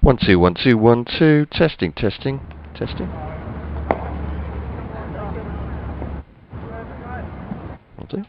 1 2 1 2 1 2. Testing, testing, testing. Will do.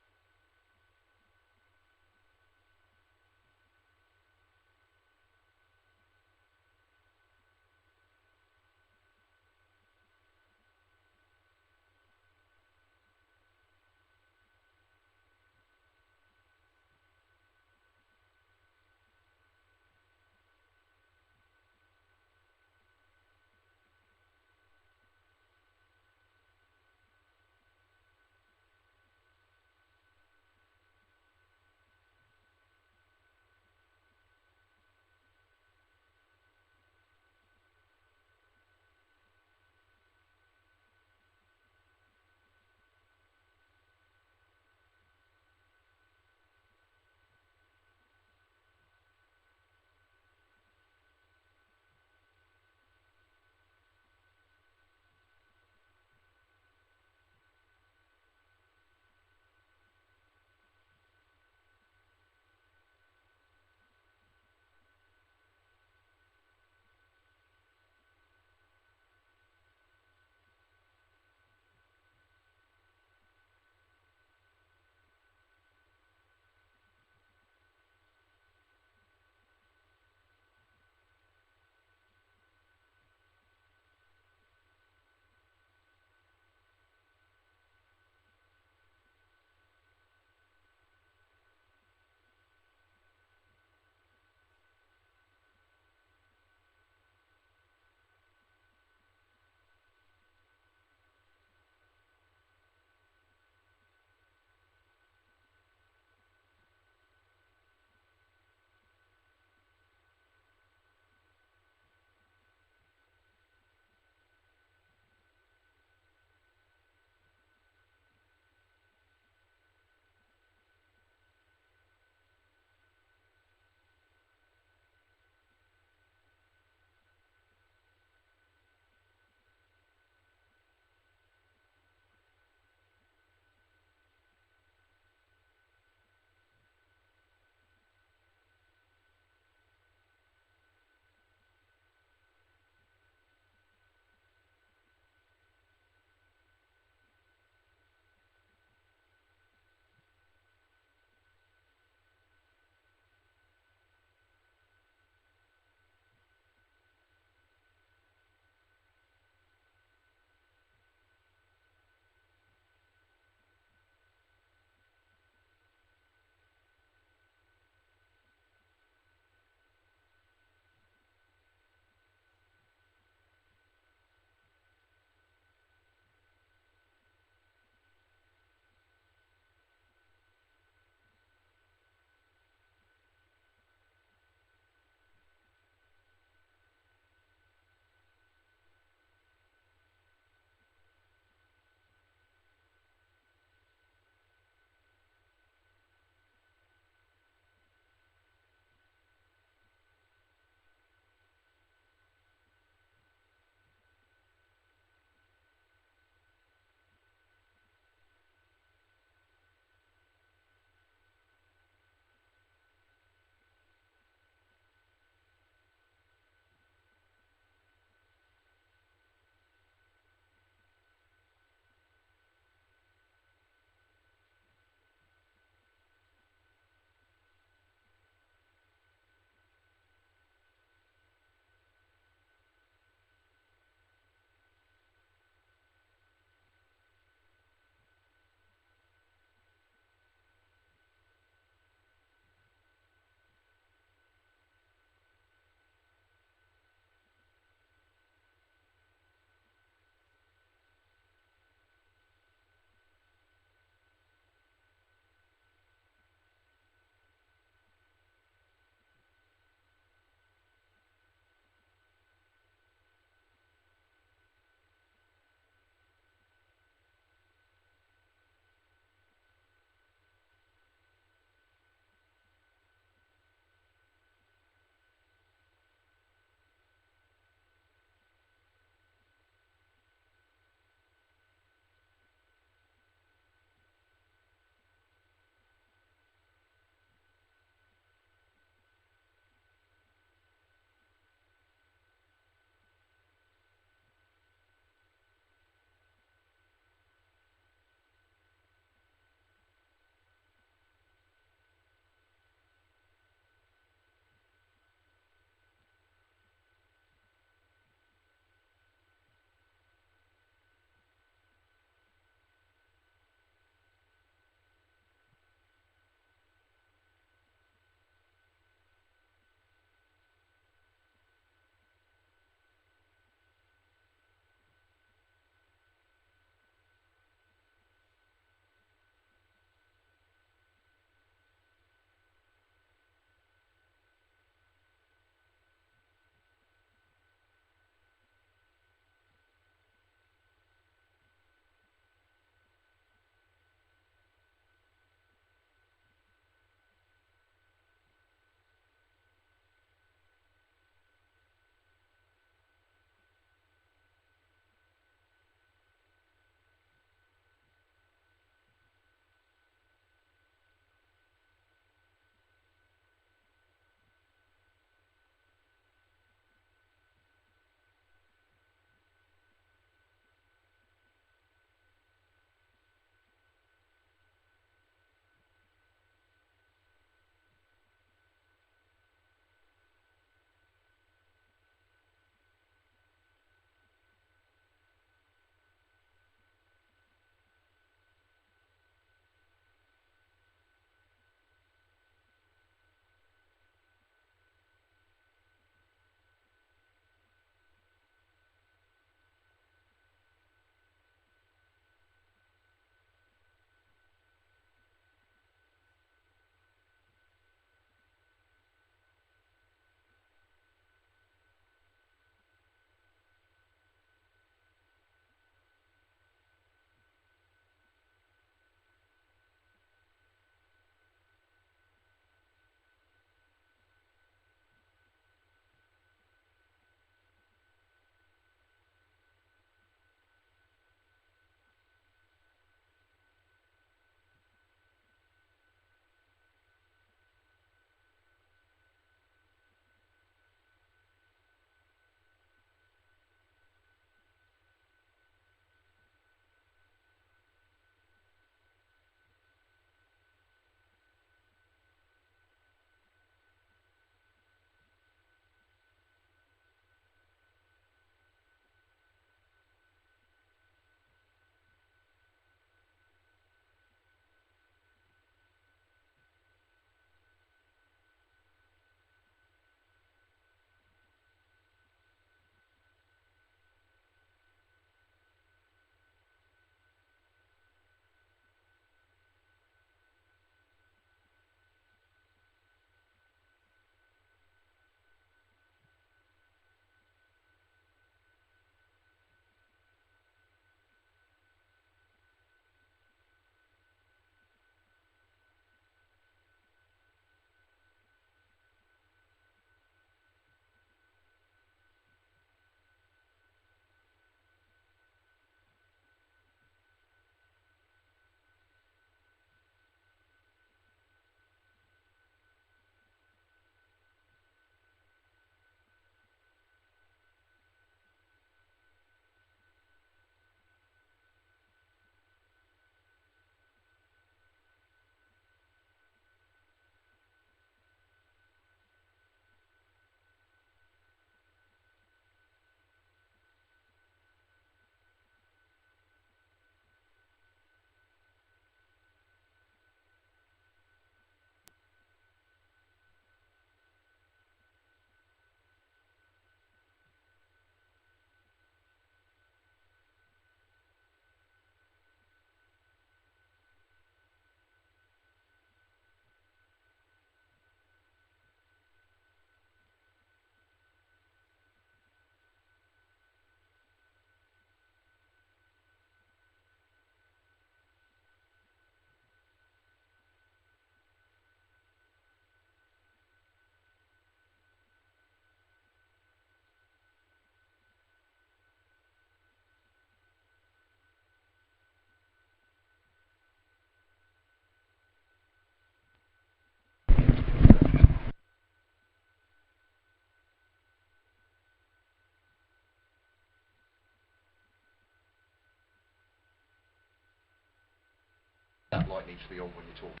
That light needs to be on when you're talking.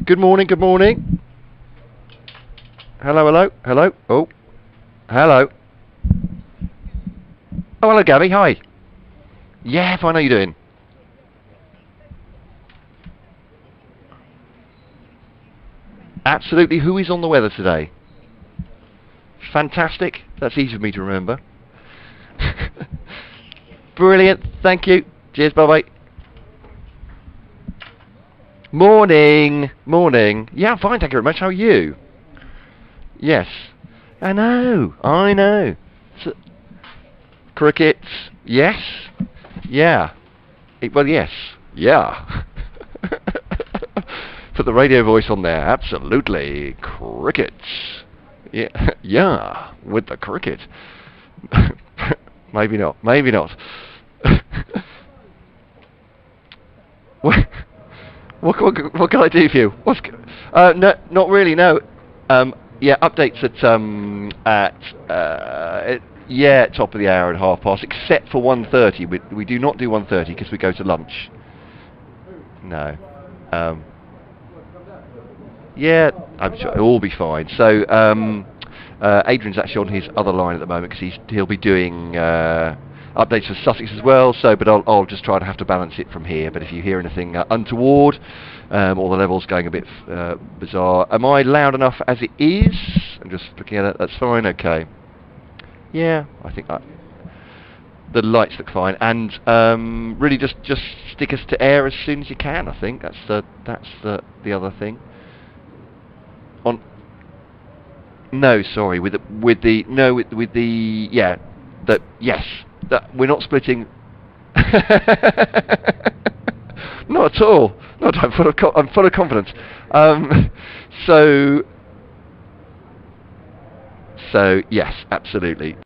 Good morning, good morning. Hello, hello, hello. Oh, hello. Oh, hello, Gabby. Hi. Yeah, fine. How you doing? Absolutely. Who is on the weather today? Fantastic. That's easy for me to remember. Brilliant. Thank you. Cheers. Bye-bye. Morning. Morning. Yeah, I'm fine. Thank you very much. How are you? Yes. I know. I know. S Crickets. Yes. Yeah. Well, yes. Yeah. Put the radio voice on there. Absolutely. Crickets. Yeah. Yeah. With the cricket. Maybe not. Maybe not. what can I do for you? No, not really. No. Yeah, updates at top of the hour at 1:30, except for 1:30. We do not do 1:30 because we go to lunch. No. Yeah, I'm sure it'll all be fine. So Adrian's actually on his other line at the moment because he'll be doing updates for Sussex as well. So, but I'll just try to have to balance it from here. But if you hear anything untoward or the levels going a bit bizarre, am I loud enough as it is? I'm just looking at it. That's fine. Okay. Yeah, I think the lights look fine, and really just stick us to air as soon as you can. I think that's the other thing. On no, sorry, with the yeah, that yes, that we're not splitting. Not at all. Not. I'm full of confidence. So yes, absolutely.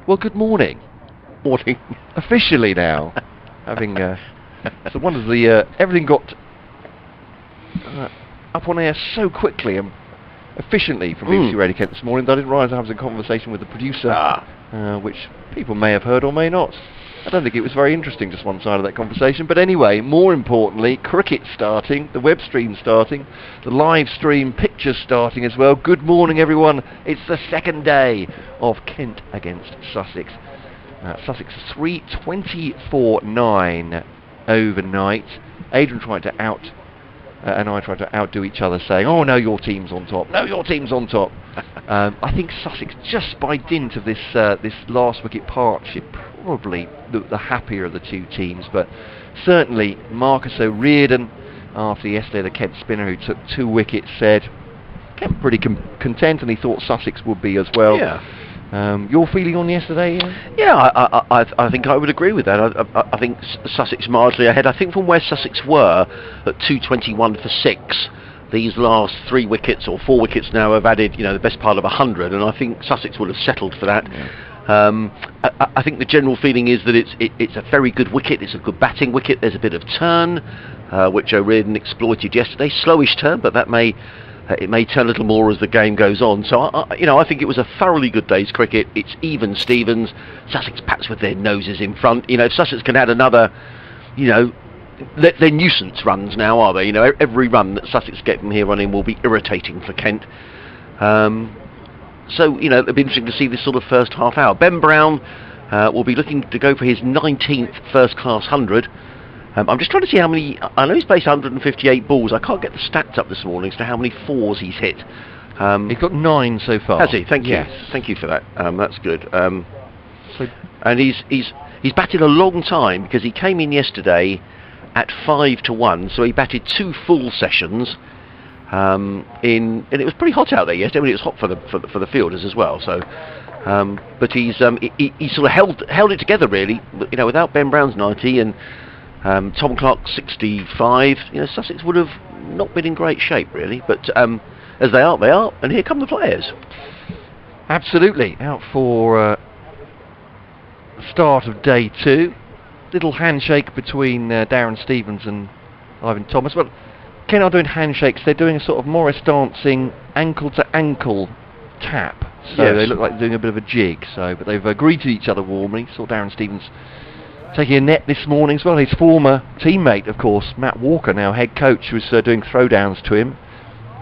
Well, good morning. Morning. Officially now. Having, so one of the, everything got up on air so quickly and efficiently from BBC Radio Kent this morning that I didn't realise I was in conversation with the producer, which people may have heard or may not. I don't think it was very interesting, just one side of that conversation. But anyway, more importantly, cricket starting, the web stream starting, the live stream pictures starting as well. Good morning, everyone. It's the second day of Kent against Sussex. Sussex 3-24-9 overnight. Adrian tried to and I tried to outdo each other, saying, "Oh no, your team's on top. No, your team's on top." I think Sussex, just by dint of this last wicket partnership, probably the happier of the two teams. But certainly Marcus O'Riordan, after yesterday, the Kent spinner who took 2 wickets, said Kent pretty content, and he thought Sussex would be as well. Yeah. Your feeling on yesterday? Yeah, I think I would agree with that. I think Sussex marginally ahead. I think from where Sussex were at 221 for 6, these last 3 wickets or 4 wickets now have added, the best part of 100, and I think Sussex would have settled for that. Yeah. I think the general feeling is that it's a very good wicket. It's a good batting wicket. There's a bit of turn, which O'Riordan exploited yesterday. Slowish turn, but that may turn a little more as the game goes on. So I think it was a thoroughly good day's cricket. It's even Stevens. Sussex perhaps with their noses in front. If Sussex can add another, they're nuisance runs now, are they? Every run that Sussex get from here on in will be irritating for Kent. So it'll be interesting to see this sort of first half hour. Ben Brown will be looking to go for his 19th first-class 100. I'm just trying to see how many. I know he's placed 158 balls. I can't get the stats up this morning as to how many 4s he's hit. He's got 9 so far. Has he? Thank you. Yes. Thank you for that. That's good. And he's batted a long time, because he came in yesterday at 5-1, so he batted 2 full sessions. And it was pretty hot out there yesterday. I mean, it was hot for the fielders as well. So, but he sort of held it together really. Without Ben Brown's 90 and Tom Clark's 65, Sussex would have not been in great shape really. But as they are, and here come the players. Absolutely, out for start of day 2. Little handshake between Darren Stevens and Ivan Thomas. Well, Kent are doing handshakes. They're doing a sort of Morris dancing ankle to ankle tap. So yes. They look like doing a bit of a jig. But they've greeted each other warmly. Saw Darren Stevens taking a net this morning as well. His former teammate, of course, Matt Walker, now head coach, was doing throwdowns to him.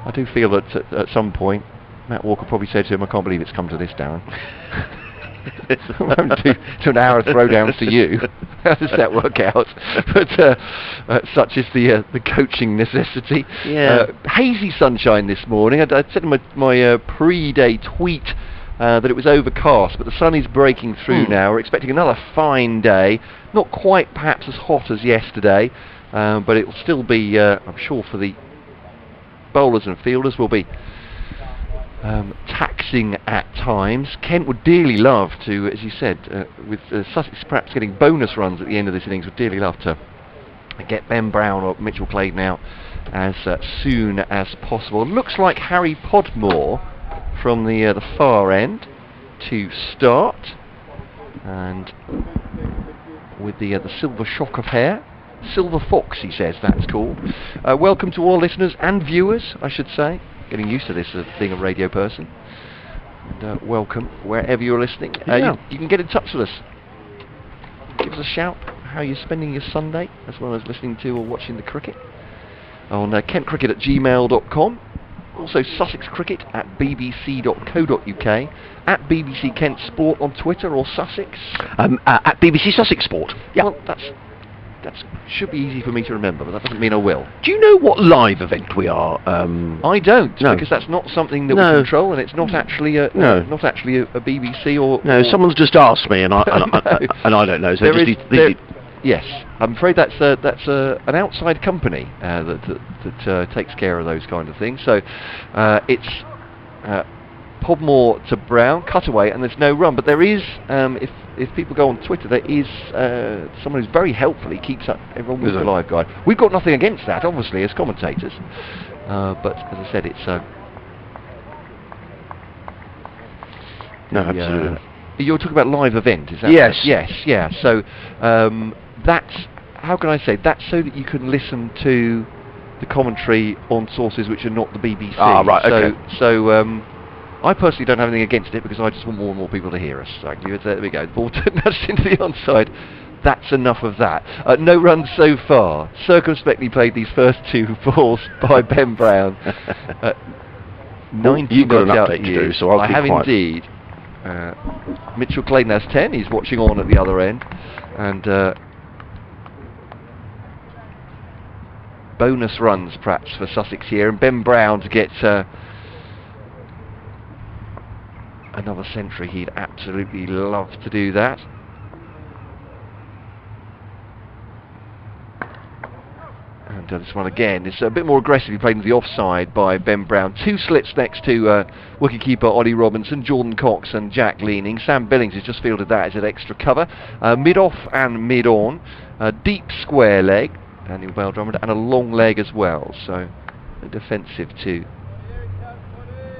I do feel that at some point Matt Walker probably said to him, "I can't believe it's come to this, Darren." I won't do an hour of throwdowns to you. How does that work out? But such is the coaching necessity. Yeah. Hazy sunshine this morning. I said in my pre-day tweet that it was overcast, but the sun is breaking through now. We're expecting another fine day. Not quite perhaps as hot as yesterday, but it will still be, I'm sure, for the bowlers and fielders, will be taxing at times. Kent would dearly love to, as you said, with Sussex perhaps getting bonus runs at the end of this innings, would dearly love to get Ben Brown or Mitchell Clay now as soon as possible. Looks like Harry Podmore from the far end to start, and with the silver shock of hair. Silver Fox, he says that's called. Welcome to all listeners and viewers, I should say. Getting used to this being a radio person. And welcome wherever you're listening. You can get in touch with us. Give us a shout how you're spending your Sunday, as well as listening to or watching the cricket on kentcricket@gmail.com. Also sussexcricket@bbc.co.uk, at BBC Kent Sport on Twitter, or Sussex at BBC Sussex Sport. Yeah. Well, that should be easy for me to remember, but that doesn't mean I will. Do you know what live event we are? I don't, no. Because that's not something that we control, and it's not actually a BBC or. No, someone's just asked me, and I don't know. So yes, I'm afraid that's an outside company that takes care of those kind of things. So it's Podmore to Brown, cutaway, and there's no run. But there is, if people go on Twitter, there is someone who's very helpfully keeps up everyone with the live guide. We've got nothing against that, obviously, as commentators. But as I said, it's no, absolutely. You're talking about live event, is that Yes. right? Yes, yeah. So that's, how can I say, that's so that you can listen to the commentary on sources which are not the BBC. Ah, right, okay. So I personally don't have anything against it because I just want more and more people to hear us. So there we go. Ball nudged into the onside. That's enough of that. No runs so far. Circumspectly played these first 2 balls by Ben Brown. 90 You've got an not out update to you. do, so I'll I keep have quiet. indeed. Mitchell Clayton has 10. He's watching on at the other end, and bonus runs perhaps for Sussex here, and Ben Brown to get another century. He'd absolutely love to do that. And this one again is a bit more aggressively played into the offside by Ben Brown. 2 slits next to wicketkeeper Ollie Robinson, Jordan Cox and Jack Leaning. Sam Billings has just fielded that as an extra cover. Mid-off and mid-on. Deep square leg, Daniel Bell Drummond, and a long leg as well. So defensive to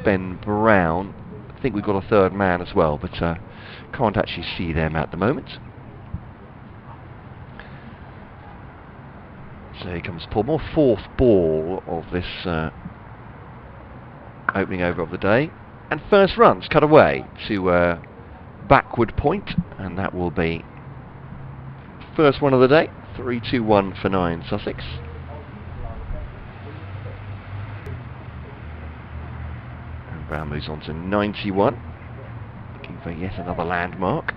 Ben Brown. I think we've got a third man as well, but can't actually see them at the moment. So here comes Paul Moore, 4th ball of this opening over of the day. And first runs cut away to backward point, and that will be first one of the day. 3-2-1 for 9 Sussex. And Brown moves on to 91, looking for yet another landmark.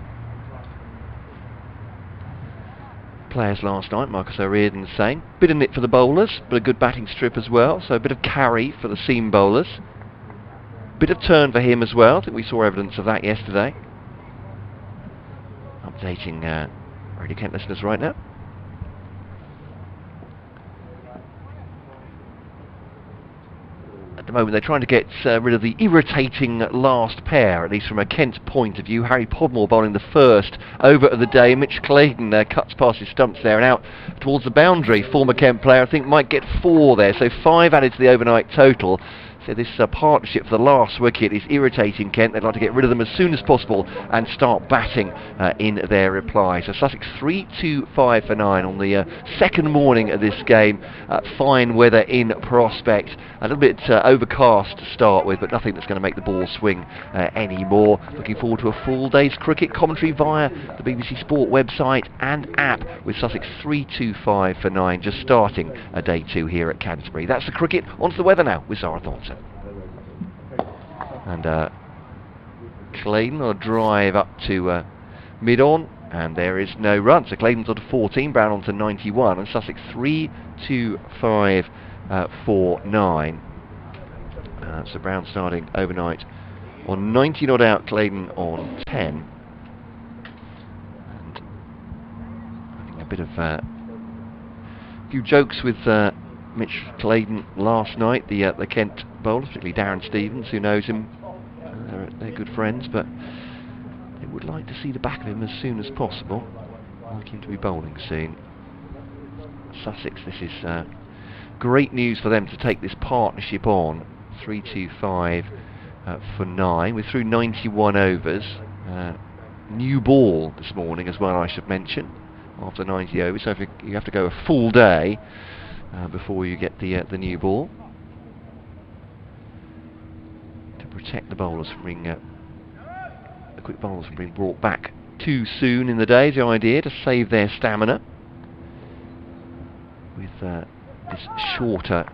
Players last night, Marcus O'Riordan saying, bit of nit for the bowlers, but a good batting strip as well, so a bit of carry for the seam bowlers. Bit of turn for him as well, I think we saw evidence of that yesterday. Updating Radio Kent listeners right now. At the moment they're trying to get rid of the irritating last pair, at least from a Kent point of view. Harry Podmore bowling the first over of the day. Mitch Clayton cuts past his stumps there and out towards the boundary. Former Kent player, I think, might get 4 there, so 5 added to the overnight total. So this partnership for the last wicket is irritating Kent. They'd like to get rid of them as soon as possible and start batting in their reply. So Sussex 3-2-5 for 9 on the second morning of this game. Fine weather in prospect. A little bit overcast to start with, but nothing that's going to make the ball swing anymore. Looking forward to a full day's cricket commentary via the BBC Sport website and app, with Sussex 3-2-5 for 9 just starting day 2 here at Canterbury. That's the cricket. On to the weather now with Zara Thornton. And Clayton will drive up to mid-on, and there is no run. So Clayton's on to 14, Brown on to 91, and Sussex 3-2-5 for 9. So Brown starting overnight on 90 not out, Clayton on 10. And I think a bit of few jokes with Mitch Clayton last night, the Kent bowler, particularly Darren Stevens, who knows him. They're good friends, but they would like to see the back of him as soon as possible. Like him to be bowling soon. Sussex, this is great news for them to take this partnership on. 3-2-5 for 9. We're through 91 overs. New ball this morning as well, I should mention, after 90 overs. So if you have to go a full day before you get the new ball, to protect the bowlers from being the quick bowlers from being brought back too soon in the day. Is the idea to save their stamina with this shorter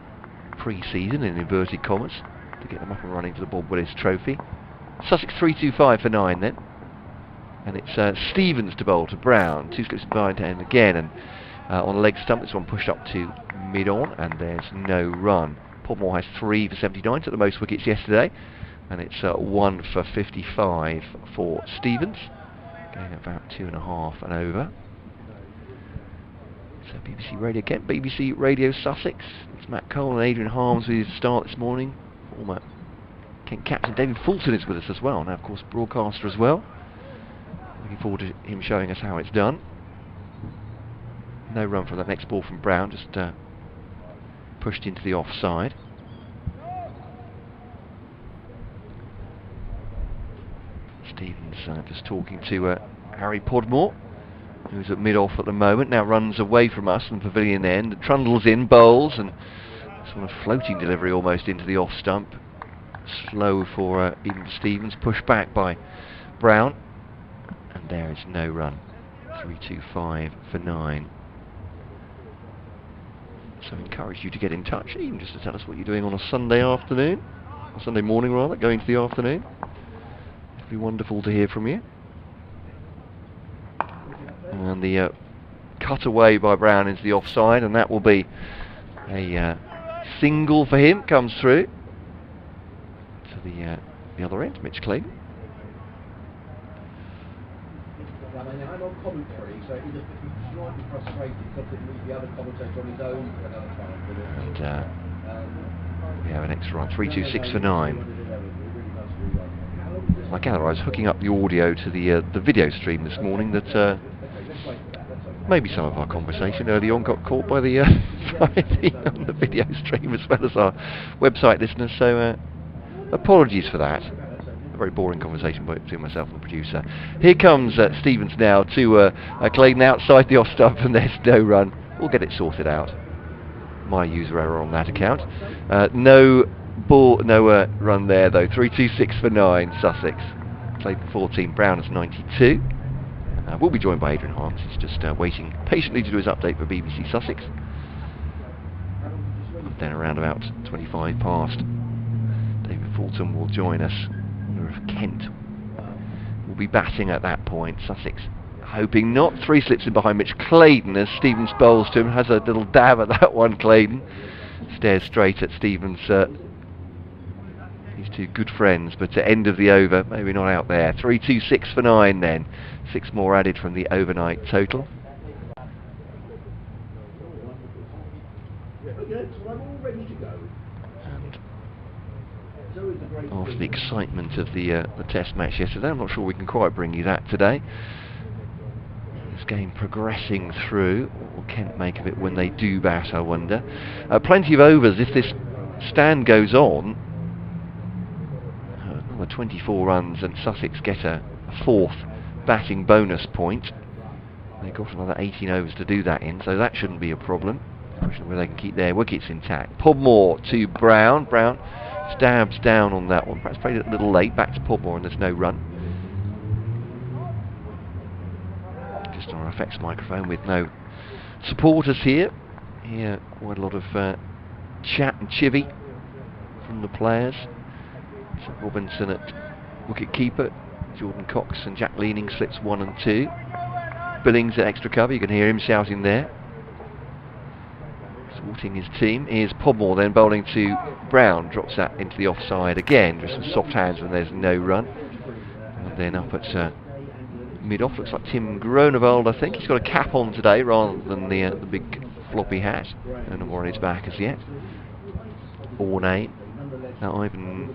pre-season in inverted commas, to get them up and running to the Bob Willis Trophy. Sussex 3-2-5 for 9 then, and it's Stevens to bowl to Brown. 2 slips behind hand again, and on a leg stump, this one pushed up to mid-on, and there's no run. Podmore has 3 for 79, took the most wickets yesterday, and it's 1 for 55 for Stevens, going about 2.5 and over. So BBC Radio Kent, BBC Radio Sussex. It's Matt Cole and Adrian Harms with his start this morning. Former Kent captain David Fulton is with us as well, now of course broadcaster as well. Looking forward to him showing us how it's done. No run from that next ball from Brown, just pushed into the offside. Stevens just talking to Harry Podmore, who's at mid-off at the moment, now runs away from us from pavilion end, trundles in, bowls, and sort of floating delivery almost into the off stump. Slow for even Stevens, pushed back by Brown, and there is no run. 3-2-5 for 9. So encourage you to get in touch, even just to tell us what you're doing on a Sunday afternoon, or Sunday morning rather, going to the afternoon. It'd be wonderful to hear from you. And the cut away by Brown into the offside, and that will be a single for him, comes through to the other end, Mitch Clayton. I'm on commentary, so he's slightly frustrated because the other commentator on his own for another time. And we have an extra run, 3-2-6 for 9. I gather I was hooking up the audio to the video stream this morning that maybe some of our conversation early on got caught by the, on the video stream as well as our website listeners, so apologies for that. A very boring conversation between myself and the producer. Here comes Stevens now to Clayton outside the off stump, and there's no run. We'll get it sorted out. My user error on that account. No run there though. 3-2-6 for 9, Sussex. Clayton 14, Brown is 92. We'll be joined by Adrian Harms. He's just waiting patiently to do his update for BBC Sussex. Then around about 25 past, David Fulton will join us. Of Kent will be batting at that point. Sussex hoping not. 3 slips in behind Mitch Clayton as Stevens bowls to him. Has a little dab at that one, Clayton. Stares straight at Stevens. These two good friends, but at end of the over, maybe not out there. 3-2-6 for 9 then. 6 more added from the overnight total. After the excitement of the test match yesterday, I'm not sure we can quite bring you that today. This game progressing through. What will Kent make of it when they do bat, I wonder? Plenty of overs if this stand goes on. Another 24 runs and Sussex get a 4th batting bonus point. They've got another 18 overs to do that in, so that shouldn't be a problem. Question whether they can keep their wickets intact. Podmore to Brown. Brown stabs down on that one. Perhaps played it a little late. Back to Podmore, and there's no run. Just on our effects microphone with no supporters here. Here, quite a lot of chat and chivvy from the players. So Robinson at wicket keeper. Jordan Cox and Jack Leaning slips 1 and 2. Billings at extra cover. You can hear him shouting there. Supporting his team. Here's Podmore then bowling to Brown. Drops that into the offside again. Just some soft hands when there's no run. And then up at mid-off, looks like Tim Groenewold, I think. He's got a cap on today rather than the big floppy hat. No more on his back as yet. Ornate. Now Ivan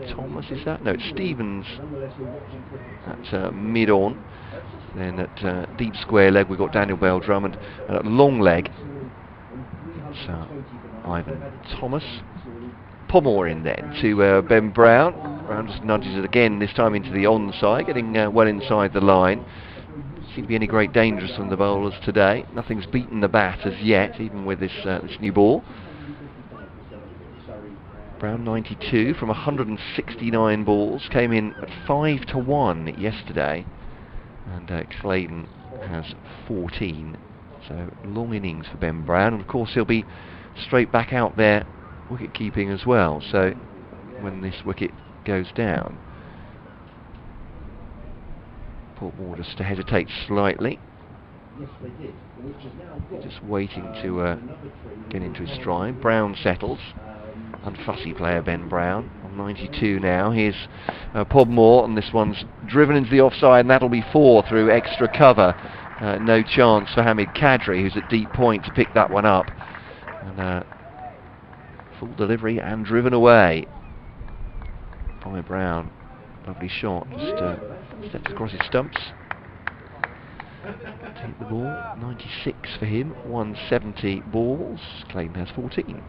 Thomas, is that? No, it's Stevens at mid-on. Then at deep square leg we've got Daniel Bell-Drummond, and at long leg it's Ivan Thomas. Podmore in then to Ben Brown. Brown just nudges it again, this time into the onside, getting well inside the line. Seem to be any great danger from the bowlers today. Nothing's beaten the bat as yet, even with this new ball. Brown 92 from 169 balls, came in at 5-1 yesterday, and Clayton has 14. So long innings for Ben Brown, and of course he'll be straight back out there wicket keeping as well. So when this wicket goes down, Portmore just to hesitate slightly, just waiting to get into his stride. Brown settles. Unfussy player Ben Brown on 92 now. Here's Podmore, and this one's driven into the offside, and that'll be 4 through extra cover. No chance for Hamid Kadri, who's at deep point, to pick that one up. And full delivery and driven away by Brown. Lovely shot, just steps across his stumps. Take the ball, 96 for him, 170 balls. Clayton has 14.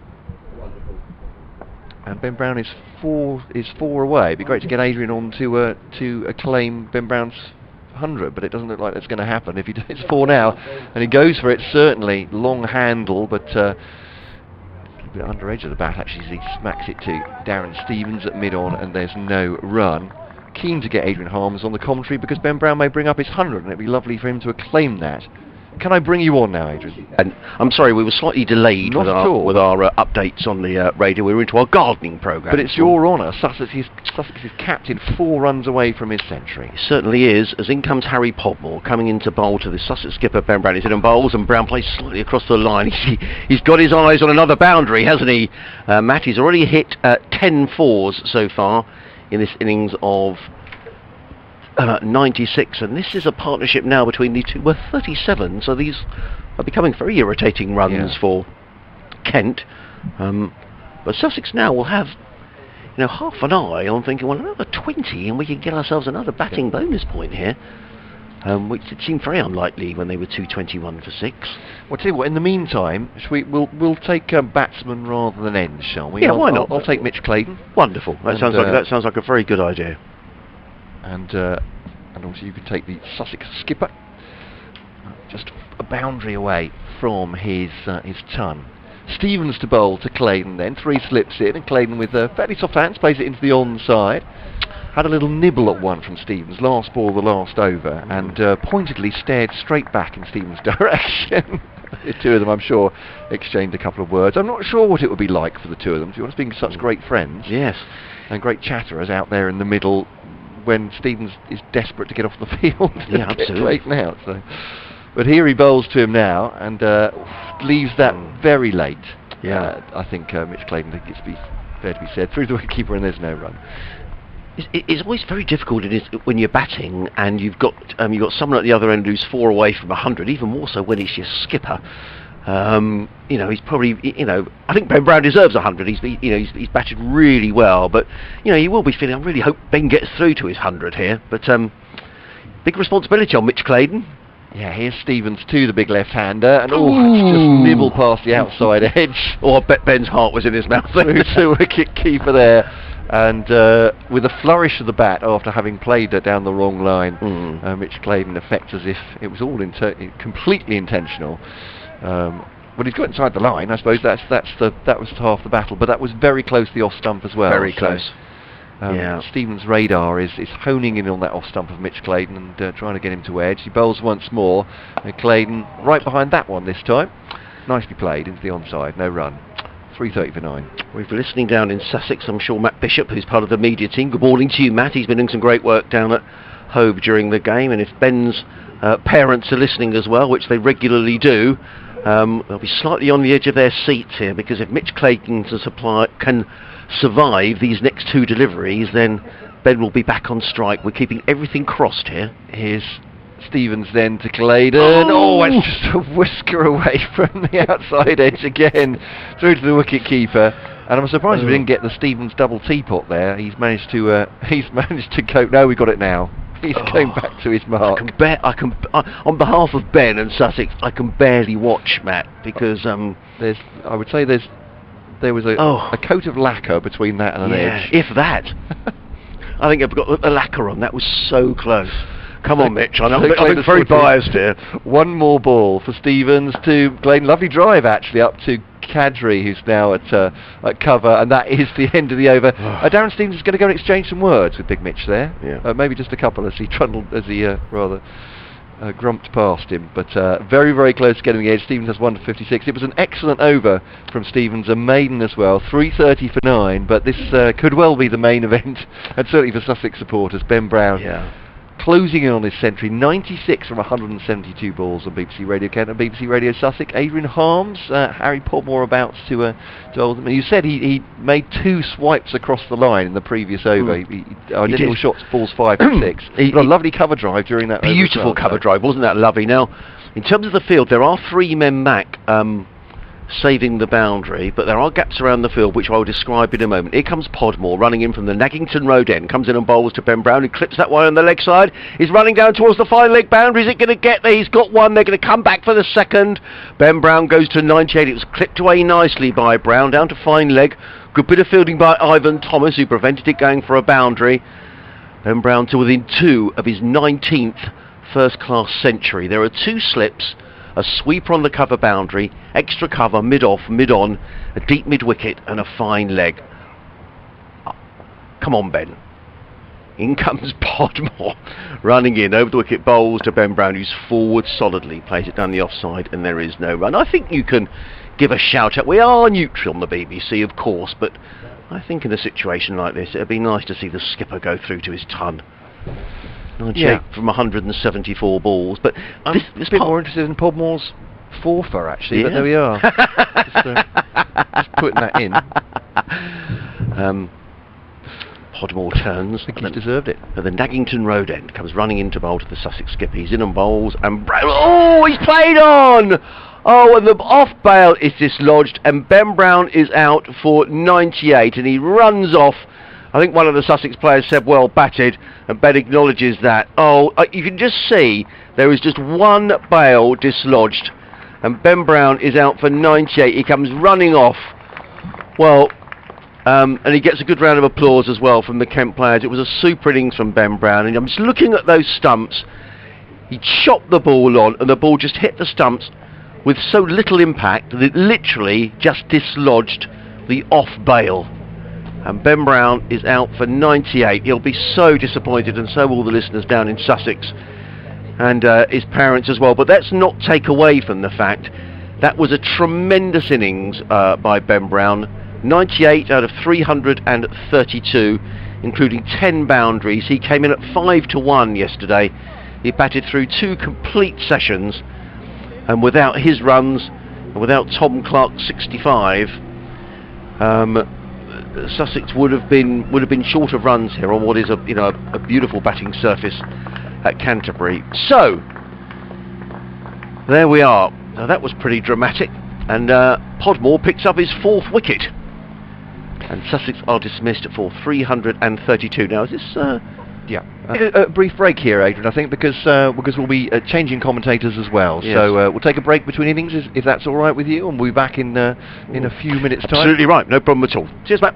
And Ben Brown is four away. It'd be great to get Adrian on to acclaim Ben Brown's 100, but it doesn't look like that's going to happen. If it's 4 now, and he goes for it, certainly long handle, but a little bit under edge of the bat actually as he smacks it to Darren Stevens at mid-on, and there's no run. Keen to get Adrian Harms on the commentary because Ben Brown may bring up his 100, and it'd be lovely for him to acclaim that. Can I bring you on now, Adrian? And I'm sorry, we were slightly delayed with our updates on the radio. We were into our gardening programme. But it's your honour. Sussex is captain 4 runs away from his century. It certainly is, as in comes Harry Podmore, coming into bowl to the Sussex skipper Ben Brown. He's in bowls, and Brown plays slightly across the line. He's got his eyes on another boundary, hasn't he? Matt, he's already hit 10 fours so far in this innings of 96, and this is a partnership now between the two. We're 37, so these are becoming very irritating runs for Kent. But Sussex now will have, half an eye on thinking, well, another 20, and we can get ourselves another batting bonus point here. Which it seemed very unlikely when they were 221 for 6. Well, tell you what, in the meantime, we'll take batsman rather than ends, shall we? Yeah, why not? I'll take Mitch Clayton. Wonderful. That sounds like a very good idea. And also you can take the Sussex skipper, just a boundary away from his ton. Stevens to bowl to Clayton then. 3 slips in, and Clayton with fairly soft hands plays it into the onside. Had a little nibble at one from Stevens, last ball, the last over, and pointedly stared straight back in Stevens' direction. The two of them, I'm sure, exchanged a couple of words. I'm not sure what it would be like for the two of them, to be honest, being such great friends. Yes. And great chatterers out there in the middle when Stevens is desperate to get off the field. Yeah, absolutely. Get out, so. But here he bowls to him now, and leaves that very late. Yeah. I think Mitch Clayton, I think it's fair to be said, through the wicketkeeper, and there's no run. It's always very difficult when you're batting and you've got someone at the other end who's 4 away from 100. Even more so when it's your skipper. He's probably, I think Ben Brown deserves 100. He's batted really well, but you will be feeling, I really hope Ben gets through to his 100 here. But big responsibility on Mitch Clayton. Yeah, here's Stevens to the big left-hander, and it's just nibble past the outside edge. I bet Ben's heart was in his mouth. Through to wicket-keeper there, and with a flourish of the bat after having played down the wrong line, Mitch Clayton effects as if it was all completely intentional. Well, he's got inside the line. I suppose that was half the battle, but that was very close to the off stump as well. Very close. Stevens' radar is honing in on that off stump of Mitch Clayton and trying to get him to edge. He bowls once more, and Clayton right behind that one this time. Nicely played into the onside, no run. 3:30 for 9. We've been listening down in Sussex. I'm sure Matt Bishop, who's part of the media team. Good morning to you, Matt. He's been doing some great work down at Hove during the game, and if Ben's parents are listening as well, which they regularly do, they'll be slightly on the edge of their seats here, because if Mitch Clayton can survive these next 2 deliveries, then Ben will be back on strike. We're keeping everything crossed here. Here's Stevens then to Clayton. It's just a whisker away from the outside edge again, through to the wicket-keeper. And I'm surprised we didn't get the Stevens double teapot there. He's managed to cope. No, we got it now. He's going back to his mark. On behalf of Ben and Sussex, I can barely watch, Matt, because I would say there was a coat of lacquer between that and an edge. If that. I think I've got a lacquer on. That was so close. Come on, Mitch. I'm very biased here. One more ball for Stevens to Clayton. Lovely drive, actually, up to Kadri, who's now at cover, and that is the end of the over. Darren Stevens is going to go and exchange some words with Big Mitch there. Yeah. Maybe just a couple as he grumped past him, but very, very close to getting the edge. Stevens has 1 for 56. It was an excellent over from Stevens, a maiden as well. 3:30 for 9, but this could well be the main event, and certainly for Sussex supporters. Ben Brown closing in on his century, 96 from 172 balls on BBC Radio Kent and BBC Radio Sussex. Adrian Harms, Harry Podmore about to hold him. You said he made 2 swipes across the line in the previous over. Identical shots, balls 5 and 6. He got a lovely cover drive during that. Beautiful cover drive, wasn't that lovely? Now, in terms of the field, there are 3 men back saving the boundary, but there are gaps around the field which I will describe in a moment. Here comes Podmore running in from the Naggington Road end, comes in and bowls to Ben Brown, who clips that one on the leg side. He's running down towards the fine leg boundary. Is it going to get there? He's got one. They're going to come back for the second. Ben Brown goes to 98. It was clipped away nicely by Brown down to fine leg. Good bit of fielding by Ivan Thomas, who prevented it going for a boundary. Ben Brown to within 2 of his 19th first-class century. There are 2 slips, a sweeper on the cover boundary, extra cover, mid-off, mid-on, a deep mid-wicket and a fine leg. Come on, Ben. In comes Podmore, running in, over the wicket, bowls to Ben Brown, who's forward solidly, plays it down the offside, and there is no run. I think you can give a shout out. We are neutral on the BBC, of course, but I think in a situation like this, it'd be nice to see the skipper go through to his ton. 98 from 174 balls, but I'm a bit more interested in Podmore's forfer, actually, but there we are. just putting that in. Podmore turns. I think he's deserved it. At the Naggington Road end, comes running in to bowl to the Sussex skipper. He's in and bowls, and Brown, oh, he's played on! Oh, and the off bail is dislodged, and Ben Brown is out for 98, and he runs off. I think one of the Sussex players said, well batted, and Ben acknowledges that. Oh, you can just see there is just one bail dislodged, and Ben Brown is out for 98. He comes running off. Well, and he gets a good round of applause as well from the Kent players. It was a super innings from Ben Brown, and I'm just looking at those stumps. He chopped the ball on, and the ball just hit the stumps with so little impact that it literally just dislodged the off bail. And Ben Brown is out for 98. He'll be so disappointed, and so will the listeners down in Sussex and his parents as well. But let's not take away from the fact that was a tremendous innings by Ben Brown. 98 out of 332, including 10 boundaries. He came in at 5-1 yesterday. He batted through 2 complete sessions, and without his runs, and without Tom Clark's 65, Sussex would have been short of runs here on what is a beautiful batting surface at Canterbury. So there we are. Now that was pretty dramatic, and Podmore picks up his 4th wicket, and Sussex are dismissed for 332. Now is this? A brief break here, Adrian, I think, because we'll be changing commentators as well. Yes. So we'll take a break between innings, if that's all right with you, and we'll be back in a few minutes' time. Absolutely right, no problem at all. Cheers, Matt.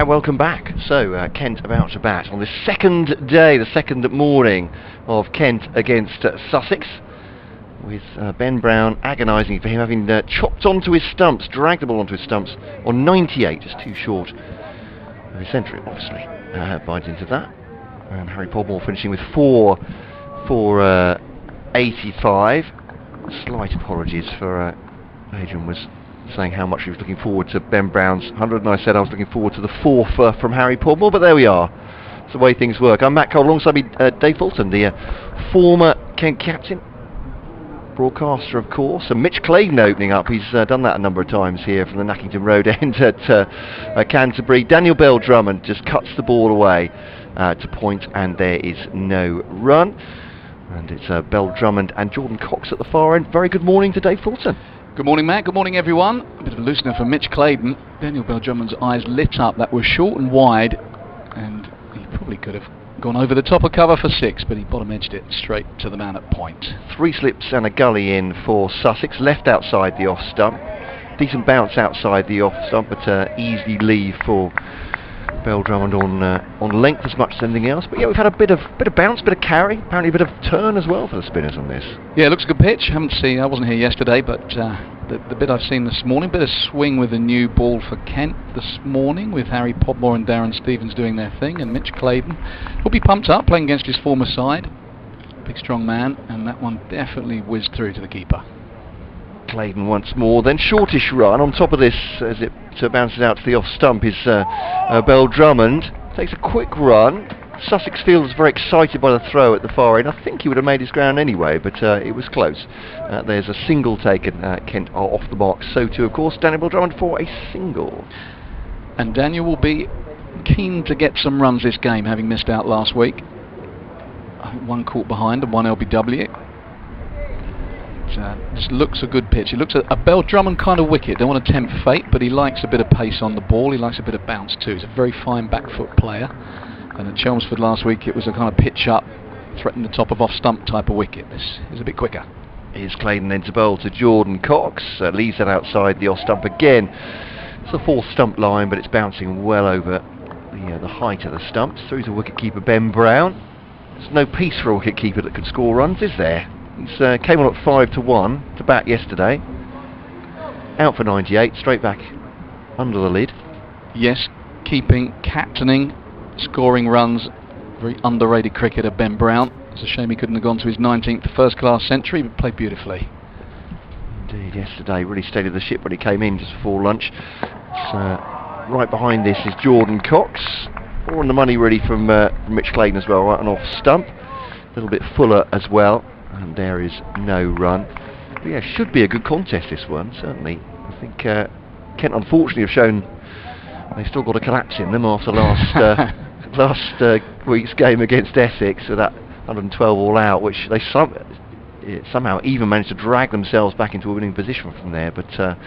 And welcome back. So Kent about to bat on the second day, the second morning of Kent against Sussex, with Ben Brown agonising for him, having chopped onto his stumps, dragged the ball onto his stumps on 98, just too short of his century, obviously. Bites into that. And Harry Podmore finishing with 4 for 85. Slight apologies for Adrian was saying how much he was looking forward to Ben Brown's 100, and I said I was looking forward to the 4th from Harry Podmore, but there we are. It's the way things work. I'm Matt Cole, alongside me Dave Fulton, the former Kent captain, broadcaster of course, and Mitch Claydon opening up. He's done that a number of times here from the Nackington Road end at Canterbury. Daniel Bell-Drummond just cuts the ball away to point, and there is no run. And it's Bell-Drummond and Jordan Cox at the far end. Very good morning to Dave Fulton. Good morning, Matt. Good morning, everyone. A bit of a loosener for Mitch Claydon. Daniel Bell-Drummond's eyes lit up. That was short and wide, and he probably could have gone over the top of cover for 6, but he bottom-edged it straight to the man at point. 3 slips and a gully in for Sussex, left outside the off stump. Decent bounce outside the off stump, but easy leave for Bell-Drummond on length as much as anything else. But yeah, we've had a bit of bounce, bit of carry, apparently a bit of turn as well for the spinners on this. Yeah, it looks a good pitch. I wasn't here yesterday, but the bit I've seen this morning, bit of swing with a new ball for Kent this morning, with Harry Podmore and Darren Stevens doing their thing, and Mitch Claydon will be pumped up, playing against his former side. Big strong man, and that one definitely whizzed through to the keeper. Claydon once more, then shortish run on top of this as it bounces out to the off stump is Bell-Drummond. Takes a quick run. Sussex Field was very excited by the throw at the far end. I think he would have made his ground anyway, but it was close. There's a single taken. Kent are off the mark. So too, of course, Daniel Bell-Drummond for a single. And Daniel will be keen to get some runs this game, having missed out last week. I think 1 caught behind and 1 LBW. Just looks a good pitch. It looks a Bell-Drummond kind of wicket. Don't want to tempt fate, but he likes a bit of pace on the ball. He likes a bit of bounce too. He's a very fine back foot player. And at Chelmsford last week, it was a kind of pitch up, threaten the top of off stump type of wicket. This is a bit quicker. Here's Claydon then to bowl to Jordan Cox. Leaves that outside the off stump again. It's the 4th stump line, but it's bouncing well over the height of the stumps. Through to wicketkeeper Ben Brown. There's no peace for a wicketkeeper that can score runs, is there? He's came on at 5 to 1 to bat yesterday. Out for 98, straight back under the lid. Yes, keeping, captaining, scoring runs. Very underrated cricketer, Ben Brown. It's a shame he couldn't have gone to his 19th first-class century, but played beautifully. Indeed, yesterday really steadied the ship when he came in just before lunch. So, right behind this is Jordan Cox. 4 on the money really from Mitch Claydon as well, right on off stump. A little bit fuller as well. And there is no run. But yeah, should be a good contest, this one, certainly. I think Kent unfortunately have shown they've still got a collapse in them after last week's game against Essex with that 112 all out, which they somehow even managed to drag themselves back into a winning position from there. But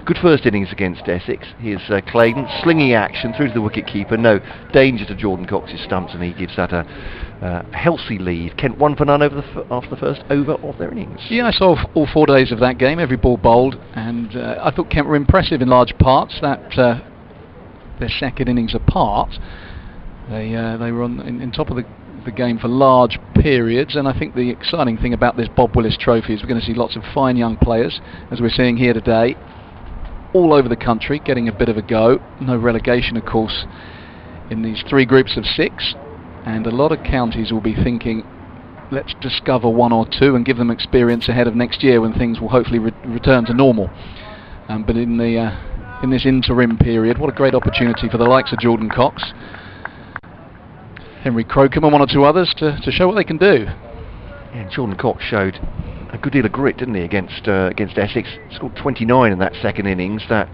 good first innings against Essex. Here's Claydon, slinging action through to the wicket-keeper. No danger to Jordan Cox's stumps, and he gives that a healthy lead. Kent 1 for none after the first over of their innings. Yeah, I saw all 4 days of that game, every ball bowled, and I thought Kent were impressive in large parts. That their second innings apart, they were in top of the game for large periods, and I think the exciting thing about this Bob Willis Trophy is we're going to see lots of fine young players, as we're seeing here today, all over the country, getting a bit of a go. No relegation, of course, in these 3 groups of 6, and a lot of counties will be thinking, let's discover 1 or 2 and give them experience ahead of next year when things will hopefully return to normal. But in this interim period, what a great opportunity for the likes of Jordan Cox, Henry Crocombe and 1 or 2 others to show what they can do. Yeah, Jordan Cox showed a good deal of grit, didn't he, against Essex. Scored 29 in that second innings, that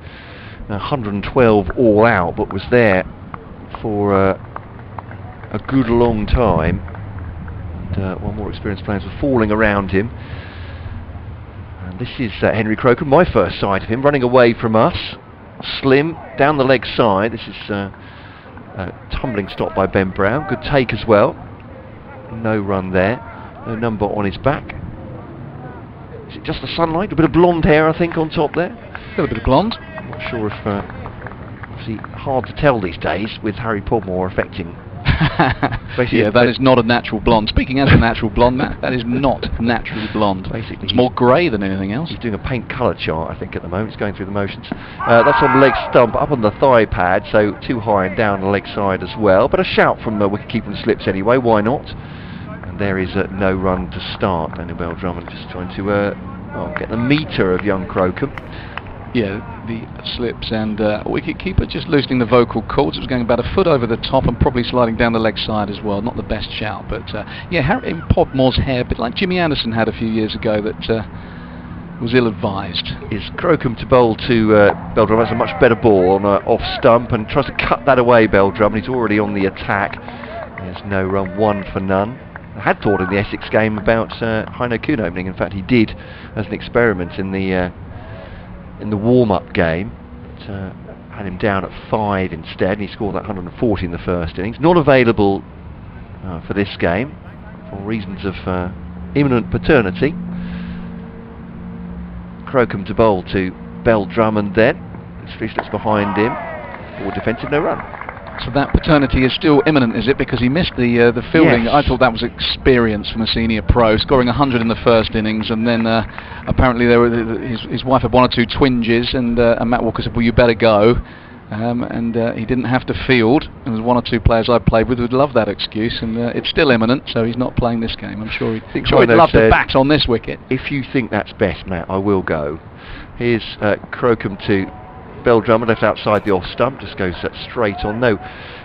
112 all out, but was there for a good long time. And 1 more experienced players were falling around him. And this is Henry Crocombe, my first sight of him, running away from us. Slim, down the leg side. This is a tumbling stop by Ben Brown. Good take as well. No run there. No number on his back. Is it just the sunlight? A bit of blonde hair, I think, on top there. A little bit of blonde. I'm not sure if obviously hard to tell these days with Harry Podmore affecting. Yeah, that is not a natural blonde. Speaking as a natural blonde, Matt, that is not naturally blonde. Basically, it's more grey than anything else. He's doing a paint colour chart, I think, at the moment. He's going through the motions. That's on the leg stump, up on the thigh pad, so too high and down the leg side as well. But a shout from the wicketkeeper and slips anyway, why not? And there is no run to start. Daniel Bell-Drummond just trying to get the metre of young Crocombe. Yeah, the slips and wicketkeeper just loosening the vocal cords. It was going about a foot over the top and probably sliding down the leg side as well. Not the best shout, but yeah, Harry Podmore's hair, a bit like Jimmy Anderson had a few years ago, that was ill-advised. Is Crocombe to bowl to Bell-Drummond? That's a much better ball on off stump and tries to cut that away. Bell-Drummond, he's already on the attack. There's no run, 1 for none. I had thought in the Essex game about Heino Kuhn opening. In fact, he did as an experiment in the warm-up game. But, had him down at 5 instead, and he scored that 140 in the first innings. Not available for this game for reasons of imminent paternity. Crocombe to bowl to Bell-Drummond then. His 3 slips behind him. Forward defensive, no run. So that paternity is still imminent, is it? Because he missed the fielding. Yes. I thought that was experience from a senior pro, scoring 100 in the first innings, and then apparently his wife had 1 or 2 twinges, and Matt Walker said, "Well, you better go." And he didn't have to field. And there's 1 or 2 players I played with who'd love that excuse, and it's still imminent, so he's not playing this game. I'm sure he'd love to bat on this wicket. If you think that's best, Matt, I will go. Here's Crocombe to Bell-Drummond, left outside the off stump, just goes straight on. No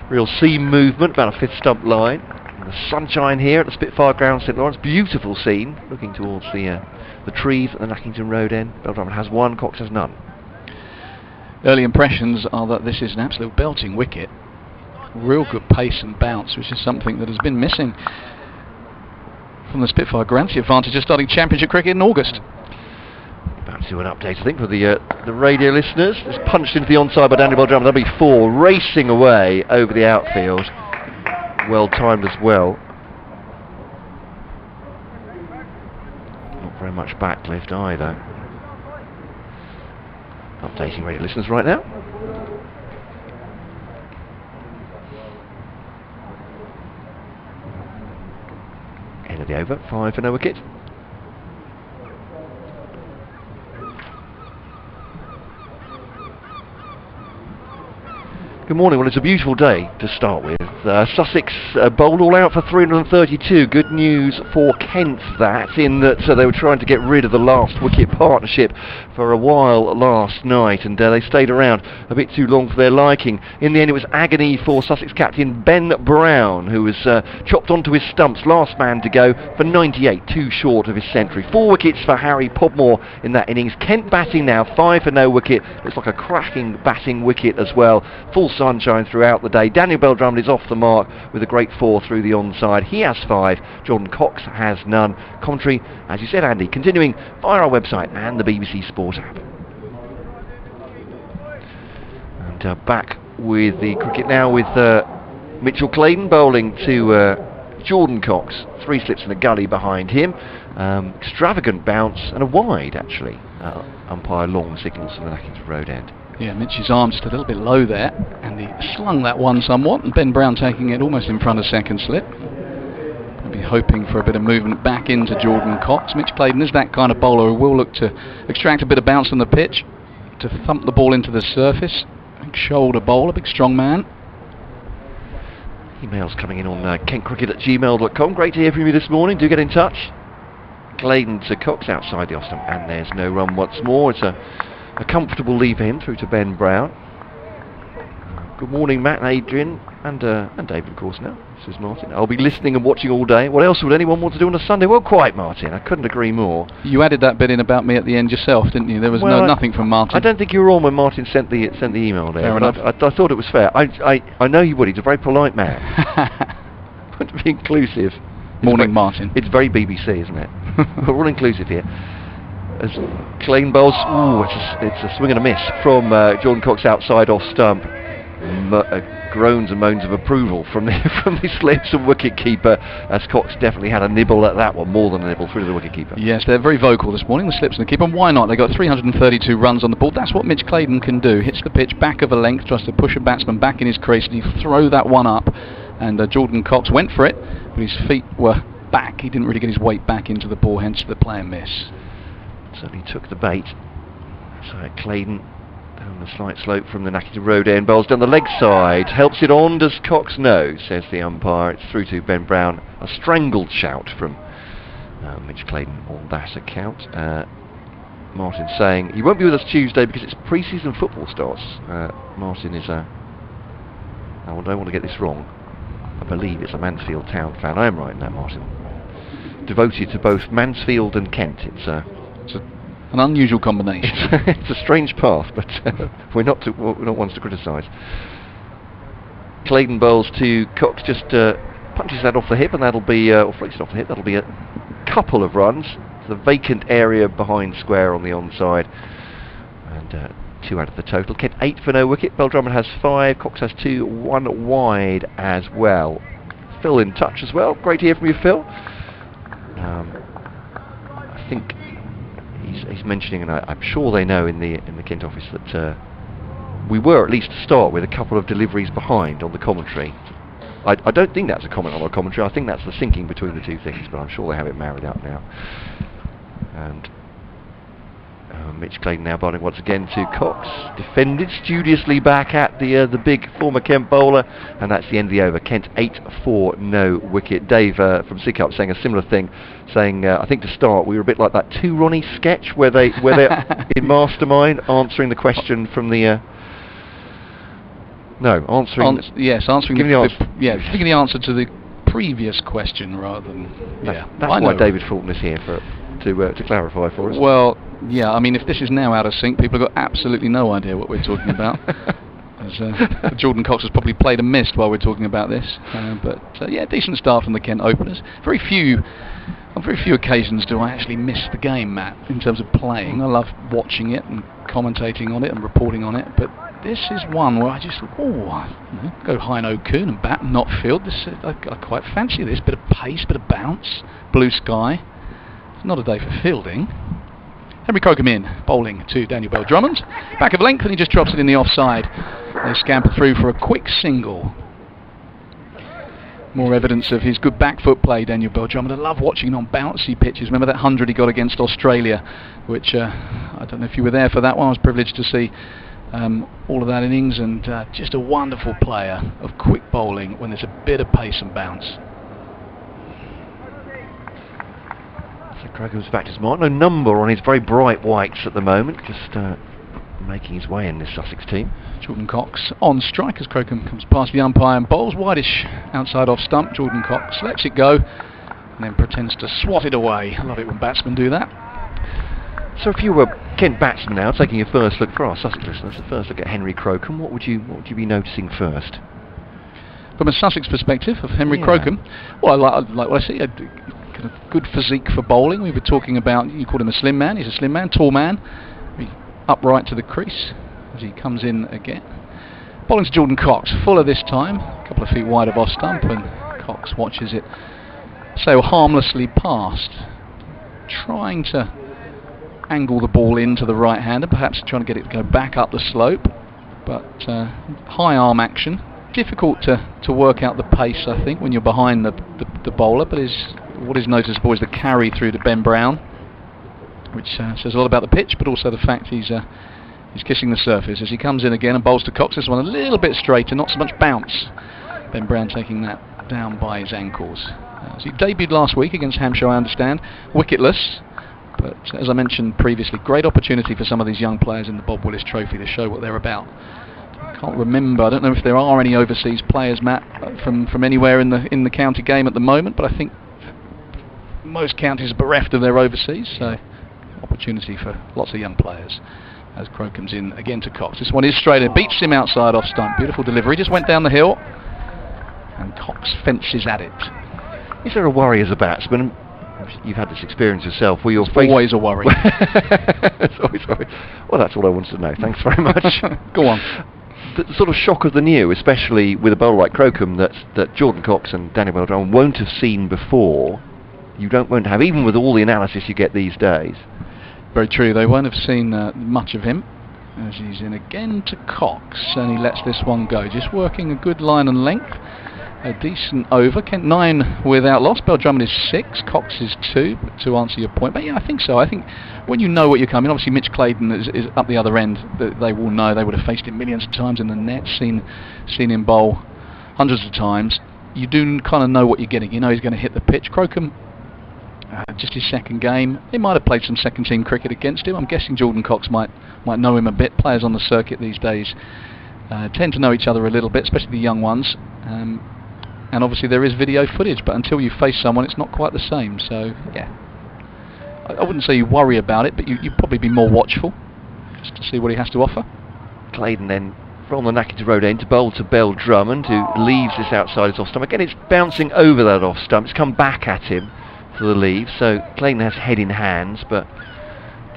real seam movement, about a 5th stump line. And the sunshine here at the Spitfire Ground, St Lawrence. Beautiful scene, looking towards the trees at the Nackington Road end. Bell-Drummond has 1, Cox has none. Early impressions are that this is an absolute belting wicket. Real good pace and bounce, which is something that has been missing from the Spitfire Ground. The advantage of starting Championship cricket in August. About to do an update, I think, for the radio listeners. It's punched into the onside by Daniel Bell-Drummond. That'll be 4, racing away over the outfield. Well timed as well. Not very much backlift either. Updating radio listeners right now. End of the over, 5 for no wicket. Good morning. Well, it's a beautiful day to start with. Sussex bowled all out for 332. Good news for Kent, that, in that they were trying to get rid of the last wicket partnership for a while last night, and they stayed around a bit too long for their liking. In the end, it was agony for Sussex captain Ben Brown, who was chopped onto his stumps, last man to go for 98, too short of his century. 4 wickets for Harry Podmore in that innings. Kent batting now, 5 for no wicket. Looks like a cracking batting wicket as well. Full sunshine throughout the day. Daniel Bell-Drummond is off the mark with a great 4 through the onside. He has 5. Jordan Cox has none. Commentary, as you said, Andy, continuing via our website and the BBC Sport app. And back with the cricket now with Mitchell Clayton bowling to Jordan Cox. 3 slips in the gully behind him. Extravagant bounce and a wide, actually. Umpire Long signals from the Nackington Road end. Yeah, Mitch's arm just a little bit low there, and he slung that one somewhat, and Ben Brown taking it almost in front of second slip. Maybe hoping for a bit of movement back into Jordan Cox. Mitch Clayton is that kind of bowler who will look to extract a bit of bounce on the pitch, to thump the ball into the surface. Big shoulder bowler, big strong man. Emails coming in on kentcricket@gmail.com. Great to hear from you this morning. Do get in touch. Clayton to Cox outside the off stump, and there's no run once more. It's a comfortable lead for him through to Ben Brown. Good morning, Matt and Adrian, and David, of course, now. This is Martin. I'll be listening and watching all day. What else would anyone want to do on a Sunday? Well, quite, Martin. I couldn't agree more. You added that bit in about me at the end yourself, didn't you? There was nothing from Martin. I don't think you were on when Martin sent the email there. Fair enough. I thought it was fair. I know you would. He's a very polite man. To be inclusive. Morning, Martin. It's very BBC, isn't it? We're all inclusive here. As Clayton bowls, it's a swing and a miss from Jordan Cox outside off stump. groans and moans of approval from the slips and wicket-keeper, as Cox definitely had a nibble at that one, more than a nibble through the wicket-keeper. Yes, they're very vocal this morning, the slips and the keeper, and why not? They got 332 runs on the board. That's what Mitch Clayton can do. Hits the pitch back of a length, tries to push a batsman back in his crease, and he throw that one up, and Jordan Cox went for it, but his feet were back. He didn't really get his weight back into the ball, hence the play and miss. Certainly took the bait. So Clayton down the slight slope from the Nackington Road end, bowls down the leg side, helps it on, does Cox? No, says the umpire. It's through to Ben Brown. A strangled shout from Mitch Clayton on that account. Martin saying he won't be with us Tuesday because it's pre-season football starts. Martin is I don't want to get this wrong. I believe it's a Mansfield Town fan. I am right in that, Martin. Devoted to both Mansfield and Kent. It's an unusual combination. It's a strange path, but we're not ones to criticise. Clayton bowls to Cox, just punches that off the hip, and that'll be, or flicks it off the hip. That'll be a couple of runs. The vacant area behind square on the onside, and 2 out of the total. Kent 8 for no wicket. Bell Drummond has 5. Cox has 2. 1 wide as well. Phil in touch as well. Great to hear from you, Phil. I think he's mentioning, and I'm sure they know in the Kent office, that we were, at least to start with, a couple of deliveries behind on the commentary. I don't think that's a comment on our commentary. I think that's the syncing between the two things, but I'm sure they have it married up now. And Mitch Clayton now bowling once again to Cox. Defended studiously back at the big former Kent bowler, and that's the end of the over. Kent 8 for no wicket. Dave from Sidcup saying a similar thing, saying I think to start we were a bit like that Two Ronnie sketch where they're in Mastermind answering the question from the answering giving the answer to the previous question rather than that's why David Fulton is here to clarify for us. Well, yeah, I mean, if this is now out of sync, people have got absolutely no idea what we're talking about. As, Jordan Cox has probably played and missed while we're talking about this. But decent start from the Kent openers. On very few occasions do I actually miss the game, Matt, in terms of playing. I love watching it and commentating on it and reporting on it, but this is one where I just thought, go high no coon and bat and not field. I quite fancy this. Bit of pace, bit of bounce, blue sky. It's not a day for fielding. Henry Crocombe in, bowling to Daniel Bell Drummond. Back of length, and he just drops it in the offside. They scamper through for a quick single. More evidence of his good back foot play, Daniel Bell Drummond. I love watching him on bouncy pitches. Remember that 100 he got against Australia, which I don't know if you were there for that one. I was privileged to see all of that innings, and just a wonderful player of quick bowling when there's a bit of pace and bounce. So Crocombe's back to his mark. No number on his very bright whites at the moment, just making his way in this Sussex team. Jordan Cox on strike as Crocombe comes past the umpire and bowls wideish outside off stump. Jordan Cox lets it go and then pretends to swat it away. I love it when batsmen do that. So if you were Kent batsman now, taking your first look, for our Sussex listeners, the first look at Henry Crocombe, what would you be noticing first? From a Sussex perspective of Henry Crocombe, well, I like what I see. A good physique for bowling. We were talking about, you called him a slim man. He's a slim man, tall man, upright to the crease as he comes in again. Bowling to Jordan Cox, fuller this time, a couple of feet wide of off stump, and Cox watches it sail harmlessly past, trying to angle the ball into the right hander, perhaps trying to get it to go back up the slope, but high arm action. Difficult to work out the pace, I think, when you're behind the bowler, but what is noticeable is the carry through to Ben Brown, which says a lot about the pitch, but also the fact he's kissing the surface as he comes in again and bowls to Cox. This one a little bit straighter, not so much bounce. Ben Brown taking that down by his ankles. So he debuted last week against Hampshire, I understand, wicketless. But as I mentioned previously, great opportunity for some of these young players in the Bob Willis Trophy to show what they're about. I can't remember, I don't know if there are any overseas players, Matt, from anywhere in the county game at the moment, but I think most counties are bereft of their overseas, so opportunity for lots of young players. As Crocombe's in again to Cox. This one is straight and beats him outside off stump. Beautiful delivery, just went down the hill, and Cox fences at it. Is there a worry as a batsman? You've had this experience yourself. Where it's always a worry. It's always worry. Well, that's all I wanted to know. Thanks very much. Go on. the sort of shock of the new, especially with a bowler like Crocombe that Jordan Cox and Daniel Bell-Drummond won't have seen before. You won't have, even with all the analysis you get these days. Very true. They won't have seen much of him, as he's in again to Cox, and he lets this one go. Just working a good line and length. A decent over. Kent 9 without loss. Bell-Drummond is 6. Cox is 2. To answer your point, but yeah, I think so. I think when you know what you're coming, obviously Mitch Clayton is up the other end. They will know. They would have faced him millions of times in the net, seen him bowl hundreds of times. You do kind of know what you're getting. You know he's going to hit the pitch. Crocombe, just his second game. They might have played some second team cricket against him. I'm guessing Jordan Cox might know him a bit. Players on the circuit these days tend to know each other a little bit, especially the young ones. And obviously there is video footage, but until you face someone, it's not quite the same. So yeah, I wouldn't say you worry about it, but you'd probably be more watchful just to see what he has to offer. Clayton then from the Nackington Road end to bowl to Bell-Drummond, who leaves this outside his off stump. Again, it's bouncing over that off stump. It's come back at him to the leave. So Clayton has head in hands, but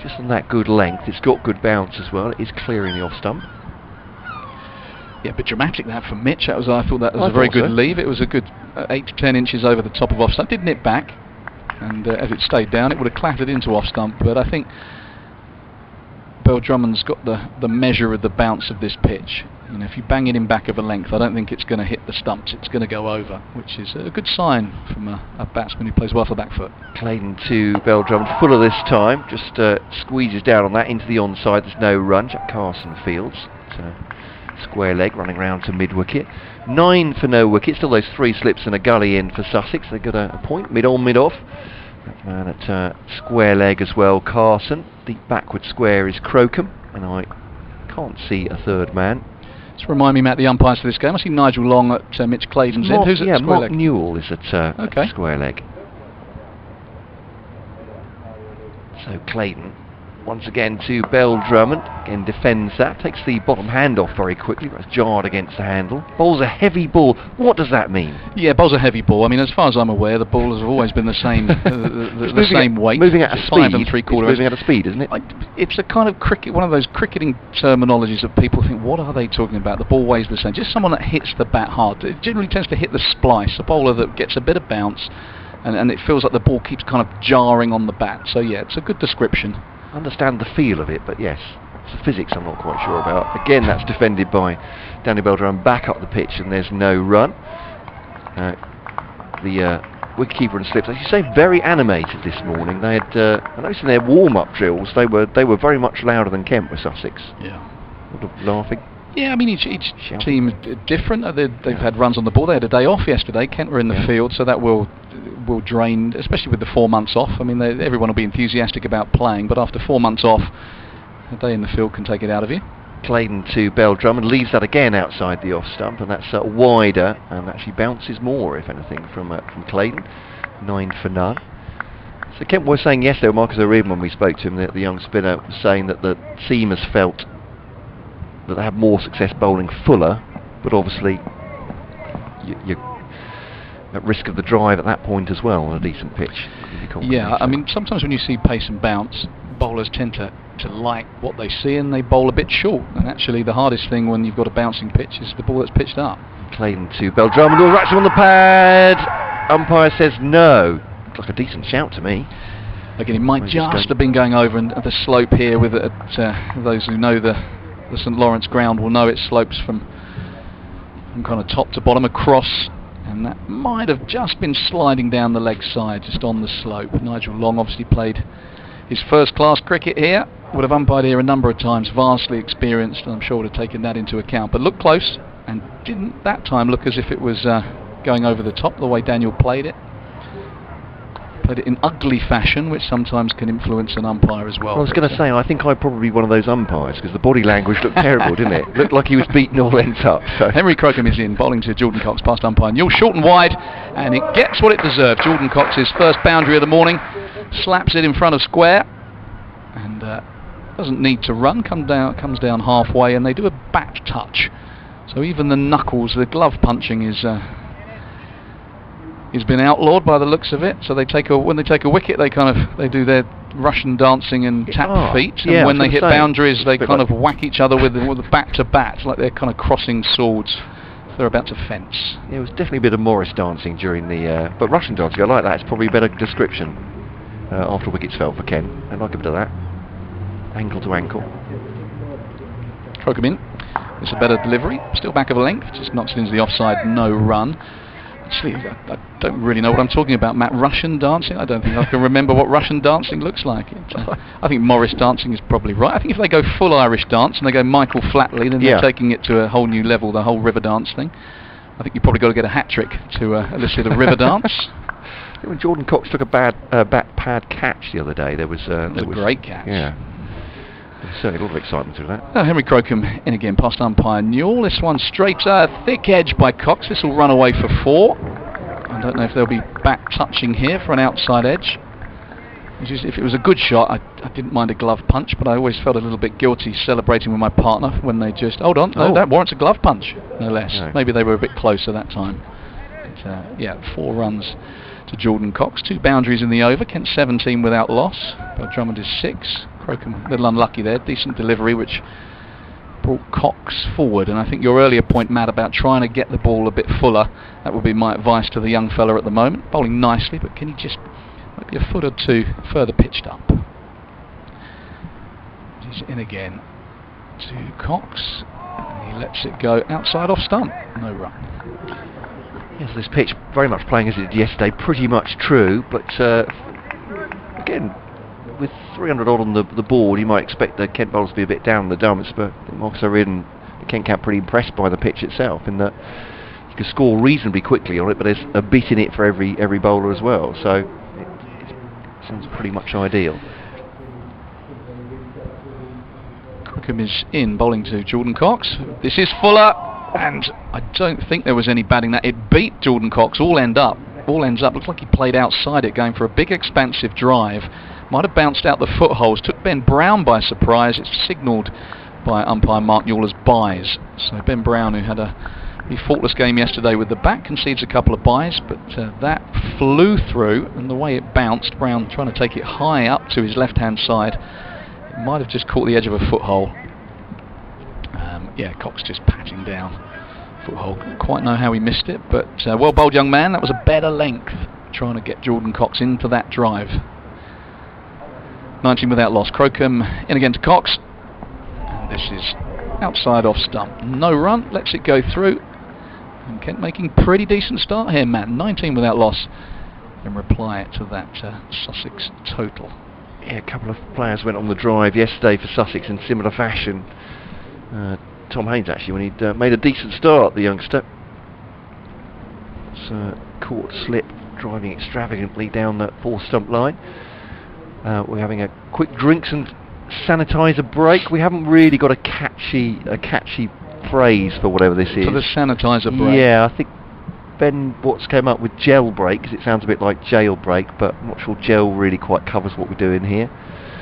just on that good length. It's got good bounce as well. It is clearing the off stump. Yeah, a bit dramatic that from Mitch. I thought that was a very good leave. It was a good 8 to 10 inches over the top of off stump. Did nip back, and as it stayed down, it would have clattered into off stump. But I think Bell-Drummond's got the measure of the bounce of this pitch. You know, if you bang it in back of a length, I don't think it's going to hit the stumps. It's going to go over, which is a good sign from a batsman who plays well for back foot. Clayton to Bell-Drummond, fuller this time. Just squeezes down on that into the onside. There's no run. Jack Carson fields. Square leg running round to mid-wicket. 9 for no wicket. Still those 3 slips and a gully in for Sussex. They've got a point, mid-on, mid-off. That man at square leg as well, Carson. Deep backward square is Crocombe, and I can't see a third man. Just remind me, Matt, the umpires for this game. I see Nigel Long at Mitch Clayton's end. Who's at square Mark leg? Newell is at square leg. So Clayton once again to Bell-Drummond, again defends that, takes the bottom hand off very quickly, but it's jarred against the handle. Bowls a heavy ball. What does that mean? Yeah, bowls a heavy ball. I mean, as far as I'm aware, the ball has always been the same, the same weight. Moving at a speed. 5 3/4. Moving at a speed, isn't it? It's a kind of cricket, one of those cricketing terminologies that people think, what are they talking about? The ball weighs the same. Just someone that hits the bat hard. It generally tends to hit the splice. A bowler that gets a bit of bounce, and it feels like the ball keeps kind of jarring on the bat. So yeah, it's a good description. Understand the feel of it, but yes, it's the physics I'm not quite sure about. Again, that's defended by Daniel Bell-Drummond back up the pitch, and there's no run. The wicketkeeper and slips, as you say, very animated this morning. They had, I noticed in their warm-up drills, they were very much louder than Kent with Sussex. Yeah. Sort of laughing. Yeah, I mean, each team is different. They've had runs on the ball. They had a day off yesterday. Kent were in the field, so that will drain, especially with the 4 months off. I mean, everyone will be enthusiastic about playing, but after 4 months off, a day in the field can take it out of you. Clayton to Bell-Drummond, leaves that again outside the off stump, and that's wider and actually bounces more, if anything, from Clayton. 9 for none. So Kent was saying yesterday, Marcus O'Regan, when we spoke to him, that the young spinner was saying that the team has felt that they have more success bowling fuller, but obviously you're at risk of the drive at that point as well on a decent pitch. Yeah, I mean, sometimes when you see pace and bounce, bowlers tend to like what they see and they bowl a bit short, and actually the hardest thing when you've got a bouncing pitch is the ball that's pitched up. Clayton to Bell-Drummond, all right, on the pad. Umpire says no. Looks like a decent shout to me. Again, it might just have been going over, and the slope here with those who know the St Lawrence ground will know it slopes from kind of top to bottom across, and that might have just been sliding down the leg side just on the slope. Nigel Long obviously played his first class cricket here, would have umpired here a number of times, vastly experienced, and I'm sure would have taken that into account, but looked close and didn't that time look as if it was going over the top the way Daniel played it. Played it in ugly fashion, which sometimes can influence an umpire as well. I was going to say, I think I'd probably be one of those umpires, because the body language looked terrible, didn't it? Looked like he was beaten all ends up. So. Henry Crocombe is in, bowling to Jordan Cox, past umpire Newell, short and wide, and it gets what it deserved. Jordan Cox's first boundary of the morning, slaps it in front of square, and doesn't need to run, comes down halfway, and they do a bat touch. So even the knuckles, the glove punching is... he's been outlawed by the looks of it. So when they take a wicket, they do their Russian dancing and tap feet, and yeah, when I they was hit gonna say, boundaries, they it's a bit kind like- of whack each other with the bat to bat, like they're kind of crossing swords. They're about to fence. Yeah, it was definitely a bit of Morris dancing during the... but Russian dancing, I like that. It's probably a better description after wickets fell for Kent. I like a bit of that. Ankle to ankle. Crocombe in. It's a better delivery. Still back of a length. Just knocks it into the offside. No run. Actually, I don't really know what I'm talking about, Matt. Russian dancing? I don't think I can remember what Russian dancing looks like. I think Morris dancing is probably right. I think if they go full Irish dance and they go Michael Flatley, then they're taking it to a whole new level, the whole river dance thing. I think you've probably got to get a hat-trick to elicit a river dance. When Jordan Cox took a bat pad catch the other day, there was a great catch. Yeah. There's certainly a lot of excitement through that. Henry Crocombe in again, past umpire Newell. This one straight, thick edge by Cox. This will run away for 4. I don't know if they'll be back touching here for an outside edge. If it was a good shot, I didn't mind a glove punch, but I always felt a little bit guilty celebrating with my partner when they just... Hold on, no, that warrants a glove punch, no less. No. Maybe they were a bit closer that time. But, yeah, 4 runs to Jordan Cox. 2 boundaries in the over. Kent 17 without loss. Bill Drummond is 6. Crocombe a little unlucky there. Decent delivery, which brought Cox forward. And I think your earlier point, Matt, about trying to get the ball a bit fuller, that would be my advice to the young fella at the moment. Bowling nicely, but can he just maybe a foot or 2 further pitched up? He's in again to Cox. And he lets it go outside off stump. No run. Yes, this pitch very much playing as it did yesterday, pretty much true, but again, with 300 odd on the board, you might expect the Kent bowlers to be a bit down in the dumps, but Marcus O'Riordan, the Kent camp, pretty impressed by the pitch itself, in that you can score reasonably quickly on it, but there's a bit in it for every bowler as well, so it seems pretty much ideal. Crocombe is in, bowling to Jordan Cox. This is Fuller, and I don't think there was any batting that. It beat Jordan Cox, all ends up. Looks like he played outside it, going for a big expansive drive. Might have bounced out the footholes, took Ben Brown by surprise. It's signalled by umpire Mark Newell as byes. So Ben Brown, who had a pretty faultless game yesterday with the bat, concedes a couple of byes, but that flew through, and the way it bounced, Brown trying to take it high up to his left-hand side, it might have just caught the edge of a foothold. Yeah, Cox just patting down foothold. Couldn't quite know how he missed it, but well bowled, young man. That was a better length, trying to get Jordan Cox into that drive. 19 without loss. Crocombe in again to Cox. And this is outside off stump. No run, lets it go through. And Kent making pretty decent start here, Matt. 19 without loss in reply to that Sussex total. Yeah, a couple of players went on the drive yesterday for Sussex in similar fashion. Tom Haynes, actually, when he'd made a decent start, the youngster. So, caught slip, driving extravagantly down that 4 stump line. We're having a quick drinks and sanitizer break. We haven't really got a catchy phrase for whatever this is. For the sanitizer break. Yeah, I think Ben Watts came up with gel break, because it sounds a bit like jailbreak, but I'm not sure gel really quite covers what we're doing here.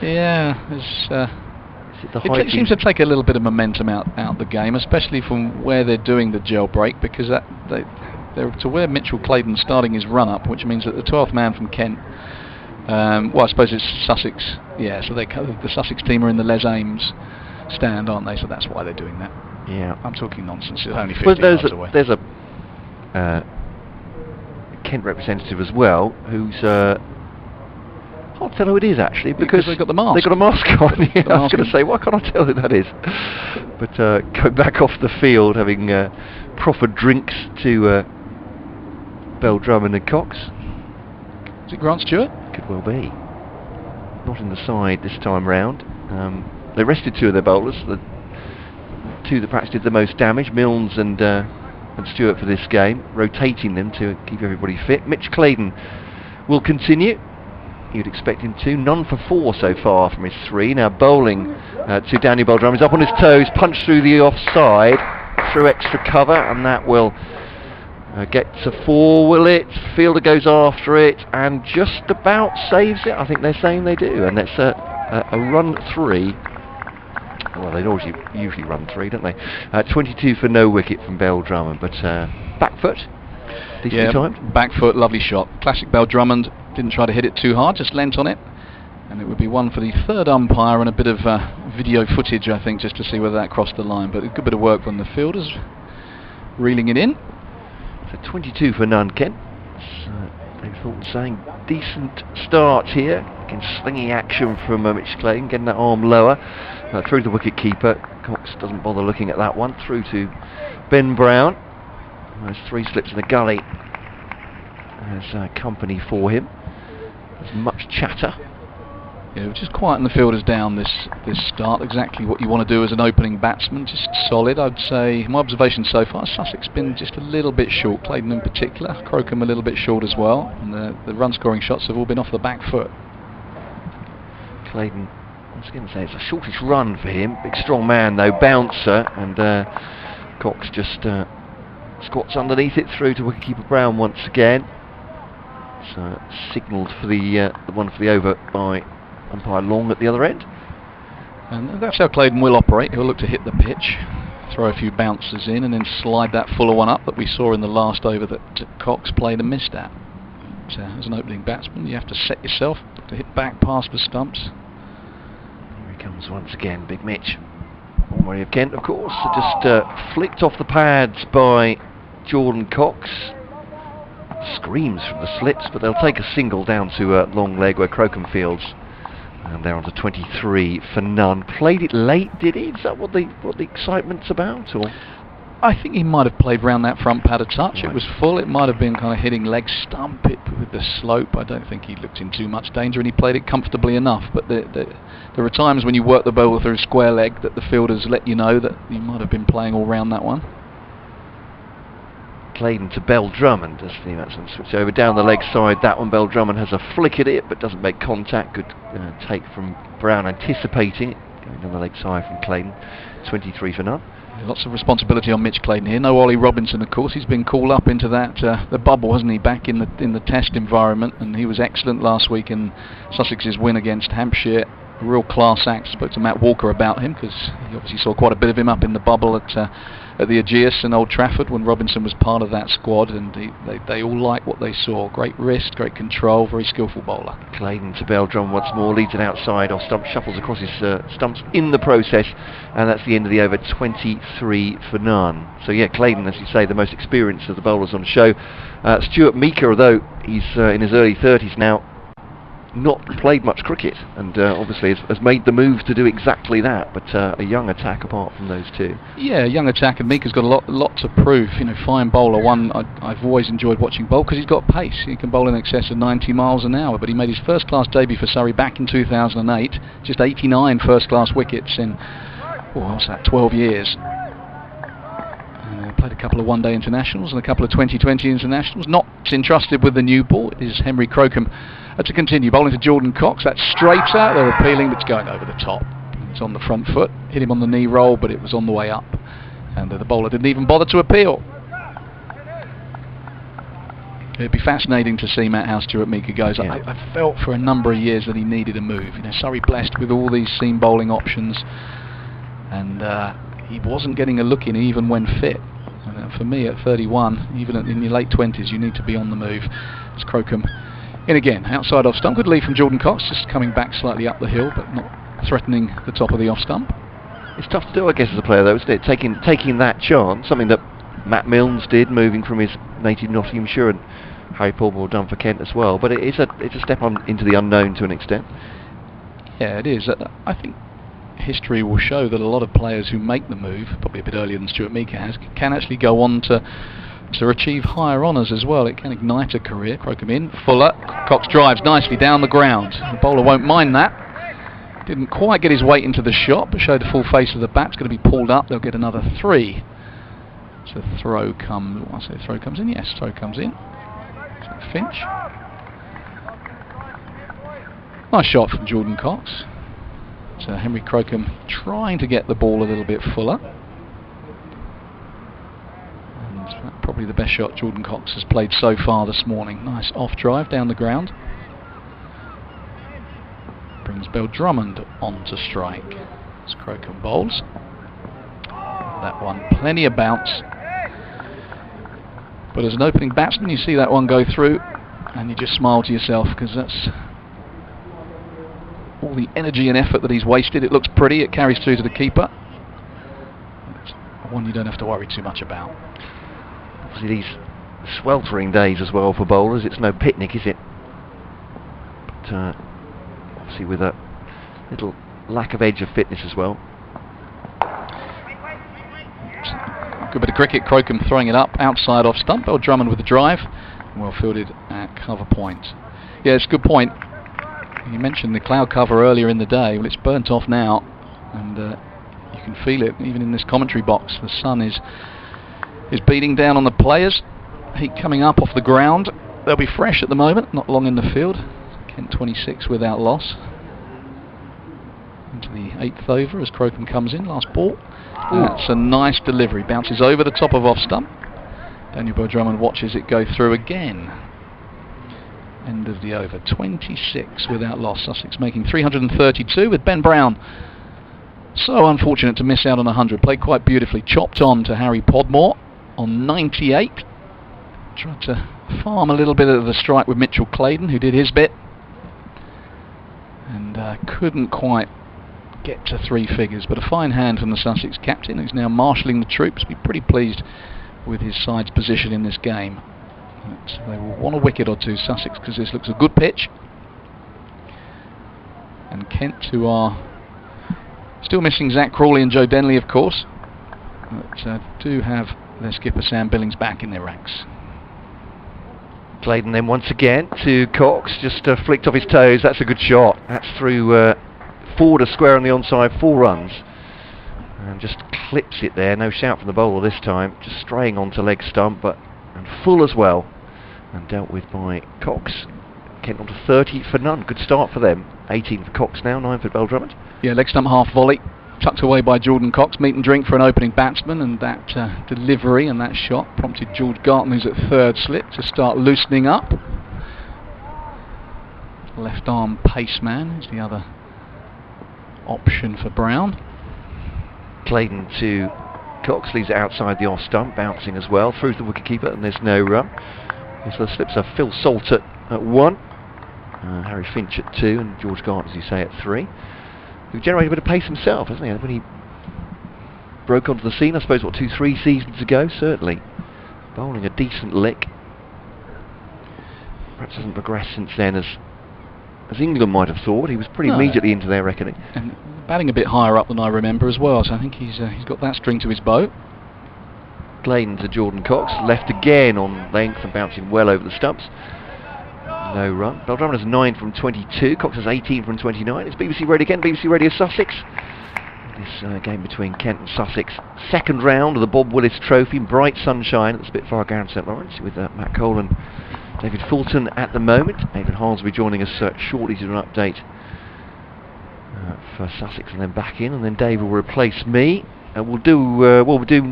Yeah, it seems to take a little bit of momentum out the game, especially from where they're doing the gel break, because they're to where Mitchell Clayton's starting his run-up, which means that the 12th man from Kent, well, I suppose it's Sussex, yeah, so the Sussex team are in the Les Ames stand, aren't they? So that's why they're doing that. Yeah. I'm talking nonsense, it's only 15 yards away. There's a Kent representative as well, who's... I'll tell who it is, actually, because they've got the mask. They've got a mask on. Yeah, I was going to say, why can't I tell who that is? But go back off the field, having proffered drinks to Bell, Drummond and Cox. Is it Grant Stewart? Could well be. Not in the side this time round. They rested 2 of their bowlers, the 2 that perhaps did the most damage, Milnes and Stewart for this game, rotating them to keep everybody fit. Mitch Clayton will continue. You'd expect him to. None for 4 so far from his 3. Now bowling to Daniel Bell-Drummond. He's up on his toes, punched through the offside, through extra cover, and that will get to 4, will it? Fielder goes after it and just about saves it. I think they're saying they do, and that's a run 3. Well, they usually run 3, don't they? 22 for no wicket from Bell-Drummond, but back foot, decently timed. Back foot, lovely shot. Classic Bell-Drummond. Didn't try to hit it too hard, just leant on it And it would be one for the third umpire and a bit of video footage, I think, just to see whether that crossed the line. But a good bit of work from the fielders, reeling it in. So 22 for none, Ken. Dave Thornton saying decent start here. Again, slinging action from Mitch Clayton, getting that arm lower. Through the wicket keeper. Cox doesn't bother looking at that one. Through to Ben Brown. Those 3 slips in the gully as company for him. There's much chatter. Yeah, we're just quieting the fielders down this start. Exactly what you want to do as an opening batsman. Just solid, I'd say. My observation so far, Sussex been just a little bit short. Clayton in particular. Crocombe a little bit short as well. And the run-scoring shots have all been off the back foot. Clayton, I was going to say it's a shortish run for him. Big strong man though, bouncer, and Cox just squats underneath it through to wicketkeeper Brown once again. So signalled for the one for the over by umpire Long at the other end. And that's how Clayton will operate. He'll look to hit the pitch, throw a few bounces in, and then slide that fuller one up that we saw in the last over that Cox played and missed at. But, as an opening batsman, you have to set yourself to hit back past the stumps. Here he comes once again, Big Mitch. Murray of Kent, of course, just flicked off the pads by Jordan Cox. Screams from the slips, but they'll take a single down to long leg where Crocombe fields. And they're on to 23 for none. Played it late, did he? Is that what the excitement's about? Or I think he might have played round that front pad a touch. Right. It was full. It might have been kind of hitting leg stump it with the slope. I don't think he looked in too much danger, and he played it comfortably enough. But there are times when you work the ball through square leg that the fielders let you know that you might have been playing all round that one. Clayton to Bell Drummond as the batsman switch over down the leg side. That one, Bell Drummond has a flick at it but doesn't make contact. Good take from Brown, anticipating it, going down the leg side from Clayton. 23 for none. Lots of responsibility on Mitch Clayton here. No Ollie Robinson, of course. He's been called up into that the bubble, hasn't he? Back in the Test environment, and he was excellent last week in Sussex's win against Hampshire. A real class act. Spoke to Matt Walker about him because he obviously saw quite a bit of him up in the bubble at the Ageas and Old Trafford when Robinson was part of that squad, and they all liked what they saw. Great wrist, great control, very skillful bowler. Clayton to Bell Drum once more, leads it outside off stump, shuffles across his stumps in the process, and that's the end of the over. 23 for none. So yeah, Clayton, as you say, the most experienced of the bowlers on show. Stuart Meeker, although he's in his early 30s now, not played much cricket, and obviously has made the move to do exactly that, but a young attack apart from those two. Yeah, young attack, and Meeker's got a lot to prove. You know, fine bowler, one I've always enjoyed watching bowl because he's got pace. He can bowl in excess of 90 miles an hour, but he made his first class debut for Surrey back in 2008, just 89 first class wickets in, what's that, 12 years. Played a couple of one-day internationals and a couple of 2020 internationals. Not entrusted with the new ball. It is Henry Crocombe to continue. Bowling to Jordan Cox. That's straighter. They're appealing, but it's going over the top. It's on the front foot. Hit him on the knee roll, but it was on the way up. And the bowler didn't even bother to appeal. It'd be fascinating to see, Matt, how Stuart Meeker goes. Yeah. I felt for a number of years that he needed a move. You know, Surrey blessed with all these seam bowling options, and he wasn't getting a look in even when fit. And for me, at 31, even in your late 20s, you need to be on the move. It's Crocombe in again, outside off stump. Good lead from Jordan Cox, just coming back slightly up the hill, but not threatening the top of the off stump. It's tough to do, I guess, as a player, though, isn't it? Taking that chance, something that Matt Milnes did, moving from his native Nottinghamshire, and Harry Pulborough done for Kent as well. But it's a step on into the unknown to an extent. Yeah, it is. I think history will show that a lot of players who make the move, probably a bit earlier than Stuart Meeker has, can actually go on to achieve higher honours as well. It can ignite a career. Crocombe in, Fuller, Cox drives nicely down the ground. The bowler won't mind that. Didn't quite get his weight into the shot, but showed the full face of the bat. It's going to be pulled up. They'll get another 3. So throw comes. I say throw comes in. Yes, throw comes in. So Finch. Nice shot from Jordan Cox. So Henry Crocombe trying to get the ball a little bit fuller. And probably the best shot Jordan Cox has played so far this morning. Nice off drive down the ground. Brings Bell Drummond on to strike as Crocombe bowls. That one, plenty of bounce. But as an opening batsman, you see that one go through and you just smile to yourself because that's all the energy and effort that he's wasted. It looks pretty, it carries through to the keeper. It's one you don't have to worry too much about. Obviously these sweltering days as well for bowlers, it's no picnic, is it? But obviously with a little lack of edge of fitness as well. Good bit of cricket. Crocombe throwing it up outside off stump. Bell Drummond with the drive. Well fielded at cover point. Yeah, it's a good point. You mentioned the cloud cover earlier in the day. Well, it's burnt off now, and you can feel it even in this commentary box. The sun is beating down on the players. Heat coming up off the ground. They'll be fresh at the moment, not long in the field. Kent 26 without loss. Into the 8th over as Crocombe comes in. Last ball. That's a nice delivery. Bounces over the top of off stump. Daniel Bell Drummond watches it go through again. End of the over. 26 without loss. Sussex making 332 with Ben Brown. So unfortunate to miss out on 100. Played quite beautifully. Chopped on to Harry Podmore on 98. Tried to farm a little bit of the strike with Mitchell Claydon, who did his bit. And couldn't quite get to 3 figures, but a fine hand from the Sussex captain, who's now marshalling the troops. Be pretty pleased with his side's position in this game. But they will want a wicket or two, Sussex, because this looks a good pitch. And Kent, who are still missing Zach Crawley and Joe Denley, of course, but do have their skipper Sam Billings back in their ranks. Claydon then once again to Cox, just flicked off his toes. That's a good shot. That's through forward a square on the onside, 4 runs, and just clips it there. No shout from the bowler this time, just straying onto leg stump, and full as well, and dealt with by Cox. Kent on to 30 for none. Good start for them. 18 for Cox now, 9 for Bell Drummond. Yeah, leg stump half volley, tucked away by Jordan Cox. Meat and drink for an opening batsman, and that delivery and that shot prompted George Garton, who's at 3rd slip, to start loosening up. Left arm pace man is the other option for Brown. Claydon to Cox, leaves it outside the off stump, bouncing as well through the wicketkeeper, and there's no run. So the slips are Phil Salter at 1, Harry Finch at 2, and George Garton, as you say, at 3. Who generated a bit of pace himself, hasn't he? When he broke onto the scene, I suppose, 2-3 seasons ago, certainly. Bowling a decent lick. Perhaps hasn't progressed since then as England might have thought. He was pretty immediately into their reckoning. And batting a bit higher up than I remember as well, so I think he's got that string to his bow. Claydon to Jordan Cox, left again on length and bouncing well over the stumps. No run. Bell Drummond has 9 from 22, Cox has 18 from 29. It's BBC Radio again, BBC Radio Sussex. This game between Kent and Sussex. 2nd round of the Bob Willis Trophy in bright sunshine at the Spitfire Ground, St Lawrence, with Matt Cole and David Fulton at the moment. David Hines will be joining us shortly to do an update for Sussex, and then back in, and then Dave will replace me. We'll do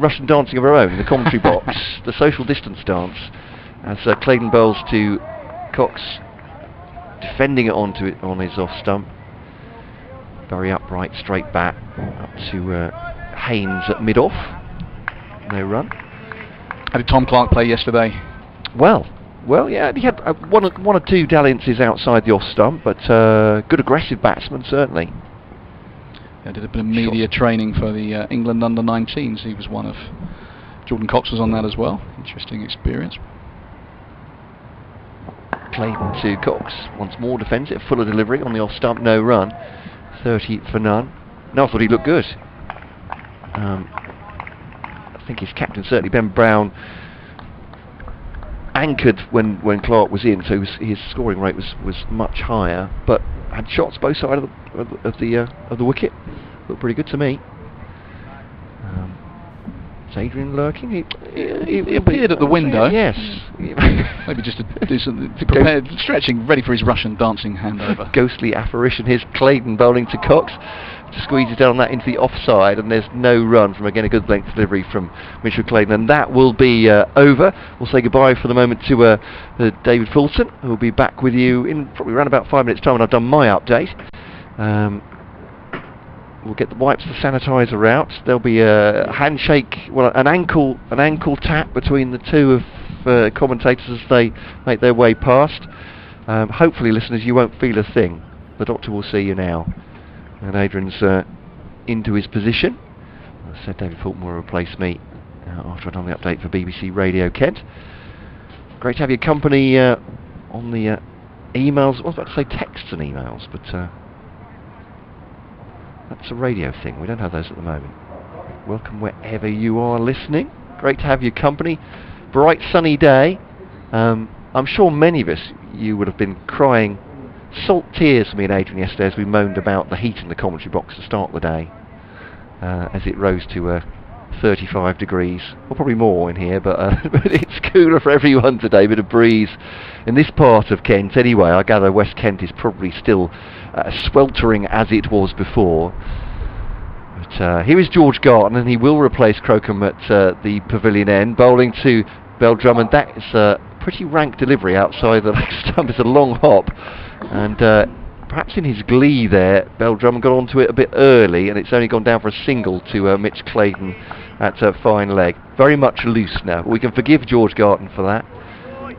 Russian dancing of our own in the commentary box, the social distance dance, as Claydon bowls to Cox, defending it on his off stump. Very upright, straight bat up to Haynes at mid-off. No run. How did Tom Clark play yesterday? Well, yeah, he had one or 2 dalliances outside the off stump, but good aggressive batsman, certainly. Yeah, did a bit of media training for the England under-19s. He was one of... Jordan Cox was on that as well. Interesting experience. Claydon to Cox, once more defensive, fuller delivery on the off stump, no run. 30 for none. No, I thought he looked good. I think his captain, certainly Ben Brown, anchored when Clark was in, so his scoring rate was much higher, but had shots both sides of the wicket. Looked pretty good to me. Is Adrian lurking? He appeared at the window. Yes. Maybe just to do something, prepared, stretching, ready for his Russian dancing handover. Ghostly apparition. Here's Claydon bowling to Cox. Squeezes down that into the offside, and there's no run from, again, a good length delivery from Mitchell Claydon, and that will be over. We'll say goodbye for the moment to David Fulton, who will be back with you in probably around about 5 minutes' time when I've done my update. We'll get the wipes, the sanitizer out. There'll be a handshake, well, an ankle tap between the two of commentators as they make their way past. Hopefully, listeners, you won't feel a thing. the doctor will see you now. And Adrian's into his position. As I said, David Fulton will replace me after I've done the update for BBC Radio Kent. Great to have your company on the emails. I was about to say texts and emails, but that's a radio thing. We don't have those at the moment. Welcome wherever you are listening. Great to have your company. Bright sunny day. I'm sure many of us, you would have been crying salt tears for me and Adrian yesterday as we moaned about the heat in the commentary box to start the day, as it rose to 35 degrees, or probably more in here, but it's cooler for everyone today. Bit of breeze in this part of Kent anyway. I gather West Kent is probably still sweltering as it was before. But here is George Garton, and he will replace Crocombe at the pavilion end, bowling to Bell Drummond. That is a pretty rank delivery outside the leg stump. It's a long hop, and perhaps in his glee there, Bell Drummond got onto it a bit early, and it's only gone down for a single to Mitch Clayton at fine leg. Very much loose now, but we can forgive George Garton for that.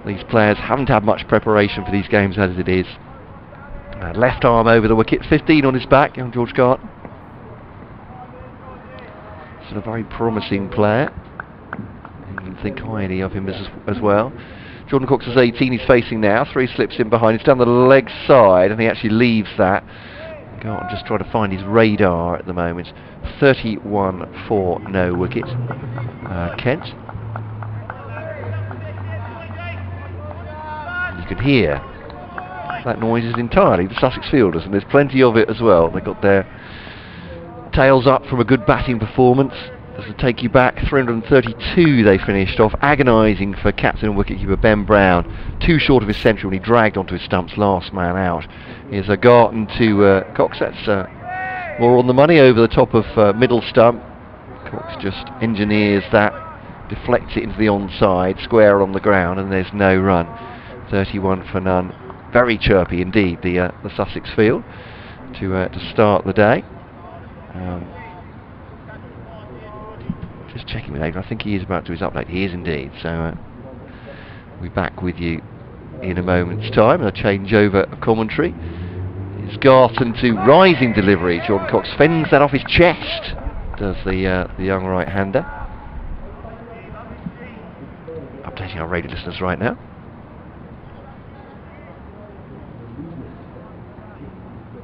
These players haven't had much preparation for these games as it is. Left arm over the wicket, 15 on his back, young George Garton. He's a very promising player. You can think highly of him as well. Jordan Cox is 18, he's facing now, 3 slips in behind, he's down the leg side and he actually leaves that. Garton just trying to find his radar at the moment. 31 for no wicket. Kent. You can hear that noise is entirely the Sussex fielders, and there's plenty of it as well. They got their tails up from a good batting performance. To take you back, 332 they finished off, agonising for captain and wicketkeeper Ben Brown, too short of his century when he dragged onto his stumps, last man out. Here's a Garton to Cox. That's more on the money over the top of middle stump. Cox just engineers that, deflects it into the onside, square on the ground, and there's no run. 31 for none. Very chirpy indeed, the Sussex field to start the day. Just checking with Adrian, I think he is about to do his update. He is indeed, so we'll be back with you in a moment's time. A change over of commentary. It's Garton to rising delivery. Jordan Cox fends that off his chest, does the young right-hander. Updating our radio listeners right now.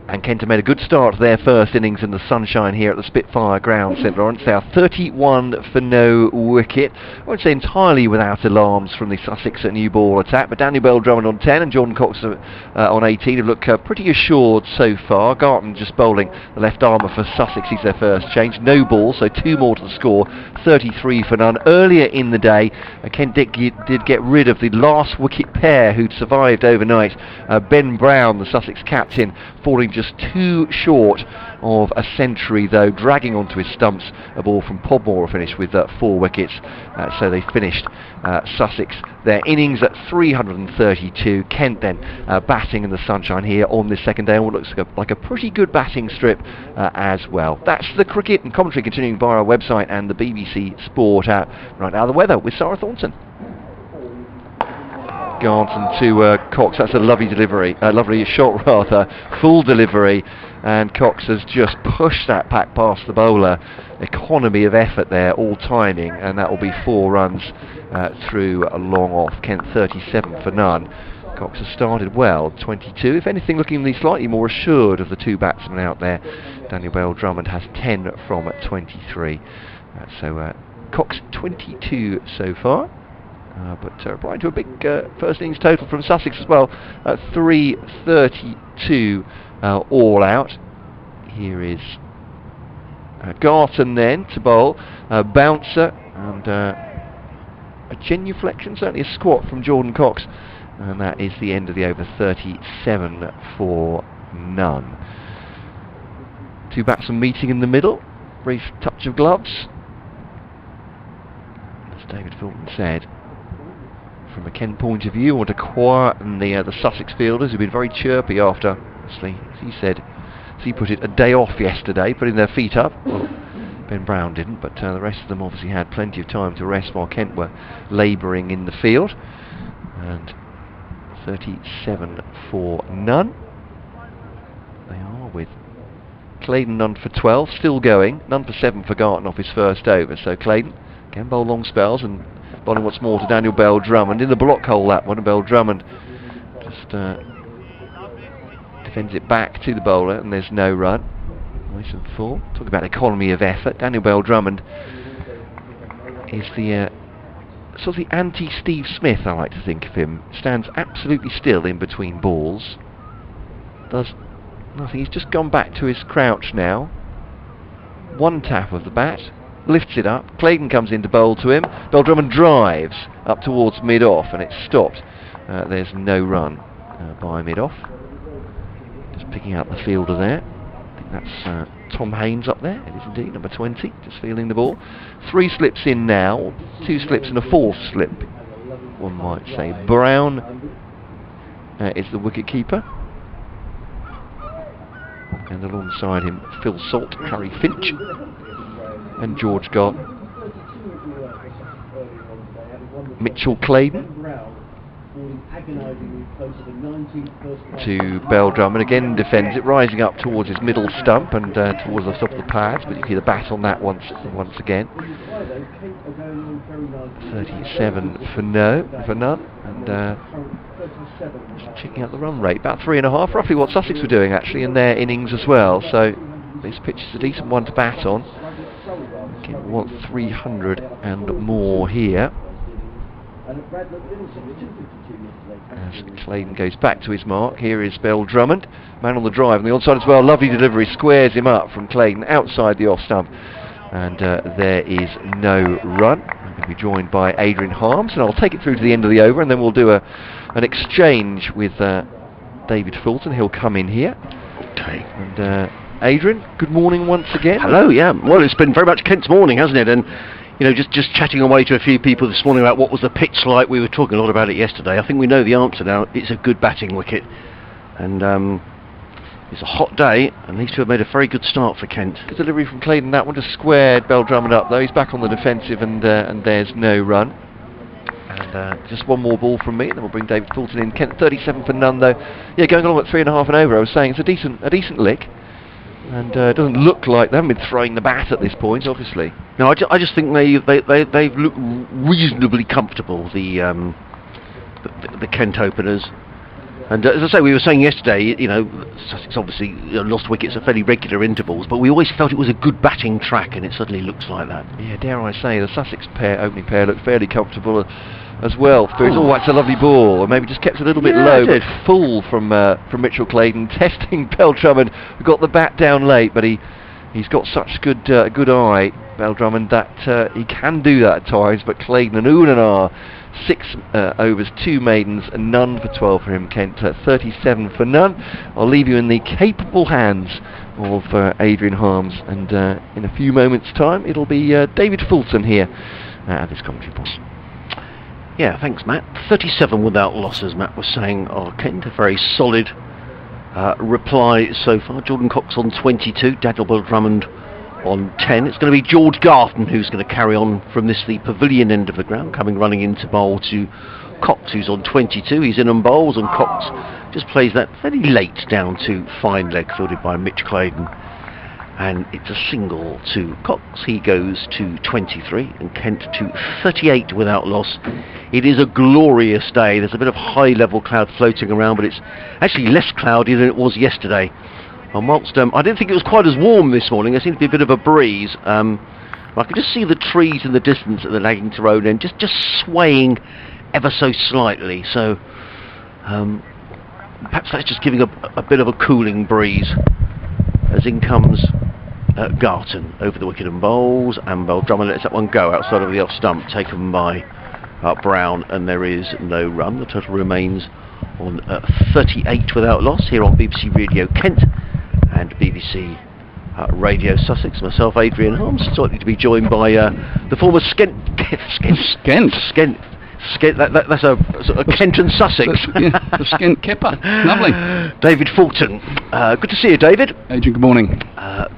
And Kent have made a good start to their first innings in the sunshine here at the Spitfire ground, St Lawrence. They are 31 for no wicket. I won't say entirely without alarms from the Sussex new ball attack, but Daniel Bell Drummond on 10 and Jordan Cox on 18 have looked pretty assured so far. Garton just bowling the left armour for Sussex. He's their first change. No ball, so 2 more to the score. 33 for none. Earlier in the day, Kent did get rid of the last wicket pair who'd survived overnight. Ben Brown, the Sussex captain, falling just too short of a century, though, dragging onto his stumps. A ball from Podmore finished with 4 wickets, so they finished Sussex their innings at 332. Kent then batting in the sunshine here on this second day, and what looks like a pretty good batting strip as well. That's the cricket and commentary continuing via our website and the BBC Sport app. Right now the weather with Sarah Thornton. Garton to Cox. That's a lovely delivery, lovely shot rather, full delivery, and Cox has just pushed that pack past the bowler. Economy of effort there, all timing, and that will be 4 runs through a long off. Kent 37 for none. Cox has started well, 22. If anything, looking slightly more assured of the 2 batsmen out there. Daniel Bell Drummond has 10 from 23. So Cox 22 so far. But right to a big first innings total from Sussex as well, 332 all out. Here is Garton then to bowl, bouncer and a genuflection, certainly a squat from Jordan Cox, and that is the end of the over. 37 for none. 2 batsmen meeting in the middle, brief touch of gloves, as David Fulton said. From a Kent point of view, want to quieten the Sussex fielders who've been very chirpy after, obviously, as he said, as he put it, a day off yesterday, putting their feet up. Well, Ben Brown didn't, but the rest of them obviously had plenty of time to rest while Kent were labouring in the field. And 37 for none. They are, with Claydon none for 12, still going, none for 7 for Garton off his first over. So Claydon can bowl long spells and bowling once more to Daniel Bell-Drummond in the block hole, that one. Bell-Drummond just defends it back to the bowler, and there's no run. Nice and full. Talk about economy of effort. Daniel Bell-Drummond is the sort of the anti-Steve Smith, I like to think of him. Stands absolutely still in between balls. Does nothing. He's just gone back to his crouch now. One tap of the bat, lifts it up. Claydon comes in to bowl to him. Bell-Drummond drives up towards mid-off, and it's stopped. There's no run by mid-off. Just picking out the fielder there. I think that's Tom Haynes up there. It is indeed, number 20, just fielding the ball. 3 slips in now, 2 slips and a 4th slip, one might say. Brown is the wicket keeper, and alongside him Phil Salt, Harry Finch and George Garton. Mitchell Claydon to Bell-Drummond, again defends it, rising up towards his middle stump and towards the top of the pads, but you can hear the bat on that once again. 37 for none, and just checking out the run rate, about 3.5, roughly what Sussex were doing actually in their innings as well. So this pitch is a decent one to bat on. Again, we want 300 and more here. As Claydon goes back to his mark, here is Bell-Drummond, man on the drive, and the onside as well. Lovely delivery, squares him up from Claydon outside the off stump, and there is no run. I'm going to be joined by Adrian Harms, and I'll take it through to the end of the over, and then we'll do an exchange with David Fulton. He'll come in here. Okay. And Adrian, good morning once again. Hello. Yeah. Well, it's been very much Kent's morning, hasn't it? And you know, just chatting away to a few people this morning about what was the pitch like. We were talking a lot about it yesterday. I think we know the answer now. It's a good batting wicket, and it's a hot day, and these two have made a very good start for Kent. Good delivery from Claydon. That one just squared Bell-Drummond up, though. He's back on the defensive, and there's no run. And just one more ball from me, then we'll bring David Fulton in. Kent 37 for none, though. Yeah, going along at 3.5 and over. I was saying it's a decent lick. And it doesn't look like they haven't been throwing the bat at this point, obviously. No, I just think they've looked reasonably comfortable, the Kent openers. And as I say, we were saying yesterday, you know, Sussex obviously lost wickets at fairly regular intervals, but we always felt it was a good batting track, and it certainly looks like that. Yeah, dare I say, the Sussex opening pair looked fairly comfortable as well. Oh, that's a lovely ball, or maybe just kept it a little bit low, but full from Mitchell Claydon, testing Bell-Drummond, who got the bat down late, but he's got such good eye, Bell-Drummond, that he can do that at times. But Claydon and Ooh 6 overs, 2 maidens, and none for 12 for him. Kent 37 for none. I'll leave you in the capable hands of Adrian Harms, and in a few moments' time it'll be David Fulton here at this commentary box. Yeah, thanks, Matt. 37 without losses, Matt was saying. Kent, a very solid reply so far. Jordan Cox on 22, Daniel Bell-Drummond on 10. It's going to be George Garton who's going to carry on from the pavilion end of the ground, coming running into bowl to Cox, who's on 22. He's in and bowls, and Cox just plays that fairly late down to fine leg, fielded by Mitch Claydon. And it's a single to Cox. He goes to 23, and Kent to 38 without loss. It is a glorious day. There's a bit of high-level cloud floating around, but it's actually less cloudy than it was yesterday. And whilst I didn't think it was quite as warm this morning, there seemed to be a bit of a breeze. I could just see the trees in the distance at the Laggington Road end, just swaying ever so slightly. So perhaps that's just giving a bit of a cooling breeze. As in comes Garton over the wicket and bowls, and Bell-Drummond lets that one go outside of the off stump, taken by Brown, and there is no run. The total remains on 38 without loss here on BBC Radio Kent and BBC Radio Sussex. Myself, Adrian Harms, slightly to be joined by the former Skent. That's a Kent and Sussex. The Skent kipper. Lovely. David Fulton. Good to see you, David. Adrian, good morning.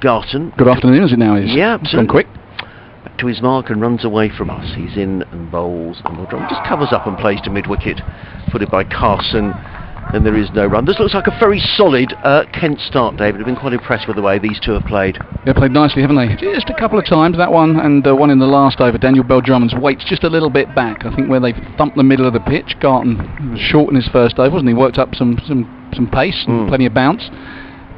Garton. Good afternoon, as it now is. Yeah, it's gone quick. Back to his mark and runs away from us. He's in and bowls, and Bell-Drummond just covers up and plays to mid-wicket, footed by Carson. And there is no run. This looks like a very solid Kent start, David. I've been quite impressed with the way these two have played. They've played nicely, haven't they? Just a couple of times, that one and one in the last over. Daniel Bell-Drummond's weight's just a little bit back. I think where they thumped the middle of the pitch, Garton was short in his first over, wasn't he? Worked up some pace and plenty of bounce.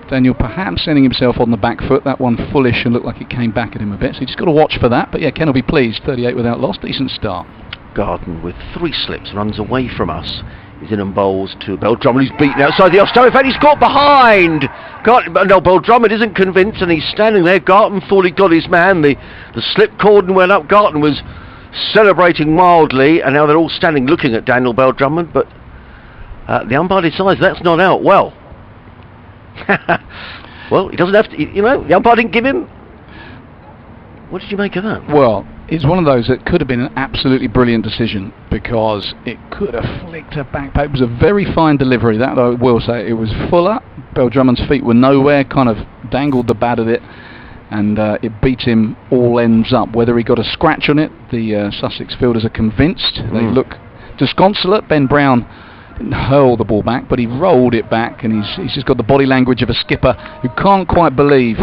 Daniel perhaps sending himself on the back foot. That one fullish and looked like it came back at him a bit. So you just got to watch for that. But yeah, Ken will be pleased. 38 without loss. Decent start. Garton with 3 slips runs away from us. He's in and bowls to Bell-Drummond, who's beaten outside the off-stump. In fact, he's got behind. No, Bell-Drummond isn't convinced, and he's standing there. Garton thought he got his man. The slip cordon went up. Garton was celebrating mildly, and now they're all standing looking at Daniel Bell-Drummond. But the umpire decides that's not out. Well, well, he doesn't have to. You know, the umpire didn't give him. What did you make of that? Well, it's one of those that could have been an absolutely brilliant decision, because it could have flicked her back. It was a very fine delivery, that I will say. It was fuller. Bell-Drummond's feet were nowhere, kind of dangled the bat at it, and it beat him all ends up. Whether he got a scratch on it, the Sussex fielders are convinced. They look disconsolate. Ben Brown didn't hurl the ball back, but he rolled it back, and he's just got the body language of a skipper who can't quite believe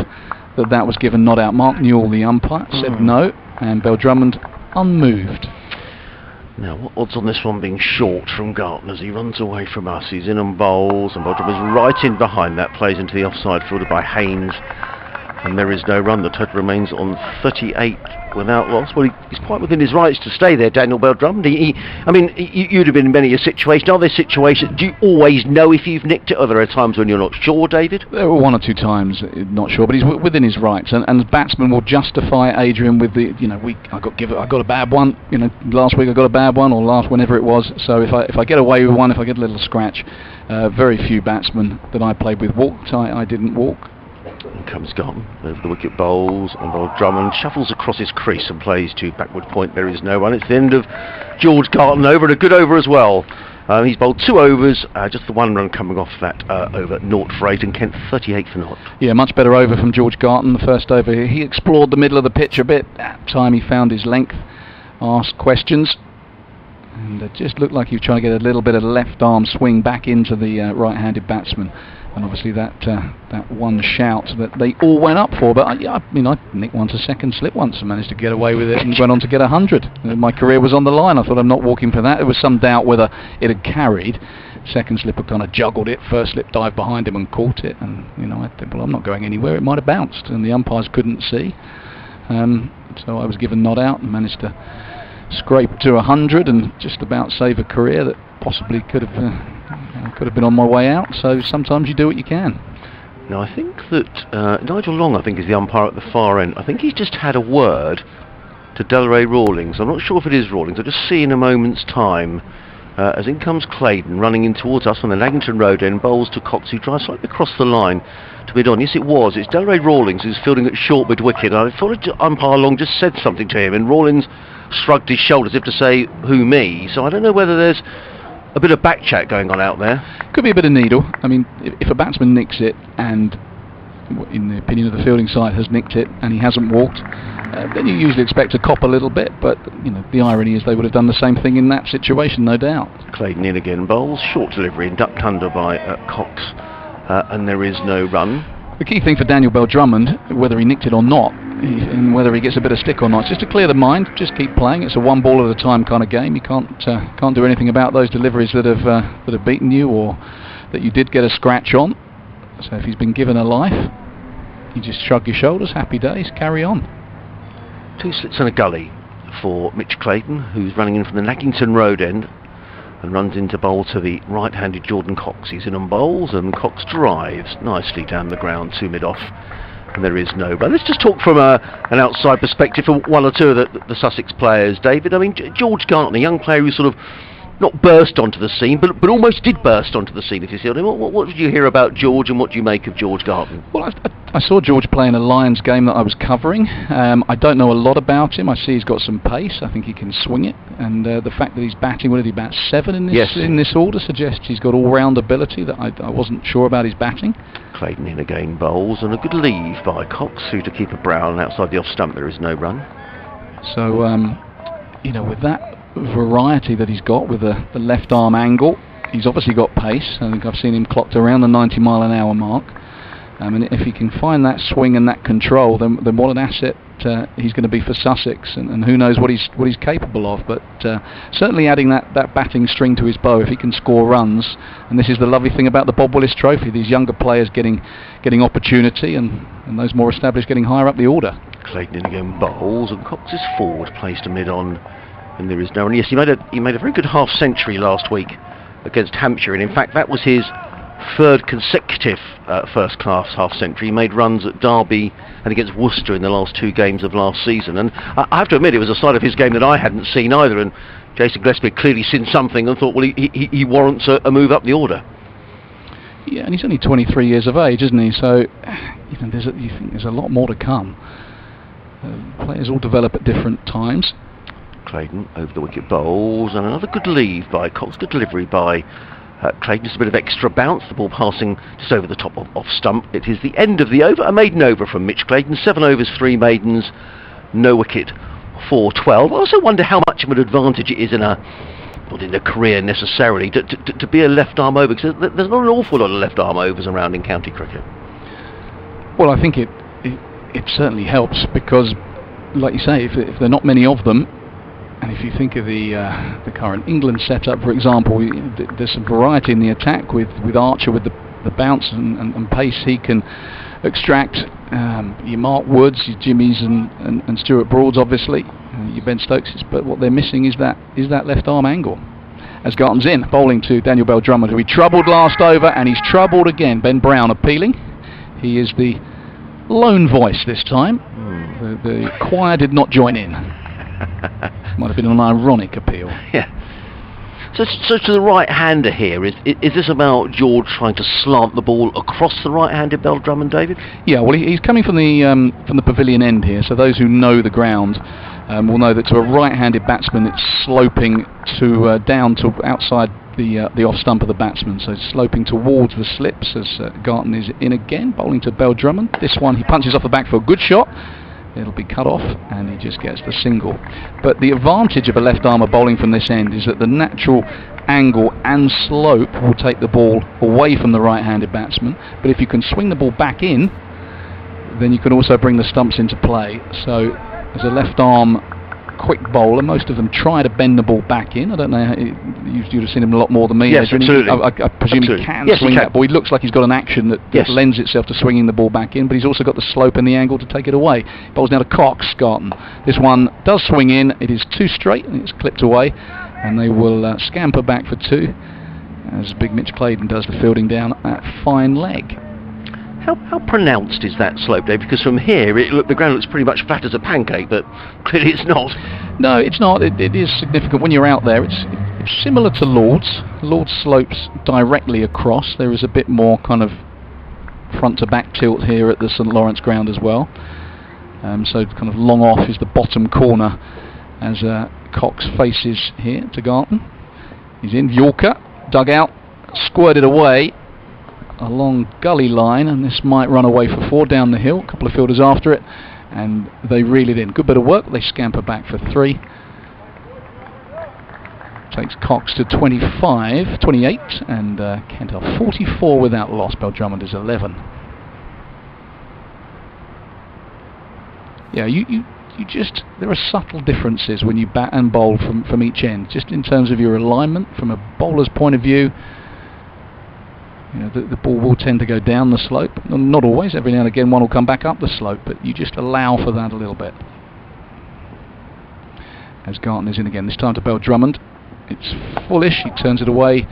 that was given not out. Mark Newell, the umpire, said no, and Bell-Drummond unmoved. Now, what odds on this one being short from Garton as he runs away from us? He's in and bowls, and Bell-Drummond's right in behind that, plays into the offside, fielded by Haynes, and there is no run. The total remains on 38 without loss. Well, he's quite within his rights to stay there, Daniel Bell-Drummond. I mean, you'd have been in many a situation. Are there situations, do you always know if you've nicked it, or there are times when you're not sure, David? There were 1 or 2 times, not sure, but he's within his rights, and the batsman will justify Adrian with the, you know, I got a bad one, you know, last week I got a bad one, or whenever it was. So if I get away with one, if I get a little scratch, very few batsmen that I played with walked. I didn't walk. In comes Garton over the wicket, bowls, and Bell-Drummond shuffles across his crease and plays to backward point. There is no run. It's the end of George Garton over, and a good over as well. He's bowled 2 overs, just the 1 run coming off that over, 0 for 8, and Kent 38 for 0. Yeah, much better over from George Garton. The first over, he explored the middle of the pitch a bit. That time he found his length, asked questions, and it just looked like he was trying to get a little bit of left arm swing back into the right-handed batsman. And obviously that one shout that they all went up for. But I mean, I nicked once a second slip once and managed to get away with it and went on to get 100. My career was on the line. I thought, I'm not walking for that. There was some doubt whether it had carried. Second slipper kind of juggled it. First slip dived behind him and caught it. And you know, I thought, well, I'm not going anywhere. It might have bounced, and the umpires couldn't see. So I was given not out and managed to scrape to 100 and just about save a career that possibly could have been on my way out. So sometimes you do what you can. Now I think that Nigel Long, I think, is the umpire at the far end. I think he's just had a word to Delray Rawlings. I'm not sure if it is Rawlings. I'll just see in a moment's time. As in comes Claydon running in towards us on the Laggington Road end, bowls to Cox, who drives slightly across the line to mid on. Yes, it was. It's Delray Rawlings who's fielding at short mid wicket. I thought umpire Long just said something to him, and Rawlings shrugged his shoulders as if to say, "Who, me?" So I don't know whether there's a bit of back chat going on out there. Could be a bit of needle. I mean, if a batsman nicks it, and in the opinion of the fielding side has nicked it, and he hasn't walked, then you usually expect to cop a little bit. But you know, the irony is they would have done the same thing in that situation, no doubt. Claydon in again, bowls, short delivery, and ducked under by Cox, and there is no run. The key thing for Daniel Bell-Drummond, whether he nicked it or not, and whether he gets a bit of stick or not, just to clear the mind, just keep playing. It's a 1 ball at a time kind of game. You can't do anything about those deliveries that have beaten you, or that you did get a scratch on. So if he's been given a life, you just shrug your shoulders, happy days, carry on. 2 slits and a gully for Mitch Claydon, who's running in from the Laggington Road end and runs into bowl to the right-handed Jordan Cox. He's in and bowls, and Cox drives nicely down the ground to mid-off, and there is no run. Let's just talk from an outside perspective for 1 or 2 of the Sussex players, David. I mean, George Garton, a young player who sort of not burst onto the scene, but almost did burst onto the scene, if you see what I mean. What did you hear about George, and what do you make of George Garton? Well, I saw George play in a Lions game that I was covering. I don't know a lot about him. I see he's got some pace. I think he can swing it, and the fact that he's batting, what did he bat, 7 in this order, suggests he's got all-round ability that I wasn't sure about his batting. Claydon in again, bowls, and a good leave by Cox, who to keep a Brown outside the off stump. There is no run. So, you know, with that variety that he's got with the left arm angle, He's obviously got pace. I think I've seen him clocked around the 90-mile-an-hour mark. And if he can find that swing and that control, then what an asset he's going to be for Sussex, and who knows what he's capable of. But certainly adding that batting string to his bow, if he can score runs. And this is the lovely thing about the Bob Willis Trophy: these younger players getting opportunity, and those more established getting higher up the order. Clayton in again bowls, and Cox is forward, placed to mid on, and there is no one. Yes, he made a very good half century last week against Hampshire, and in fact that was his third consecutive first-class half-century. He made runs at Derby and against Worcester in the last 2 games of last season, and I have to admit it was a side of his game that I hadn't seen either, and Jason Gillespie had clearly seen something and thought, well, he warrants a move up the order. Yeah, and he's only 23 years of age, isn't he? So you think there's a lot more to come. Players all develop at different times. Clayton over the wicket bowls, and another good leave by Cox, good delivery by Clayton, just a bit of extra bounce, the ball passing just over the top off stump. It is the end of the over, a maiden over from Mitch Clayton, 7 overs, 3 maidens, no wicket for 12. I also wonder how much of an advantage it is not in a career necessarily, to be a left arm over, because there's not an awful lot of left arm overs around in county cricket. Well, I think it certainly helps, because, like you say, if there are not many of them, and if you think of the current England setup, for example, there's some variety in the attack with Archer, with the bounce and pace he can extract. Your Mark Woods, your Jimmies and Stuart Broads, obviously, your Ben Stokeses, but what they're missing is that left arm angle. As Garton's in, bowling to Daniel Bell Drummond, who he troubled last over, and he's troubled again. Ben Brown appealing. He is the lone voice this time. The choir did not join in. Might have been an ironic appeal. Yeah. So to the right-hander here, is this about George trying to slant the ball across the right-handed Bell Drummond, David? Yeah, well, he's coming from the pavilion end here, so those who know the ground will know that to a right-handed batsman it's sloping to down to outside the off stump of the batsman, so sloping towards the slips as Garton is in again, bowling to Bell Drummond. This one he punches off the back for a good shot. It'll be cut off and he just gets the single. But the advantage of a left armer bowling from this end is that the natural angle and slope will take the ball away from the right-handed batsman, but if you can swing the ball back in, then you can also bring the stumps into play. So as a left arm quick bowler, most of them try to bend the ball back in. I don't know, you'd have seen him a lot more than me. Yes, absolutely. I presume absolutely. He can swing that ball. He looks like he's got an action that lends itself to swinging the ball back in, but he's also got the slope and the angle to take it away. Bowls now to Cox, Garton. This one does swing in, it is too straight and it's clipped away, and they will scamper back for 2 as Big Mitch Clayton does the fielding down at fine leg. How pronounced is that slope, Dave? Because from here, the ground looks pretty much flat as a pancake, but clearly it's not. No, it's not. It is significant when you're out there. It's similar to Lord's. Lord's slopes directly across. There is a bit more kind of front to back tilt here at the St Lawrence ground as well. So kind of long off is the bottom corner as Cox faces here to Garton. He's in Yorker, dug out, squirted away along gully line, and this might run away for 4 down the hill. A couple of fielders after it, and they reel it in. Good bit of work. They scamper back for 3. Takes Cox to 28, and Kent are 44 without loss. Bell Drummond is 11. Yeah, you just, there are subtle differences when you bat and bowl from each end, just in terms of your alignment from a bowler's point of view. You know, the ball will tend to go down the slope. Not always, every now and again one will come back up the slope, but you just allow for that a little bit. As Garton is in again, this time to Bell Drummond. It's fullish, he turns it away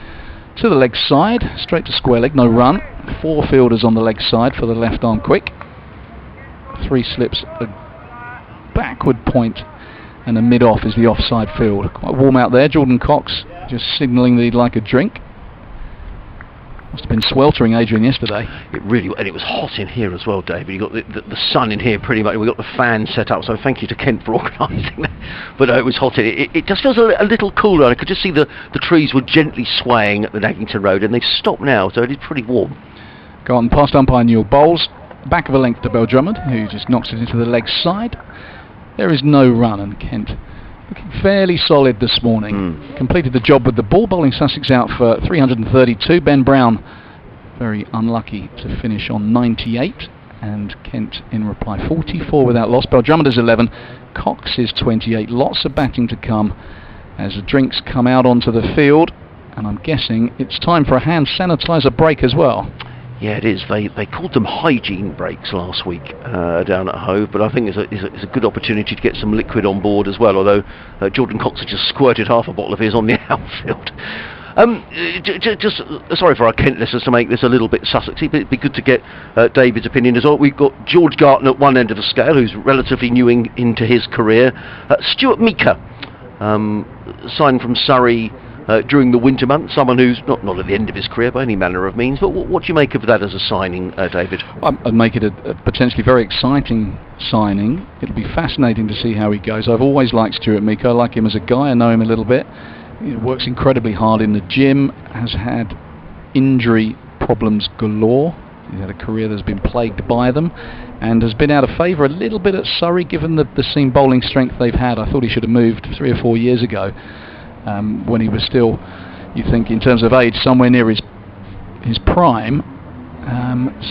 to the leg side, straight to square leg, no run. 4 fielders on the leg side for the left arm quick. 3 slips, a backward point, and a mid-off is the offside field. Quite warm out there, Jordan Cox just signalling that he'd like a drink. Must have been sweltering, Adrian, yesterday. It really, and it was hot in here as well, David. You got the sun in here pretty much. We got the fan set up, so thank you to Kent for organising that. But it was hot. It just feels a little cooler. I could just see the trees were gently swaying at the Naggington Road, and they've stopped now, so it is pretty warm. Gone past umpire Newell bowls, back of a length to Bell Drummond, who just knocks it into the leg side. There is no run, and Kent looking fairly solid this morning. Completed the job with the ball, bowling Sussex out for 332. Ben Brown very unlucky to finish on 98, and Kent in reply 44 without loss. Beldrama's 11, Cox is 28. Lots of batting to come as the drinks come out onto the field, and I'm guessing it's time for a hand sanitizer break as well. Yeah, it is. They called them hygiene breaks last week down at Hove, but I think it's a good opportunity to get some liquid on board as well, although Jordan Cox has just squirted half a bottle of his on the outfield. Just sorry for our Kent listeners to make this a little bit Sussexy, but it'd be good to get David's opinion as well. We've got George Garton at one end of the scale, who's relatively new into his career. Stuart Meeker, signed from Surrey during the winter months, someone who's not at the end of his career by any manner of means, but what do you make of that as a signing, David? I'd make it a potentially very exciting signing. It'll be fascinating to see how he goes. I've always liked Stuart Meeker. I like him as a guy. I know him a little bit. He works incredibly hard in the gym, has had injury problems galore. He's had a career that's been plagued by them, and has been out of favour a little bit at Surrey given the seam bowling strength they've had. I thought he should have moved 3 or 4 years ago, when he was still, you think, in terms of age, somewhere near his prime.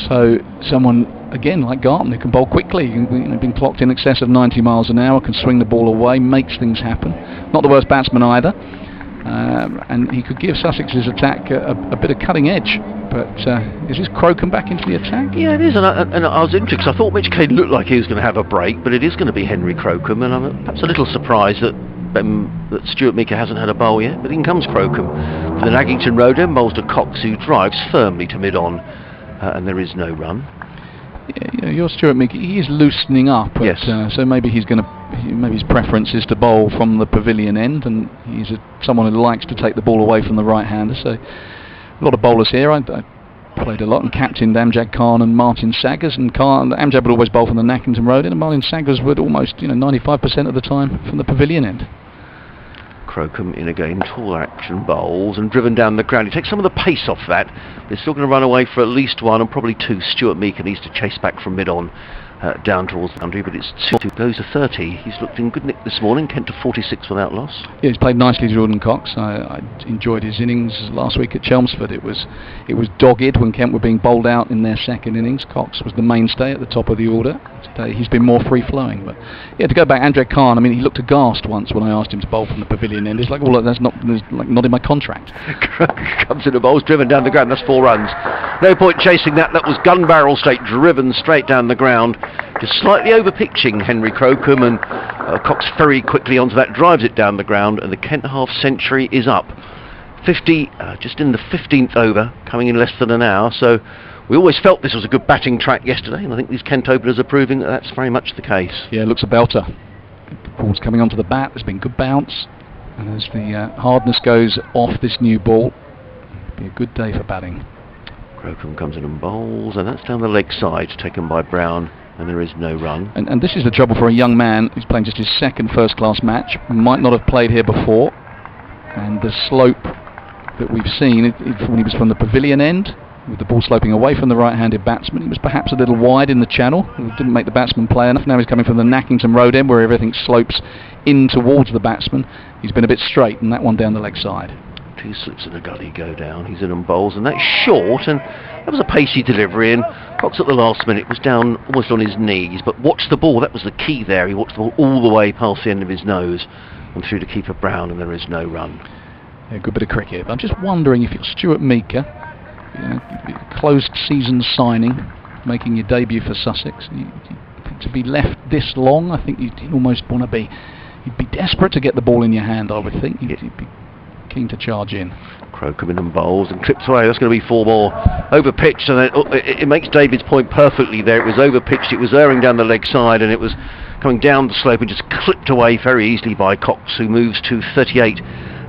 So someone, again, like Garton, who can bowl quickly, been clocked in excess of 90 miles an hour, can swing the ball away, makes things happen. Not the worst batsman either. And he could give Sussex's attack a bit of cutting edge. But is this Crocombe back into the attack? Yeah, it is, and I was interested because I thought Mitch Kane looked like he was going to have a break, but it is going to be Henry Crocombe, and I'm perhaps a little surprised that Stuart Meeker hasn't had a bowl yet, but in comes Crocombe for the Naggington Road end, bowls to Cox, who drives firmly to mid-on, and there is no run. Yeah, your Stuart Meeker, he is loosening up. Yes. So maybe maybe his preference is to bowl from the pavilion end, and he's someone who likes to take the ball away from the right-hander. So a lot of bowlers here. I played a lot and captained Amjad Khan and Martin Saggers, and Amjad would always bowl from the Nackington Road end, and Martin Saggers would almost 95% of the time from the pavilion end. Crocombe in again, tall action bowls and driven down the ground. He takes some of the pace off that, but he's still going to run away for at least 1 and probably 2. Stuart Meeker needs to chase back from mid-on down towards the boundary, but it's 2 goes to 30. He's looked in good nick this morning. Kent to 46 without loss. Yeah, he's played nicely, Jordan Cox. I enjoyed his innings last week at Chelmsford. It was dogged when Kent were being bowled out in their second innings. Cox was the mainstay at the top of the order. Today he's been more free-flowing. But yeah, to go back, Amjad Khan, I mean, he looked aghast once when I asked him to bowl from the pavilion end. It's like, well, that's not in my contract. Comes in the bowls, driven down the ground. That's 4 runs. No point chasing that. That was gun barrel straight, driven straight down the ground. Just slightly over-pitching Henry Crocombe, and Cox very quickly onto that, drives it down the ground, and the Kent half-century is up. 50, just in the 15th over, coming in less than an hour, so we always felt this was a good batting track yesterday, and I think these Kent openers are proving that that's very much the case. Yeah, it looks a belter. The ball's coming onto the bat, there's been good bounce, and as the hardness goes off this new ball, it'll be a good day for batting. Crocombe comes in and bowls, and that's down the leg side, taken by Brown. And there is no run. And this is the trouble for a young man who's playing just his second first-class match, might not have played here before, and the slope that we've seen when he was from the pavilion end, with the ball sloping away from the right-handed batsman, he was perhaps a little wide in the channel. It didn't make the batsman play enough. Now he's coming from the Nackington Road end, where everything slopes in towards the batsman. He's been a bit straight, and that one down the leg side. 2 slips in the gully go down. He's in and bowls, and that's short, and that was a pacey delivery, and Cox at the last minute was down almost on his knees, but watched the ball. That was the key there. He watched the ball all the way past the end of his nose and through to keeper Brown, and there is no run. Yeah, good bit of cricket. I'm just wondering if you're Stuart Meeker, closed season signing, making your debut for Sussex, to be left this long, I think you'd almost want to be. You'd be desperate to get the ball in your hand, I would think. You'd be keen to charge in. Crocombe in and bowls and clips away. That's going to be 4 more. Over pitched, and it makes David's point perfectly there. It was over pitched, it was erring down the leg side, and it was coming down the slope and just clipped away very easily by Cox, who moves to 38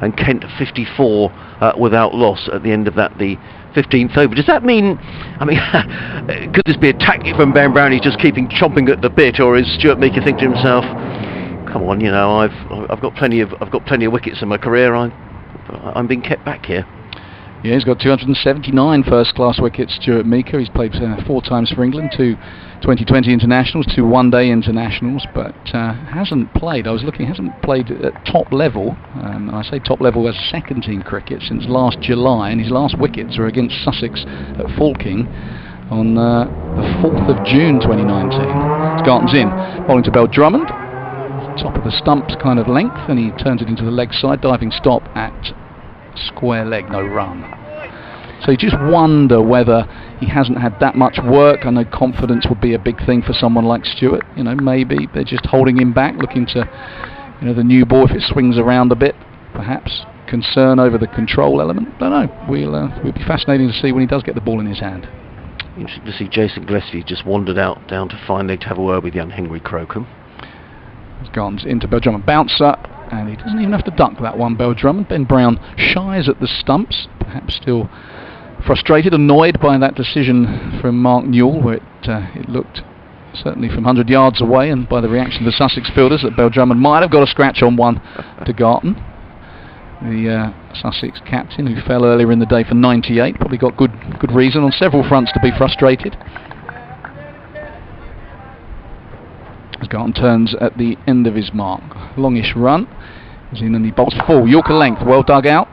and Kent 54 without loss at the end of that, the 15th over. Does that mean, could this be a tactic from Ben Brown? He's just chomping at the bit, or is Stuart Meeker thinking to himself, come on, I've got plenty of wickets in my career. I'm being kept back here. Yeah, he's got 279 first-class wickets, Stuart Meeker. He's played 4 times for England, 2 2020 internationals, 2 one-day internationals, but hasn't played. I was looking, hasn't played at top level. And I say top level as second-team cricket since last July, and his last wickets were against Sussex at Falking on the 4th of June 2019. Scarton's in, bowling to Bell Drummond, top of the stumps kind of length, and he turns it into the leg side, diving stop at square leg, no run. So you just wonder whether he hasn't had that much work. I know confidence would be a big thing for someone like Stewart. You know, maybe they're just holding him back, looking to, you know, the new ball, if it swings around a bit, perhaps concern over the control element. Don't know. We'll be fascinating to see when he does get the ball in his hand. Interesting to see Jason Gillespie just wandered out down to finally to have a word with young Henry Crocombe. He's gone into Bell Drummond, bouncer, and he doesn't even have to duck that one, Bell Drummond. Ben Brown shies at the stumps, perhaps still frustrated, annoyed by that decision from Mark Newell, where it looked, certainly from 100 yards away, and by the reaction of the Sussex fielders, that Bell Drummond might have got a scratch on one to Garton, the Sussex captain, who fell earlier in the day for 98. Probably got good reason on several fronts to be frustrated. As Garton turns at the end of his mark, longish run, he's in and he bolts full, Yorker length, well dug out,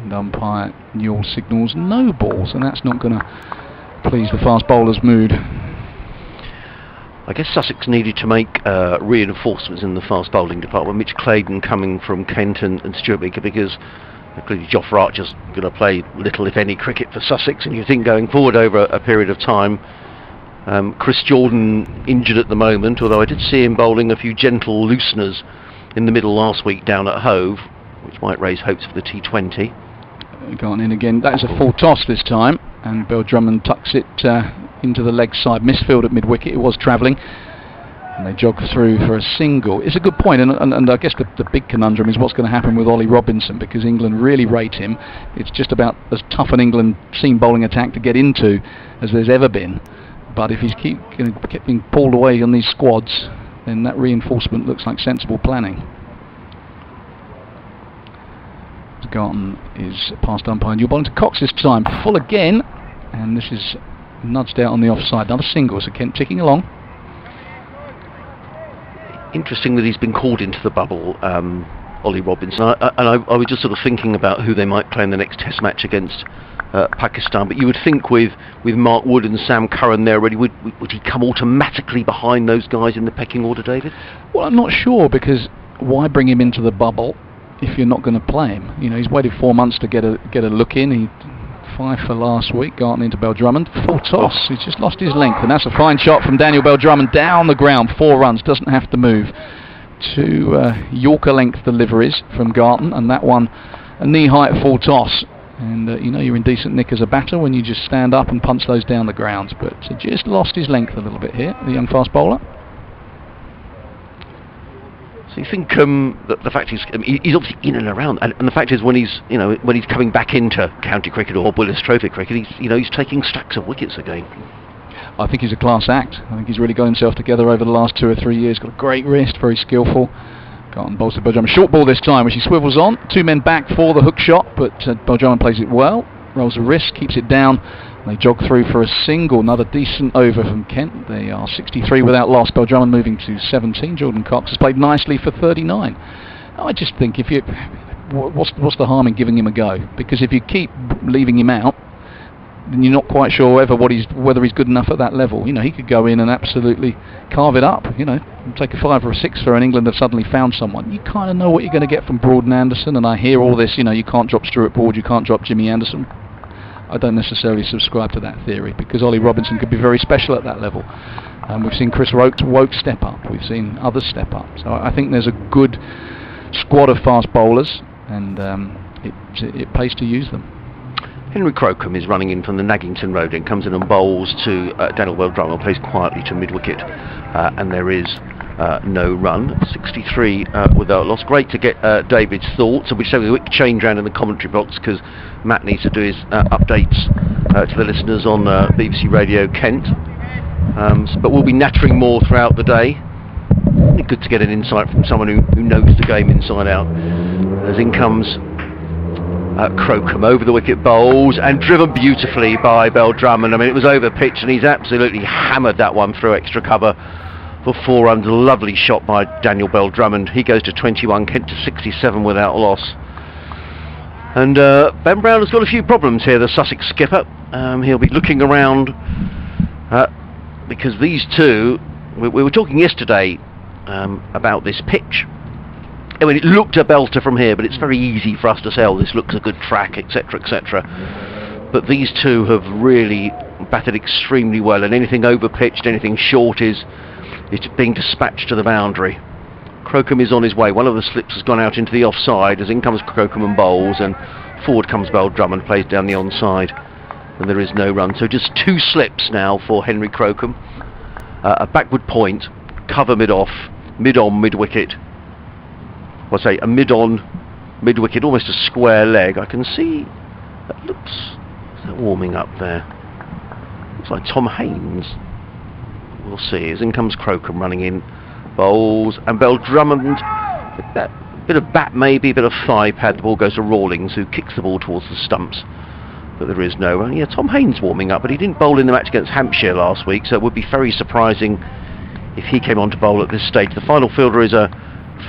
and umpire Newell signals no balls, and that's not going to please the fast bowler's mood. I guess Sussex needed to make reinforcements in the fast bowling department. Mitch Claydon coming from Kent and Stuart Meeker, because clearly Joff Archer's going to play little if any cricket for Sussex, and you think going forward over a period of time. Chris Jordan injured at the moment, although I did see him bowling a few gentle looseners in the middle last week down at Hove, which might raise hopes for the T20. Gone in again. That is a full toss this time, and Bell Drummond tucks it into the leg side. Misfield at mid-wicket. It was travelling, and they jog through for a single. It's a good point, and I guess the big conundrum is what's going to happen with Ollie Robinson, because England really rate him. It's just about as tough an England seam bowling attack to get into as there's ever been. But if he's keep being pulled away on these squads, then that reinforcement looks like sensible planning. Garton is past umpire. You're bowling to Cox this time. Full again, and this is nudged out on the offside. Another single, so Kent ticking along. Interesting that he's been called into the bubble, Ollie Robinson. I was just sort of thinking about who they might play in the next Test match against Pakistan. But you would think with Mark Wood and Sam Curran there already, would he come automatically behind those guys in the pecking order, David? Well, I'm not sure, because why bring him into the bubble if you're not going to play him? You know, he's waited 4 months to get a look in. He 5 for last week, Garton into Bell Drummond. Full toss, he's just lost his length, and that's a fine shot from Daniel Bell Drummond down the ground. 4 runs, doesn't have to move. 2 Yorker length deliveries from Garton, and that one a knee height full toss. And you know you're in decent nick as a batter when you just stand up and punch those down the grounds. But he just lost his length a little bit here, the young fast bowler. So you think the fact is, he's obviously in and around, and the fact is when he's coming back into county cricket or Willis Trophy cricket, he's taking stacks of wickets again. I think he's a class act. I think he's really got himself together over the last 2 or 3 years. Got a great wrist, very skillful. Garton bowls to Bell Drummond. Short ball this time, which he swivels on. 2 men back for the hook shot, but Bell Drummond plays it well. Rolls the wrist, keeps it down. They jog through for a single. Another decent over from Kent. They are 63 without loss. Bell Drummond moving to 17. Jordan Cox has played nicely for 39. I just think what's the harm in giving him a go? Because if you keep leaving him out, then you're not quite sure whether he's good enough at that level. You know, he could go in and absolutely carve it up. You know, take a 5 or a 6 for, and England have suddenly found someone. You kind of know what you're going to get from Broad and Anderson, and I hear all this. You know, you can't drop Stuart Broad, you can't drop Jimmy Anderson. I don't necessarily subscribe to that theory, because Ollie Robinson could be very special at that level. We've seen Chris Woke step up. We've seen others step up. So I think there's a good squad of fast bowlers, and it pays to use them. Henry Crocombe is running in from the Naggington Road and comes in and bowls to Daniel Bell Drummond, plays quietly to mid-wicket, and there is no run. 63 without loss. Great to get David's thoughts, and we show a quick change round in the commentary box because Matt needs to do his updates to the listeners on BBC Radio Kent. But we'll be nattering more throughout the day. It's good to get an insight from someone who knows the game inside out. As in comes Crocombe over the wicket bowls and driven beautifully by Bell Drummond. I mean, it was over pitch and he's absolutely hammered that one through extra cover for 4 runs. Lovely shot by Daniel Bell Drummond. He goes to 21, Kent to 67 without loss. And Ben Brown has got a few problems here, the Sussex skipper. He'll be looking around because these two, we were talking yesterday about this pitch. I mean, it looked a belter from here, but it's very easy for us to say, oh, this looks a good track, etc., etc. But these two have really batted extremely well, and anything over-pitched, anything short is being dispatched to the boundary. Crocombe is on his way. One of the slips has gone out into the offside, as in comes Crocombe and bowls, and forward comes Bell Drummond, plays down the onside, and there is no run. So just 2 slips now for Henry Crocombe. A backward point, cover mid-off, mid-on, mid-wicket. Well, say a mid-on, mid-wicket, almost a square leg. I can see that looks, is that warming up there? Looks like Tom Haynes. We'll see. As in comes Crocombe running in, bowls, and Bell Drummond. That bit of bat maybe, a bit of thigh pad. The ball goes to Rawlings, who kicks the ball towards the stumps. But there is no run. Yeah, Tom Haynes warming up, but he didn't bowl in the match against Hampshire last week, so it would be very surprising if he came on to bowl at this stage. The final fielder is a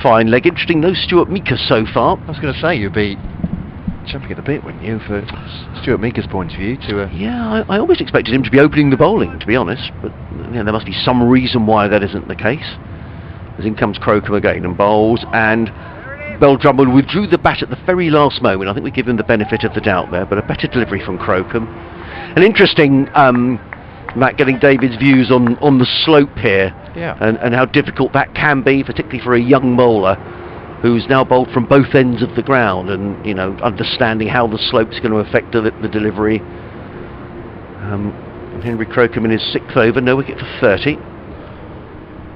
fine leg. Interesting, no Stuart Meeker so far. I was going to say, you'd be jumping at the bit, wouldn't you, for Stuart Meeker's point of view? Yeah, I always expected him to be opening the bowling, to be honest, but you know, there must be some reason why that isn't the case. As in comes Crocombe again and bowls, and Bell Drummond withdrew the bat at the very last moment. I think we give him the benefit of the doubt there, but a better delivery from Crocombe. And interesting, Matt, getting David's views on the slope here, and how difficult that can be, particularly for a young bowler who's now bowled from both ends of the ground, and you know, understanding how the slope's going to affect the delivery. Henry Crocombe in his 6th over, no wicket for 30.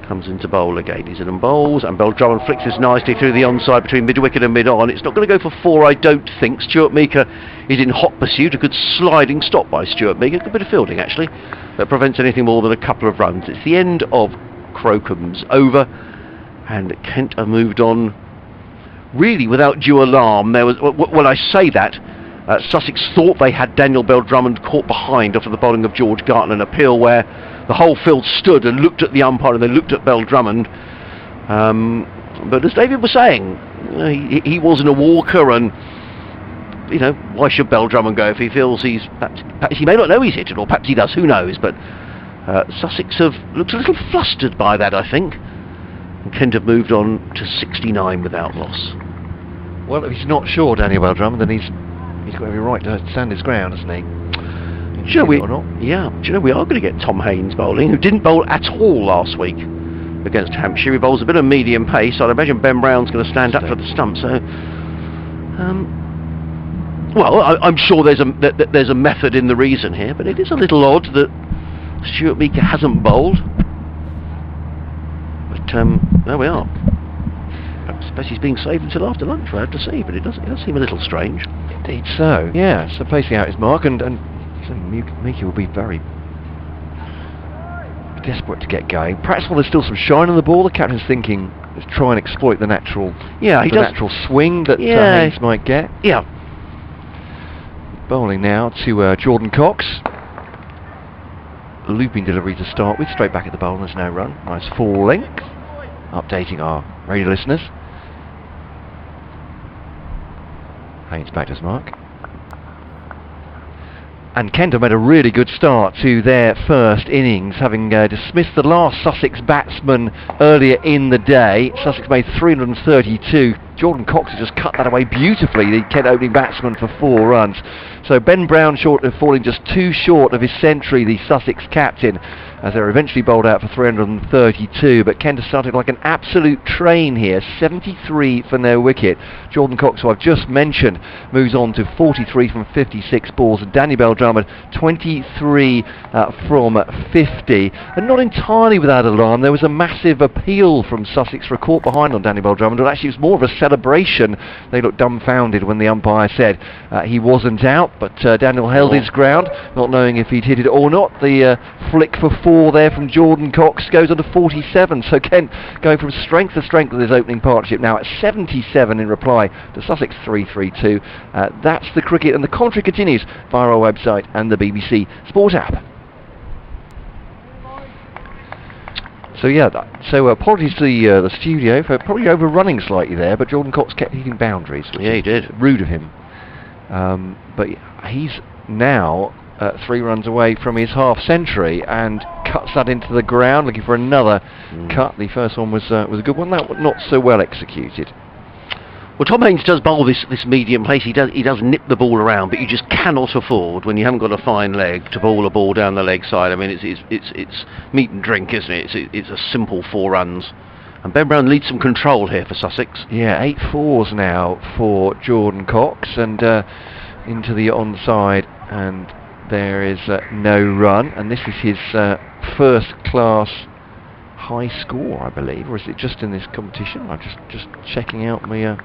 Comes into bowl again. He's in and bowls, and Bell Drummond flicks this nicely through the onside between mid-wicket and mid-on. It's not going to go for 4, I don't think. Stuart Meeker is in hot pursuit. A good sliding stop by Stuart Meeker. A good bit of fielding, actually, that prevents anything more than a couple of runs. It's the end of Crocombe's over, and Kent have moved on really without due alarm. There was, well, I say that, Sussex thought they had Daniel Bell Drummond caught behind after the bowling of George Gartner, an appeal where the whole field stood and looked at the umpire and then looked at Bell Drummond. But as David was saying, you know, he wasn't a walker, and you know, why should Bell Drummond go if he feels he's perhaps he may not know he's hit it, or perhaps he does, who knows. But Sussex have looked a little flustered by that, I think. And Kent have moved on to 69 without loss. Well, if he's not sure, Daniel Bell Drummond, then he's got every right to stand his ground, hasn't he? Do you know, we are going to get Tom Haynes bowling, who didn't bowl at all last week against Hampshire. He bowls a bit of medium pace. I'd imagine Ben Brown's going to stand up for the stump. So, well, I'm sure there's a method in the reason here, but it is a little odd that Stuart Meeker hasn't bowled. But there we are. I suppose he's being saved until after lunch, I have to say, but it does seem a little strange. Indeed so, yeah. So placing out his mark, and so Meeker will be very desperate to get going. Perhaps while there's still some shine on the ball, the captain's thinking, let's try and exploit the natural swing that Haynes might get. Yeah. Bowling now to Jordan Cox. Looping delivery to start with, straight back at the bowl, and there's no run. Nice full length. Updating our radio listeners. Haynes back to his mark. And Kent have made a really good start to their first innings, having dismissed the last Sussex batsman earlier in the day. Sussex made 332. Jordan Cox has just cut that away beautifully, the Kent opening batsman, for 4 runs. So Ben Brown short of falling just 2 short of his century, the Sussex captain, as they're eventually bowled out for 332. But Kent has started like an absolute train here, 73 for no wicket. Jordan Cox, who I've just mentioned, moves on to 43 from 56 balls, and Danny Bell Drummond 23 from 50. And not entirely without alarm, there was a massive appeal from Sussex for a caught behind on Danny Bell Drummond, and actually it was more of a celebration. They looked dumbfounded when the umpire said he wasn't out, but Daniel held his ground, not knowing if he'd hit it or not. The flick for 4 4 there from Jordan Cox, goes on to 47. So Kent going from strength to strength with his opening partnership, now at 77 in reply to Sussex 3-3-2. That's the cricket, and the commentary continues via our website and the BBC Sport app. So yeah, so apologies to the studio for probably overrunning slightly there, but Jordan Cox kept hitting boundaries. Yeah, he did. Rude of him. But he's now 3 runs away from his half century and cuts that into the ground, looking for another cut. The first one was a good one, that was not so well executed. Well, Tom Haynes does bowl this medium pace. He does nip the ball around, but you just cannot afford, when you haven't got a fine leg, to bowl a ball down the leg side. I mean, it's meat and drink, isn't it? It's a simple 4 runs. And Ben Brown leads some control here for Sussex. Yeah, 8 4s now for Jordan Cox, and into the onside, and there is no run. And this is his first class high score, I believe, or is it just in this competition? I'm just checking out my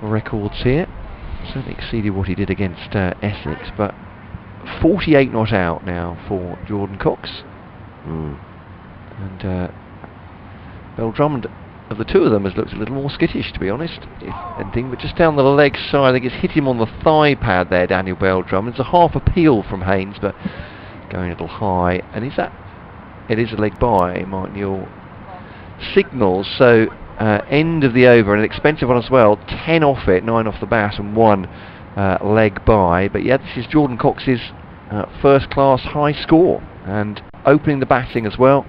records here. Certainly exceeded what he did against Essex, but 48 not out now for Jordan Cox. And Bell Drummond, of the two of them, has looked a little more skittish, to be honest, if anything, but just down the leg side, I think it's hit him on the thigh pad there, Daniel Bell Drummond. It's a half appeal from Haynes, but going a little high. And is that, it is a leg by, Mike Newell signals, so end of the over, and an expensive one as well, 10 off it, 9 off the bat, and 1 leg by. But yeah, this is Jordan Cox's first class high score, and opening the batting as well.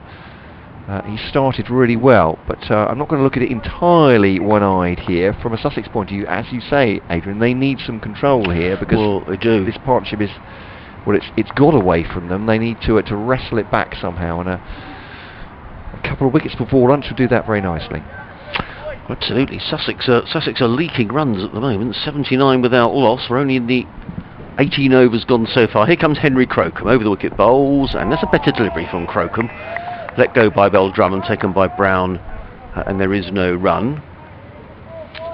He started really well, but I'm not going to look at it entirely one-eyed here. From a Sussex point of view, as you say, Adrian, they need some control here, because they do. This partnership is, well, it's got away from them. They need to wrestle it back somehow, and a couple of wickets before lunch will do that very nicely. Absolutely. Sussex are leaking runs at the moment, 79 without loss. We're only in the 18 overs gone so far. Here comes Henry Crocombe over the wicket, bowls, and there's a better delivery from Crocombe. Let go by Bell Drummond, taken by Brown, and there is no run.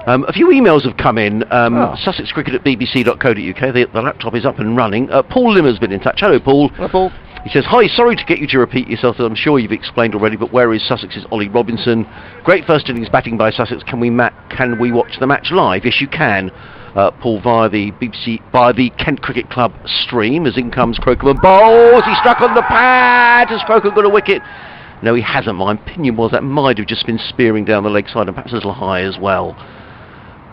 A few emails have come in. sussexcricket@bbc.co.uk. The laptop is up and running. Paul Limmer's been in touch. Hello, Paul. Hello, Paul. He says, hi, sorry to get you to repeat yourself, as I'm sure you've explained already, but where is Sussex's Ollie Robinson? Great first innings batting by Sussex. Can we watch the match live? Yes, you can, Paul, via the Kent Cricket Club stream, as in comes Crocombe and bowls. He struck on the pad. Has Crocombe got a wicket? No, he hasn't. My opinion was that might have just been spearing down the leg side, and perhaps a little high as well.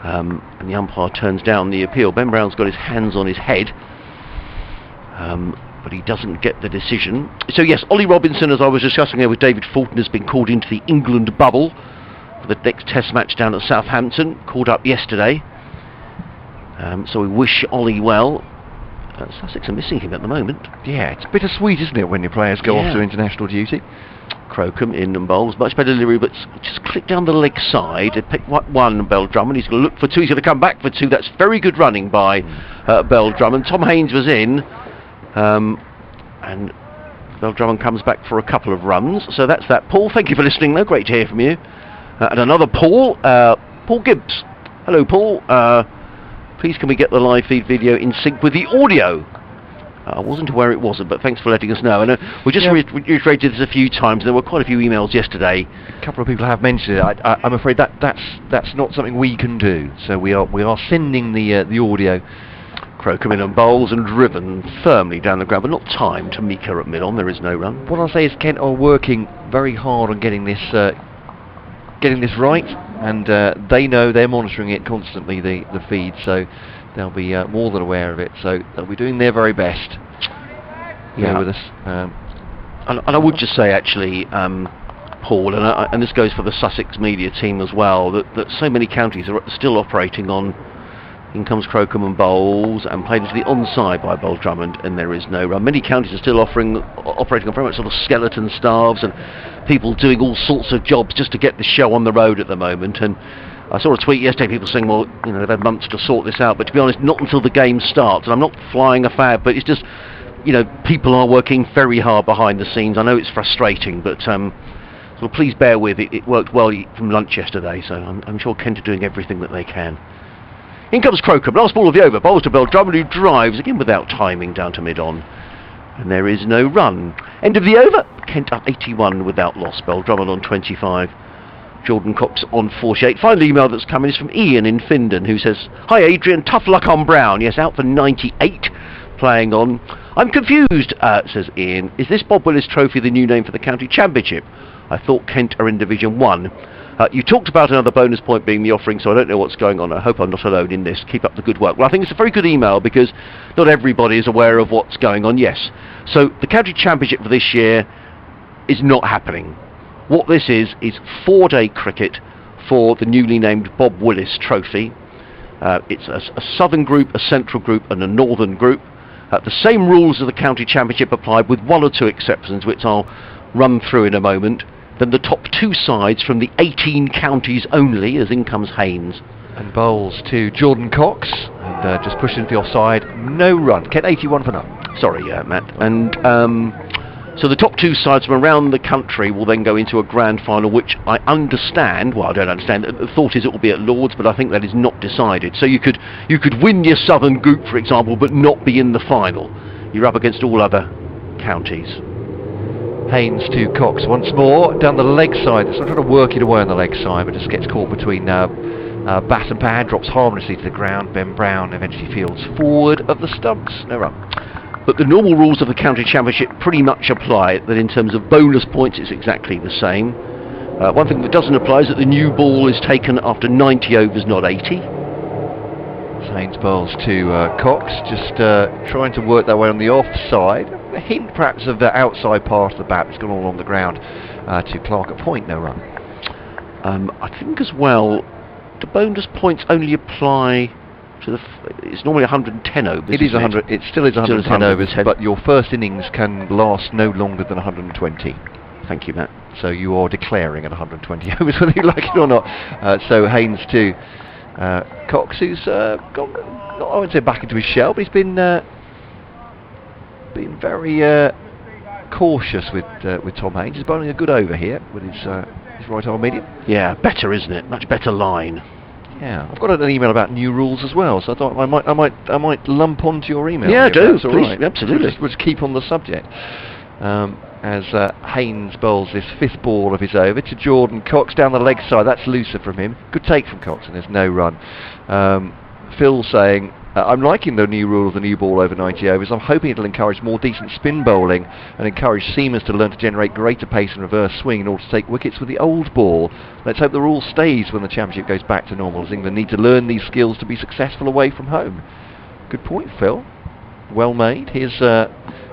And the umpire turns down the appeal. Ben Brown's got his hands on his head, but he doesn't get the decision. So yes, Ollie Robinson, as I was discussing there with David Fulton, has been called into the England bubble for the next Test match down at Southampton, called up yesterday. So we wish Ollie well. Sussex are missing him at the moment. Yeah, it's bittersweet, isn't it, when your players go off to international duty? Crocombe in and bowls, much better delivery, but just click down the leg side. They pick one, Bell Drummond. He's going to look for 2. He's going to come back for 2. That's very good running by Bell Drummond. Tom Haynes was in, and Bell Drummond comes back for a couple of runs. So that's that. Paul, thank you for listening, though. Great to hear from you. And another Paul, Paul Gibbs. Hello, Paul. Please can we get the live feed video in sync with the audio? I wasn't aware it wasn't, but thanks for letting us know. And we just reiterated this a few times. There were quite a few emails yesterday. A couple of people have mentioned it. I'm afraid that's not something we can do. So we are sending the audio. Crocombe in and bowls and driven firmly down the ground, but not timed to Mika at mid-on. There is no run. What I'll say is Kent are working very hard on getting this right, and they know they're monitoring it constantly, the feed, so they'll be more than aware of it, so they'll be doing their very best with us. And I would just say, actually, Paul, and this goes for the Sussex media team as well, that so many counties are still operating on in comes Crocombe and bowls, and played into the onside by Bell Drummond, and there is no run. Many counties are still operating on very much sort of skeleton staffs and people doing all sorts of jobs just to get the show on the road at the moment. And I saw a tweet yesterday, people saying, well, you know, they've had months to sort this out, but to be honest, not until the game starts. And I'm not flying a flag, but it's just, you know, people are working very hard behind the scenes. I know it's frustrating, but so please bear with it. It worked well from lunch yesterday, so I'm sure Kent are doing everything that they can. In comes Crocombe, last ball of the over, bowls to Bell Drummond, who drives, again without timing, down to mid-on. And there is no run. End of the over. Kent up 81 without loss. Bell Drummond on 25. Jordan Cox on 48. Final email that's coming is from Ian in Findon, who says, "Hi Adrian, tough luck on Brown. Yes, out for 98. Playing on. I'm confused," says Ian. "Is this Bob Willis Trophy the new name for the county championship? I thought Kent are in Division 1. You talked about another bonus point being the offering, so I don't know what's going on. I hope I'm not alone in this. Keep up the good work." Well, I think it's a very good email because not everybody is aware of what's going on. Yes. So the county championship for this year is not happening. What this is 4-day cricket for the newly named Bob Willis Trophy. It's a southern group, a central group and a northern group. The same rules as the county championship applied, with 1 or 2 exceptions, which I'll run through in a moment. Then the top 2 sides from the 18 counties only, as in comes Haynes. And bowls to Jordan Cox, and just pushed into the offside, no run. Kent 81 for none. Sorry, Matt. And so the top 2 sides from around the country will then go into a grand final, which I understand, well I don't understand, the thought is it will be at Lords, but I think that is not decided. So you could win your southern group, for example, but not be in the final. You're up against all other counties. Haynes to Cox once more, down the leg side. So I'm trying to work it away on the leg side, but just gets caught between bat and pad, drops harmlessly to the ground. Ben Brown eventually fields forward of the stumps, no run. But the normal rules of the county championship pretty much apply, that in terms of bonus points it's exactly the same. One thing that doesn't apply is that the new ball is taken after 90 overs, not 80. Haynes bowls to Cox, just trying to work that way on the offside. A hint perhaps of the outside part of the bat that's gone all on the ground to Clark at point, no run. I think as well, the bonus points only apply to the... it's normally 110 overs. It is 100. It still is 110 overs, but your first innings can last no longer than 120. Thank you, Matt. So you are declaring at 120 overs, whether you like it or not. So Haynes to Cox, who's gone, I wouldn't say back into his shell, but he's been very cautious with Tom Haynes. He's bowling a good over here with his right arm medium. Yeah, better, isn't it? Much better line. Yeah, I've got an email about new rules as well, so I thought I might lump onto your email. Yeah, do, please, right. Absolutely. We'll just keep on the subject. As Haynes bowls this 5th ball of his over to Jordan Cox down the leg side. That's looser from him. Good take from Cox, and there's no run. Phil saying, "I'm liking the new rule of the new ball over 90 overs. I'm hoping it'll encourage more decent spin bowling and encourage seamers to learn to generate greater pace and reverse swing in order to take wickets with the old ball. Let's hope the rule stays when the championship goes back to normal, as England need to learn these skills to be successful away from home." Good point, Phil. Well made. Here's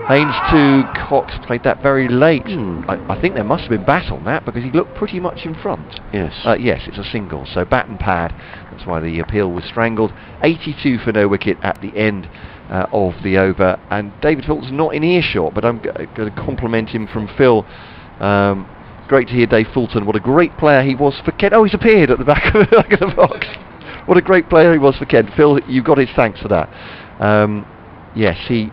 Haynes to Cox, played that very late. I think there must have been bat on that because he looked pretty much in front. Yes. Yes, it's a single, so bat and pad. That's why the appeal was strangled. 82 for no wicket at the end of the over. And David Fulton's not in earshot, but I'm going to compliment him from Phil. Great to hear Dave Fulton. What a great player he was for Kent. Oh, he's appeared at the back of the box. What a great player he was for Kent. Phil, you got his thanks for that. Yes, he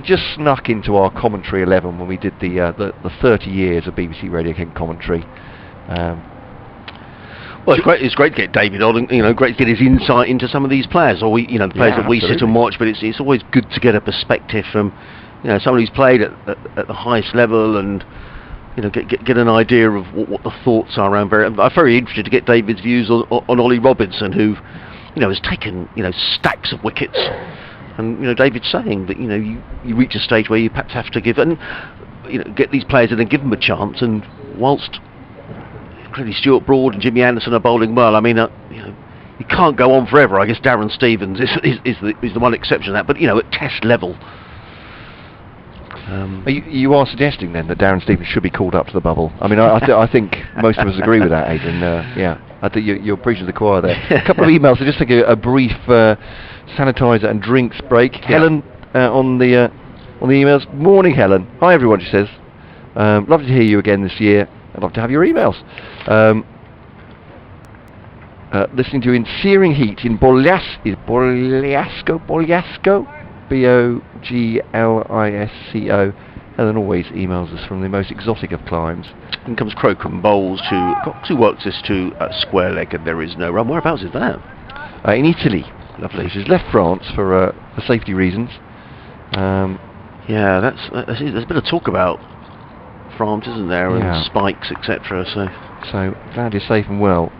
just snuck into our commentary 11 when we did the 30 years of BBC Radio Kent commentary. Well, it's great to get David on, and great to get his insight into some of these players, or the players that we sit and watch. But it's always good to get a perspective from someone who's played at the highest level, and get an idea of what the thoughts are around. I'm very interested to get David's views on Ollie Robinson, who has taken stacks of wickets. And David's saying that you reach a stage where you perhaps have to give get these players and then give them a chance. And whilst clearly Stuart Broad and Jimmy Anderson are bowling well, I mean you can't go on forever. I guess Darren Stevens is the one exception to that. But at test level. You are suggesting then that Darren Stevens should be called up to the bubble. I mean, I think most of us agree with that, Adrian. Yeah, I think you're preaching to the choir there. A couple of emails. So just take a brief sanitizer and drinks break. Yeah. Helen on the emails. Morning, Helen. Hi, everyone. She says, lovely to hear you again this year. I'd love to have your emails. Listening to you in searing heat in Bogliasco. Boglisco. Helen always emails us from the most exotic of climes. In comes Crocombe bowls to Cox, who works this to square leg, and there is no run. Whereabouts is that? In Italy. Lovely. She's left France for safety reasons. Yeah, there's a bit of talk about France, isn't there, Yeah. and spikes, etc. So glad you're safe and well,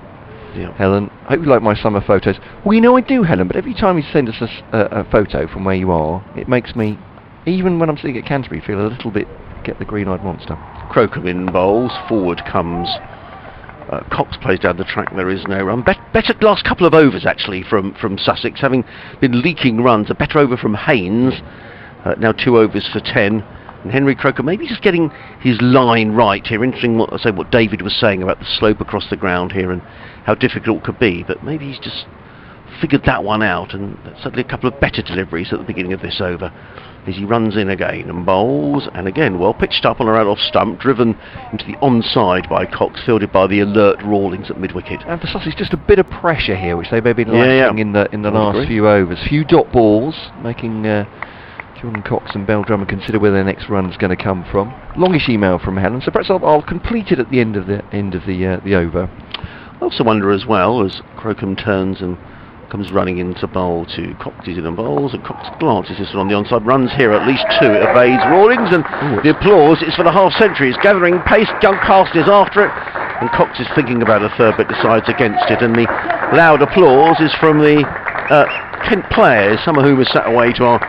Yeah. Helen. Hope you like my summer photos. Well, you know I do, Helen, but every time you send us a photo from where you are, it makes me, even when I'm sitting at Canterbury, feel a little bit, get the green-eyed monster. Crocombe in bowls, forward comes Cox, plays down the track, there is no run. Better last couple of overs actually from Sussex, having been leaking runs. A better over from Haynes, now 2 overs for 10. And Henry Croker maybe just getting his line right here. Interesting what David was saying about the slope across the ground here and how difficult it could be, but maybe he's just figured that one out, and suddenly a couple of better deliveries at the beginning of this over as he runs in again and bowls, and again well pitched up on a off stump, driven into the onside by Cox, fielded by the alert Rawlings at mid-wicket. And for Sussex, just a bit of pressure here, which they've been Yeah, lacking in the last few overs. Few dot balls, making Jordan Cox and Bell Drummond consider where their next run's going to come from. Longish email from Helen, so perhaps I'll complete it at the end of the over. I also wonder as well, as Crocombe turns and comes running into bowl to Cox, he's in and bowls, and Cox glances this one on the onside, runs here at least 2, it evades Rawlings, and the applause is for the half century. It's gathering pace, Young Carsten is after it, and Cox is thinking about a third but decides against it, and the loud applause is from the Kent players, some of whom are sat away to on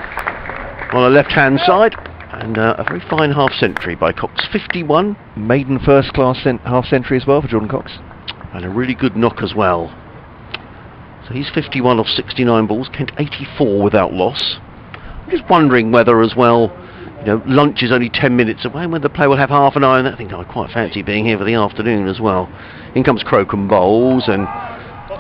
the left hand side, and a very fine half century by Cox. 51, maiden first class half century as well for Jordan Cox, and a really good knock as well. So he's 51 off 69 balls, Kent 84 without loss. I'm just wondering whether as well, lunch is only 10 minutes away, and whether the player will have half an eye on that. I think I quite fancy being here for the afternoon as well. In comes Crocombe bowls and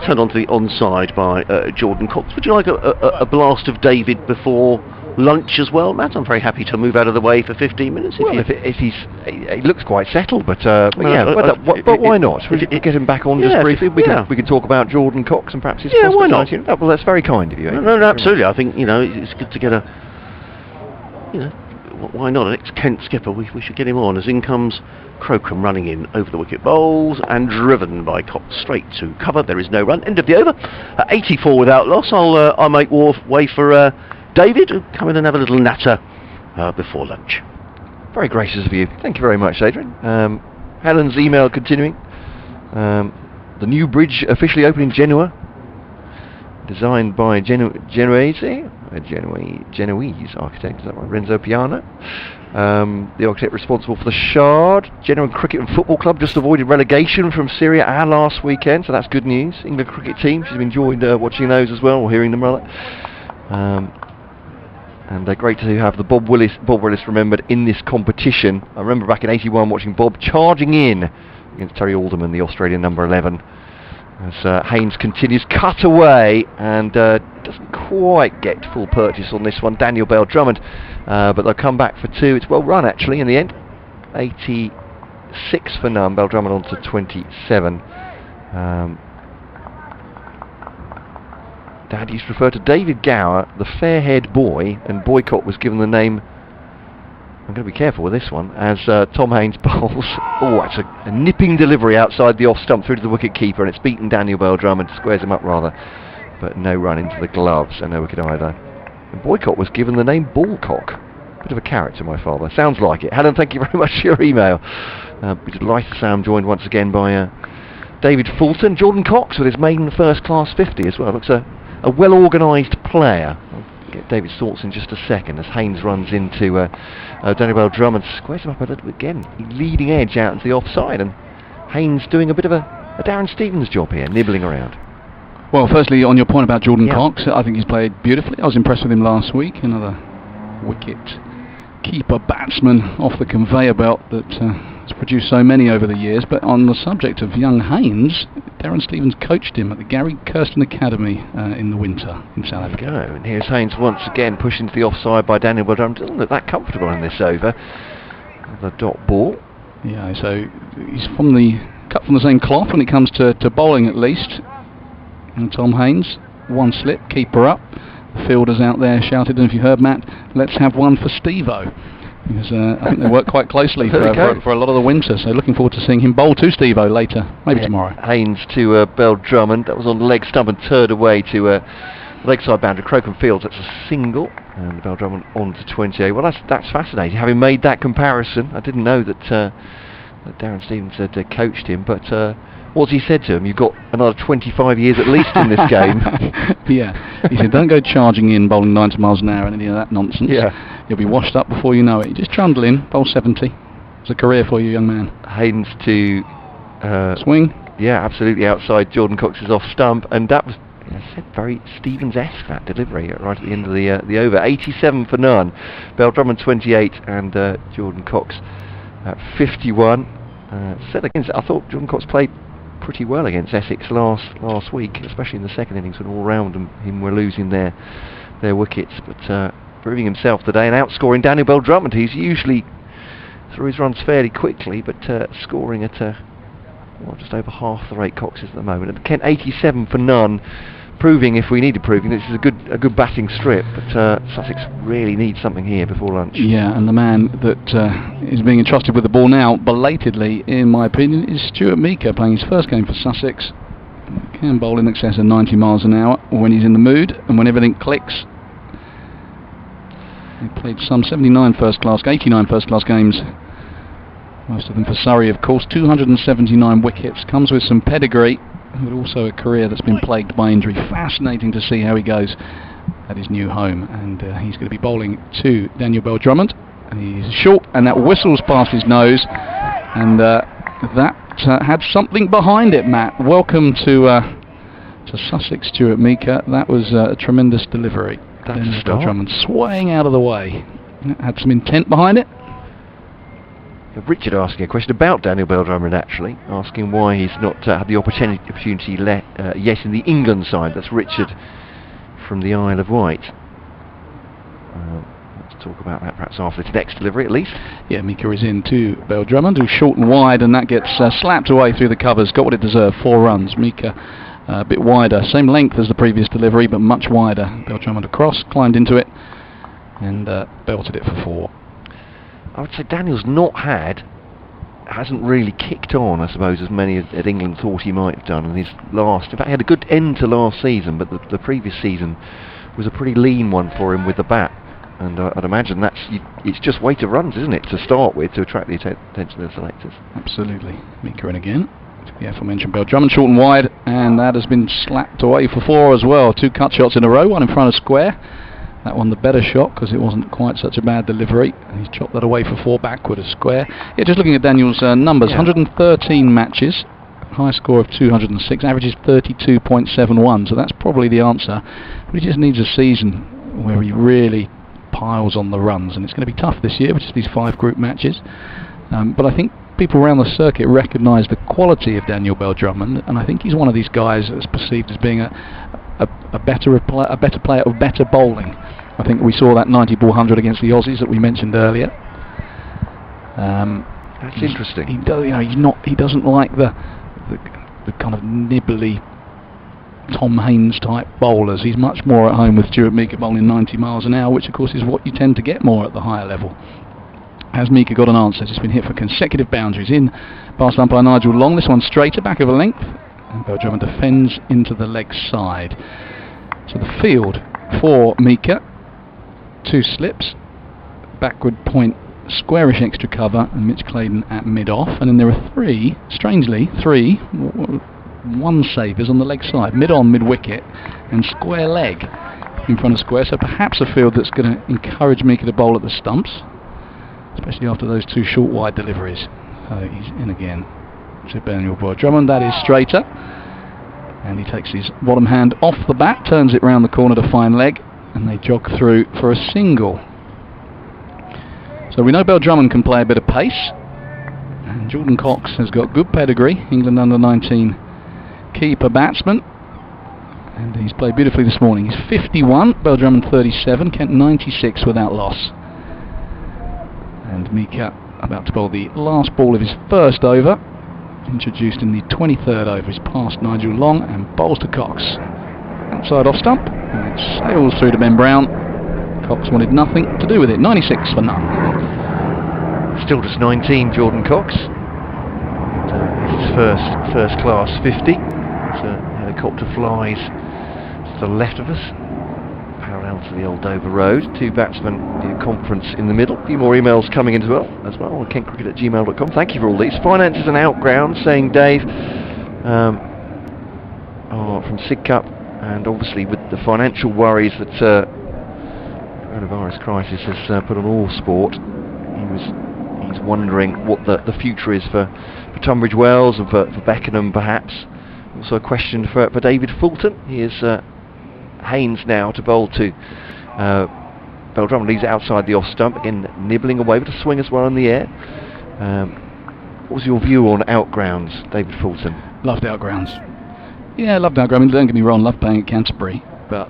turned onto the onside by Jordan Cox. Would you like a blast of David before lunch as well, Matt? I'm very happy to move out of the way for 15 minutes. He looks quite settled, but why not? We get him back on just briefly. We can talk about Jordan Cox and perhaps his prospects. Why not? Well, that's very kind of you. No, absolutely. I think it's good to get why not? An ex-Kent skipper. We should get him on. As in comes Crocombe running in over the wicket bowls and driven by Cox straight to cover. There is no run. End of the over. 84 without loss. I'll make way for David, come in and have a little natter before lunch. Very gracious of you. Thank you very much, Adrian. Helen's email continuing. The new bridge officially opened in Genoa. Designed by Genoese architect, is that right? Renzo Piana. The architect responsible for the Shard. Genoa Cricket and Football Club just avoided relegation from Serie A last weekend, so that's good news. England cricket team, she's enjoyed watching those as well, or hearing them rather. And they're great to have the Bob Willis remembered in this competition. I remember back in '81 watching Bob charging in against Terry Alderman, the Australian number 11. As Haynes continues, cut away, and doesn't quite get full purchase on this one. Daniel Bell Drummond, but they'll come back for 2. It's well run actually in the end. 86 for none. Bell Drummond on to 27. Dad used to refer to David Gower, the fair-haired boy, and Boycott was given the name, I'm going to be careful with this one, as Tom Haynes bowls. Oh, it's a nipping delivery outside the off-stump through to the wicket-keeper, and it's beaten Daniel Bell Drummond, squares him up rather, but no run into the gloves, and no wicket either. And Boycott was given the name Ballcock. Bit of a character, my father. Sounds like it. Helen, thank you very much for your email. We're delighted to say I'm joined once again by David Fulton. Jordan Cox with his maiden first-class 50 as well. Looks a well-organised player. I'll get David's thoughts in just a second as Haynes runs into Daniel Bell Drummond, squares him up a little bit again. Leading edge out into the offside, and Haynes doing a bit of a Darren Stevens job here, nibbling around. Well, firstly, on your point about Jordan Cox, I think he's played beautifully. I was impressed with him last week. Another wicket keeper batsman off the conveyor belt that has produced so many over the years. But on the subject of young Haynes, Darren Stevens coached him at the Gary Kirsten Academy in the winter in South Africa. And here's Haynes once again pushed into the offside by Daniel Bell Drummond. Doesn't look that comfortable in this over. The dot ball. Yeah, so he's cut from the same cloth when it comes to bowling at least. And Tom Haynes, one slip, keeper up. The fielders out there shouted, and if you heard Matt, let's have one for Steve-O. Because I think they work quite closely for a lot of the winter, so looking forward to seeing him bowl to Steve-O later, maybe tomorrow. Haynes to Bell Drummond, that was on the leg stump and turned away to leg side boundary, Crocombe Fields, that's a single. And Beldrummond on to 28. Well, that's fascinating. Having made that comparison, I didn't know that Darren Stevens had coached him, but what's he said to him? You've got another 25 years at least in this game. Yeah, he said, don't go charging in, bowling 90 miles an hour and any of that nonsense. Yeah. You'll be washed up before you know it. You just trundle in, bowl 70. It's a career for you, young man. Haynes to swing. Yeah, absolutely outside Jordan Cox's off stump, and that was, as I said, very Stevens-esque, that delivery right at the end of the over. 87 for none. Beldrummond 28 and Jordan Cox at 51. Said against, I thought Jordan Cox played pretty well against Essex last week, especially in the second innings when all round him were losing their wickets, but proving himself today and outscoring Daniel Beldrummond. He's usually through his runs fairly quickly, but scoring at just over half the rate Cox is at the moment. And Kent 87 for none, proving, if we needed proving, this is a good batting strip, but Sussex really needs something here before lunch. Yeah, and the man that is being entrusted with the ball now, belatedly, in my opinion, is Stuart Meeker, playing his first game for Sussex. Can bowl in excess of 90 miles an hour when he's in the mood and when everything clicks. He played some 89 first-class games. Most of them for Surrey, of course. 279 wickets. Comes with some pedigree, but also a career that's been plagued by injury. Fascinating to see how he goes at his new home. And he's going to be bowling to Daniel Beldrummond. And he's short, and that whistles past his nose. And that had something behind it, Matt. Welcome to Sussex, Stuart Meeker. That was a tremendous delivery. Daniel Beldrummond swaying out of the way. Had some intent behind it. Richard asking a question about Daniel Beldrummond, actually, asking why he's not had the opportunity yet in the England side. That's Richard from the Isle of Wight. Let's talk about that perhaps after this next delivery, at least. Yeah, Meeker is in to Beldrummond, who's short and wide, and that gets slapped away through the covers. Got what it deserved, 4 runs. Meeker a bit wider, same length as the previous delivery, but much wider. Beldrummond across, climbed into it, and belted it for 4. I would say Daniel's hasn't really kicked on, I suppose, as many at England thought he might have done in his last. In fact, he had a good end to last season, but the previous season was a pretty lean one for him with the bat. And I'd imagine it's just weight of runs, isn't it, to start with, to attract the attention of the selectors. Absolutely. Meeker in again. The aforementioned Beldrummond, short and wide, and that has been slapped away for 4 as well. 2 cut shots in a row, one in front of square. That one the better shot because it wasn't quite such a bad delivery, and he's chopped that away for 4 backward of square. Yeah, just looking at Daniel's numbers, 113 matches, high score of 206, averages 32.71, so that's probably the answer. But he just needs a season where he really piles on the runs, and it's going to be tough this year with just these 5 group matches. But I think people around the circuit recognise the quality of Daniel Beldrummond, and I think he's one of these guys that's perceived as being a better player of better bowling. I think we saw that 90 ball 100 against the Aussies that we mentioned earlier. That's interesting. He doesn't like the kind of nibbly Tom Haynes type bowlers. He's much more at home with Stuart Meeker bowling 90 miles an hour, which of course is what you tend to get more at the higher level. Has Meeker got an answer? Just been hit for consecutive boundaries. In past umpire Nigel Long. This one straighter, back of a length. And Beldrummond defends into the leg side. So the field for Meeker. 2 slips. Backward point, squarish extra cover, and Mitch Claydon at mid-off. And then there are 3, strangely, 1 savers on the leg side. Mid-on, mid-wicket, and square leg in front of square. So perhaps a field that's going to encourage Meeker to bowl at the stumps, especially after those 2 short wide deliveries. He's in again to Daniel Beldrummond. That is straighter, and he takes his bottom hand off the bat, turns it round the corner to fine leg, and they jog through for a single. So we know Beldrummond can play a bit of pace, and Jordan Cox has got good pedigree, England under-19 keeper batsman, and he's played beautifully this morning. He's 51, Beldrummond 37, Kent 96 without loss. And Meeker about to bowl the last ball of his first over, introduced in the 23rd over. He's past Nigel Long and bowls to Cox. Outside off stump, and it sails through to Ben Brown. Cox wanted nothing to do with it. 96 for none. Still just 19, Jordan Cox. His first class 50. So helicopter flies to the left of us, parallel to the old Dover Road. Two batsmen in conference in the middle. A few more emails coming in as well on kentcricket@gmail.com. Thank you for all these. Finances and outground, saying Dave, from Sidcup, and obviously with the financial worries that coronavirus crisis has put on all sport, he's wondering what the future is for Tunbridge Wells and for Beckenham perhaps. Also a question for David Fulton. Here's Haynes now to bowl to Beldrummond. He's outside the off stump, again nibbling away, but a swing as well in the air. What was your view on outgrounds, David Fulton? Loved outgrounds. Yeah, loved outgrounds. I mean, don't get me wrong, loved playing at Canterbury, but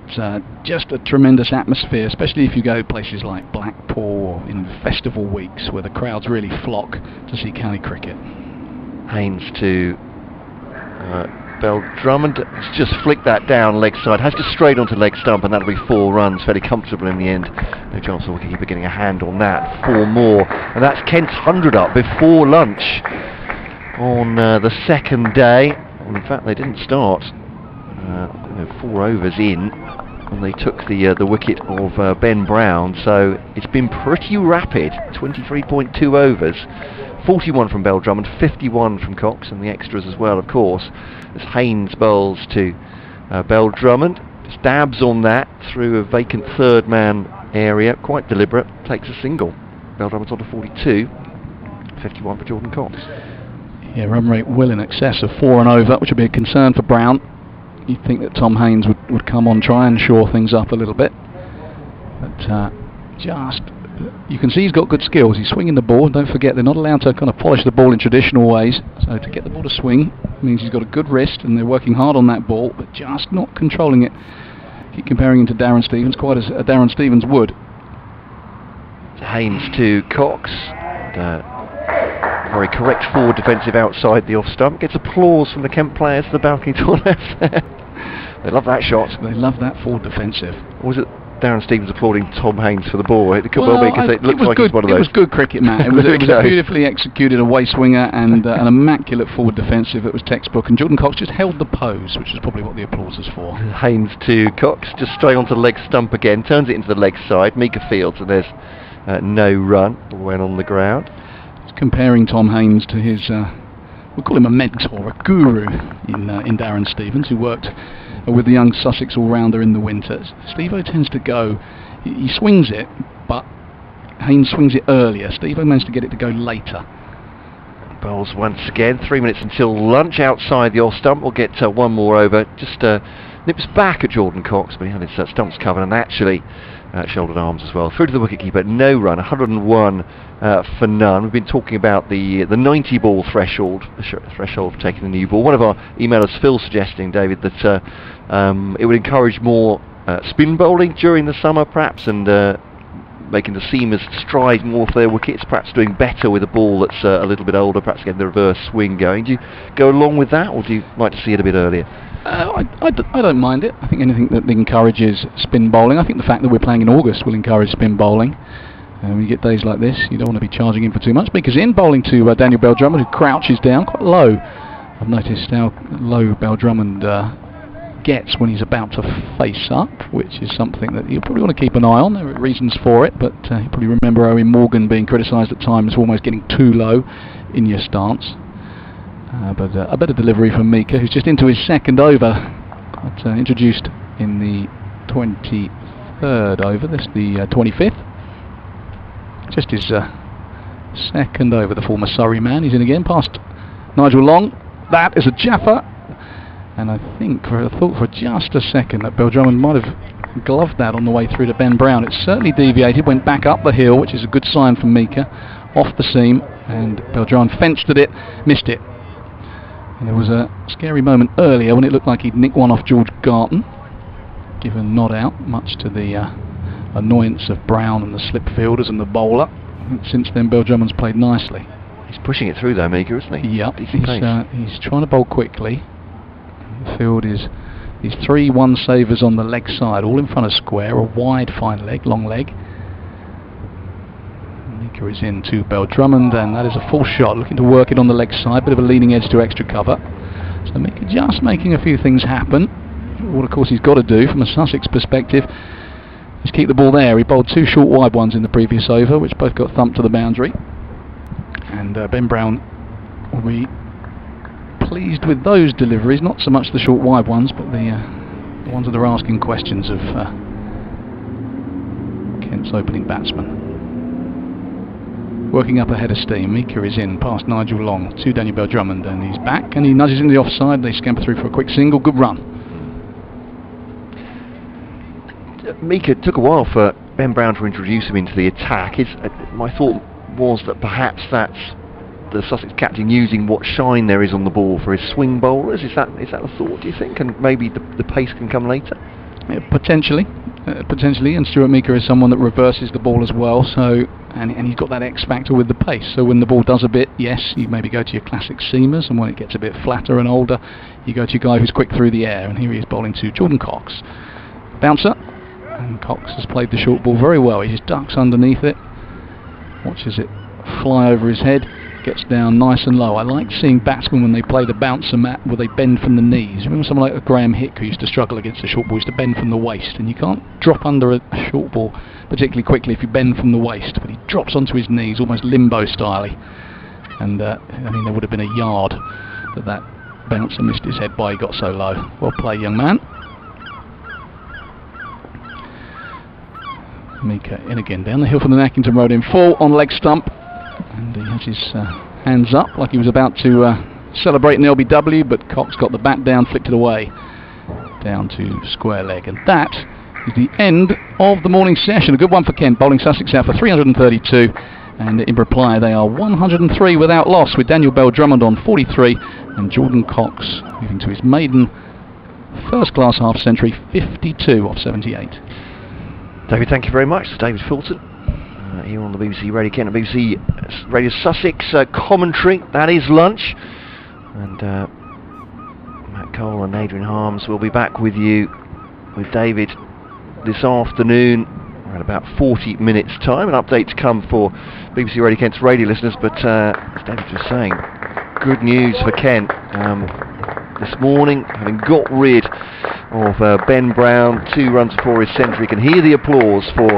just a tremendous atmosphere, especially if you go places like Blackpool or in festival weeks where the crowds really flock to see county cricket. Haynes to Beldrummond. It's just flicked that down leg side, has just straight onto leg stump, and that'll be 4 runs, fairly comfortable in the end. No chance of wicketkeeper getting a hand on that. 4 more, and that's Kent's 100 up before lunch on the second day. Well, in fact, they didn't start 4 overs in when they took the wicket of Ben Brown, so it's been pretty rapid. 23.2 overs. 41 from Beldrummond, 51 from Cox, and the extras as well, of course, as Haynes bowls to Beldrummond. Just dabs on that through a vacant third man area, quite deliberate, takes a single. Beldrummond's on to 42, 51 for Jordan Cox. Yeah, run rate well in excess of 4 and over, which would be a concern for Brown. You'd think that Tom Haynes would come on, try and shore things up a little bit, but you can see he's got good skills. He's swinging the ball. Don't forget, they're not allowed to kind of polish the ball in traditional ways. So to get the ball to swing means he's got a good wrist, and they're working hard on that ball, but just not controlling it. Keep comparing him to Darren Stevens, quite as Darren Stevens would. Haynes to Cox. Very correct forward defensive outside the off stump. Gets applause from the Kent players to the balcony toilets. They love that shot. They love that forward defensive. Or was it Darren Stevens applauding Tom Haynes for the ball? It could well be, because it looks like he's one of those. It was good cricket, Matt. It was a beautifully executed away swinger and an immaculate forward defensive. It was textbook, and Jordan Cox just held the pose, which is probably what the applause is for. Haynes to Cox, just straight onto the leg stump again, turns it into the leg side. Mika fields, and there's no run when on the ground. Comparing Tom Haynes to his, we'll call him a mentor, a guru in Darren Stevens, who worked with the young Sussex all-rounder in the winters. Steve-O tends to go, he swings it, but Haynes swings it earlier. Steve-O managed to get it to go later. Bowls once again, 3 minutes until lunch outside the off stump. We'll get one more over. Just nips back at Jordan Cox, but he had his stumps covered, and actually shouldered arms as well. Through to the wicketkeeper, no run, 101 for none. We've been talking about the 90 ball threshold, threshold for taking the new ball. One of our emailers, Phil, suggesting, David, that it would encourage more spin bowling during the summer, perhaps, and making the seamers stride more for their wickets, perhaps doing better with a ball that's a little bit older, perhaps getting the reverse swing going. Do you go along with that, or do you like to see it a bit earlier? I don't mind it. I think anything that encourages spin bowling. I think the fact that we're playing in August will encourage spin bowling. When you get days like this, you don't want to be charging in for too much, because in bowling to Daniel Beldrummond, who crouches down quite low. I've noticed how low Beldrummond gets when he's about to face up, which is something that you'll probably want to keep an eye on. There are reasons for it, but you probably remember Owen Morgan being criticised at times for almost getting too low in your stance. But a better delivery from Mika, who's just into his second over. Got introduced in the 23rd over, this the 25th. Just his second over, the former Surrey man. He's in again, past Nigel Long. That is a Jaffa. And I thought for just a second that Beldrummond might have gloved that on the way through to Ben Brown. It certainly deviated, went back up the hill, which is a good sign from Mika, off the seam, and Beldrummond fenced at it, missed it. And there was a scary moment earlier when it looked like he'd nicked one off George Garton, given not out, much to the annoyance of Brown and the slip fielders and the bowler. Since then, Beldrummond's played nicely. He's pushing it through though, Mika, isn't he? Yep, he's trying to bowl quickly. The field is these 3 one-savers on the leg side, all in front of square, a wide fine leg, long leg. Mika is in to Beldrummond, and that is a full shot, looking to work it on the leg side, bit of a leaning edge to extra cover. So Mika just making a few things happen. What of course he's got to do from a Sussex perspective is keep the ball there. He bowled 2 short wide ones in the previous over, which both got thumped to the boundary. And Ben Brown will be pleased with those deliveries, not so much the short wide ones, but the ones that are asking questions of Kent's opening batsman. Working up ahead of steam, Mika is in past Nigel Long to Daniel Bell Drummond, and he's back and he nudges in the offside. They scamper through for a quick single. Good run. Mika, it took a while for Ben Brown to introduce him into the attack. My thought was that perhaps that's the Sussex captain using what shine there is on the ball for his swing bowlers. Is that a thought, do you think? And maybe the pace can come later? Yeah, potentially, and Stuart Mika is someone that reverses the ball as well, so and he's got that X factor with the pace, so when the ball does a bit, yes, you maybe go to your classic seamers, and when it gets a bit flatter and older, you go to your guy who's quick through the air, and here he is bowling to Jordan Cox. Bouncer, and Cox has played the short ball very well. He just ducks underneath it, watches it fly over his head, gets down nice and low. I like seeing batsmen when they play the bouncer mat where they bend from the knees. Remember someone like Graham Hick who used to struggle against the short ball, used to bend from the waist, and you can't drop under a short ball particularly quickly if you bend from the waist, but he drops onto his knees almost limbo style, and I mean there would have been a yard that bouncer missed his head by, he got so low. Well played, young man. Mika in again, down the hill from the Nackington Road in full on leg stump, and he has his hands up like he was about to celebrate an LBW, but Cox got the bat down, flicked it away down to square leg, and that is the end of the morning session. A good one for Kent, bowling Sussex out for 332, and in reply they are 103 without loss, with Daniel Bell Drummond on 43 and Jordan Cox moving to his maiden first class half century, 52 off 78. David, thank you very much. It's David Fulton here on the BBC Radio Kent and BBC Radio Sussex commentary. That is lunch, and Matt Cole and Adrian Harms will be back with you, with David, this afternoon at about 40 minutes time. An update to come for BBC Radio Kent's radio listeners, but as David was saying, good news for Kent this morning, having got rid of Ben Brown, 2 runs before his century. You can hear the applause for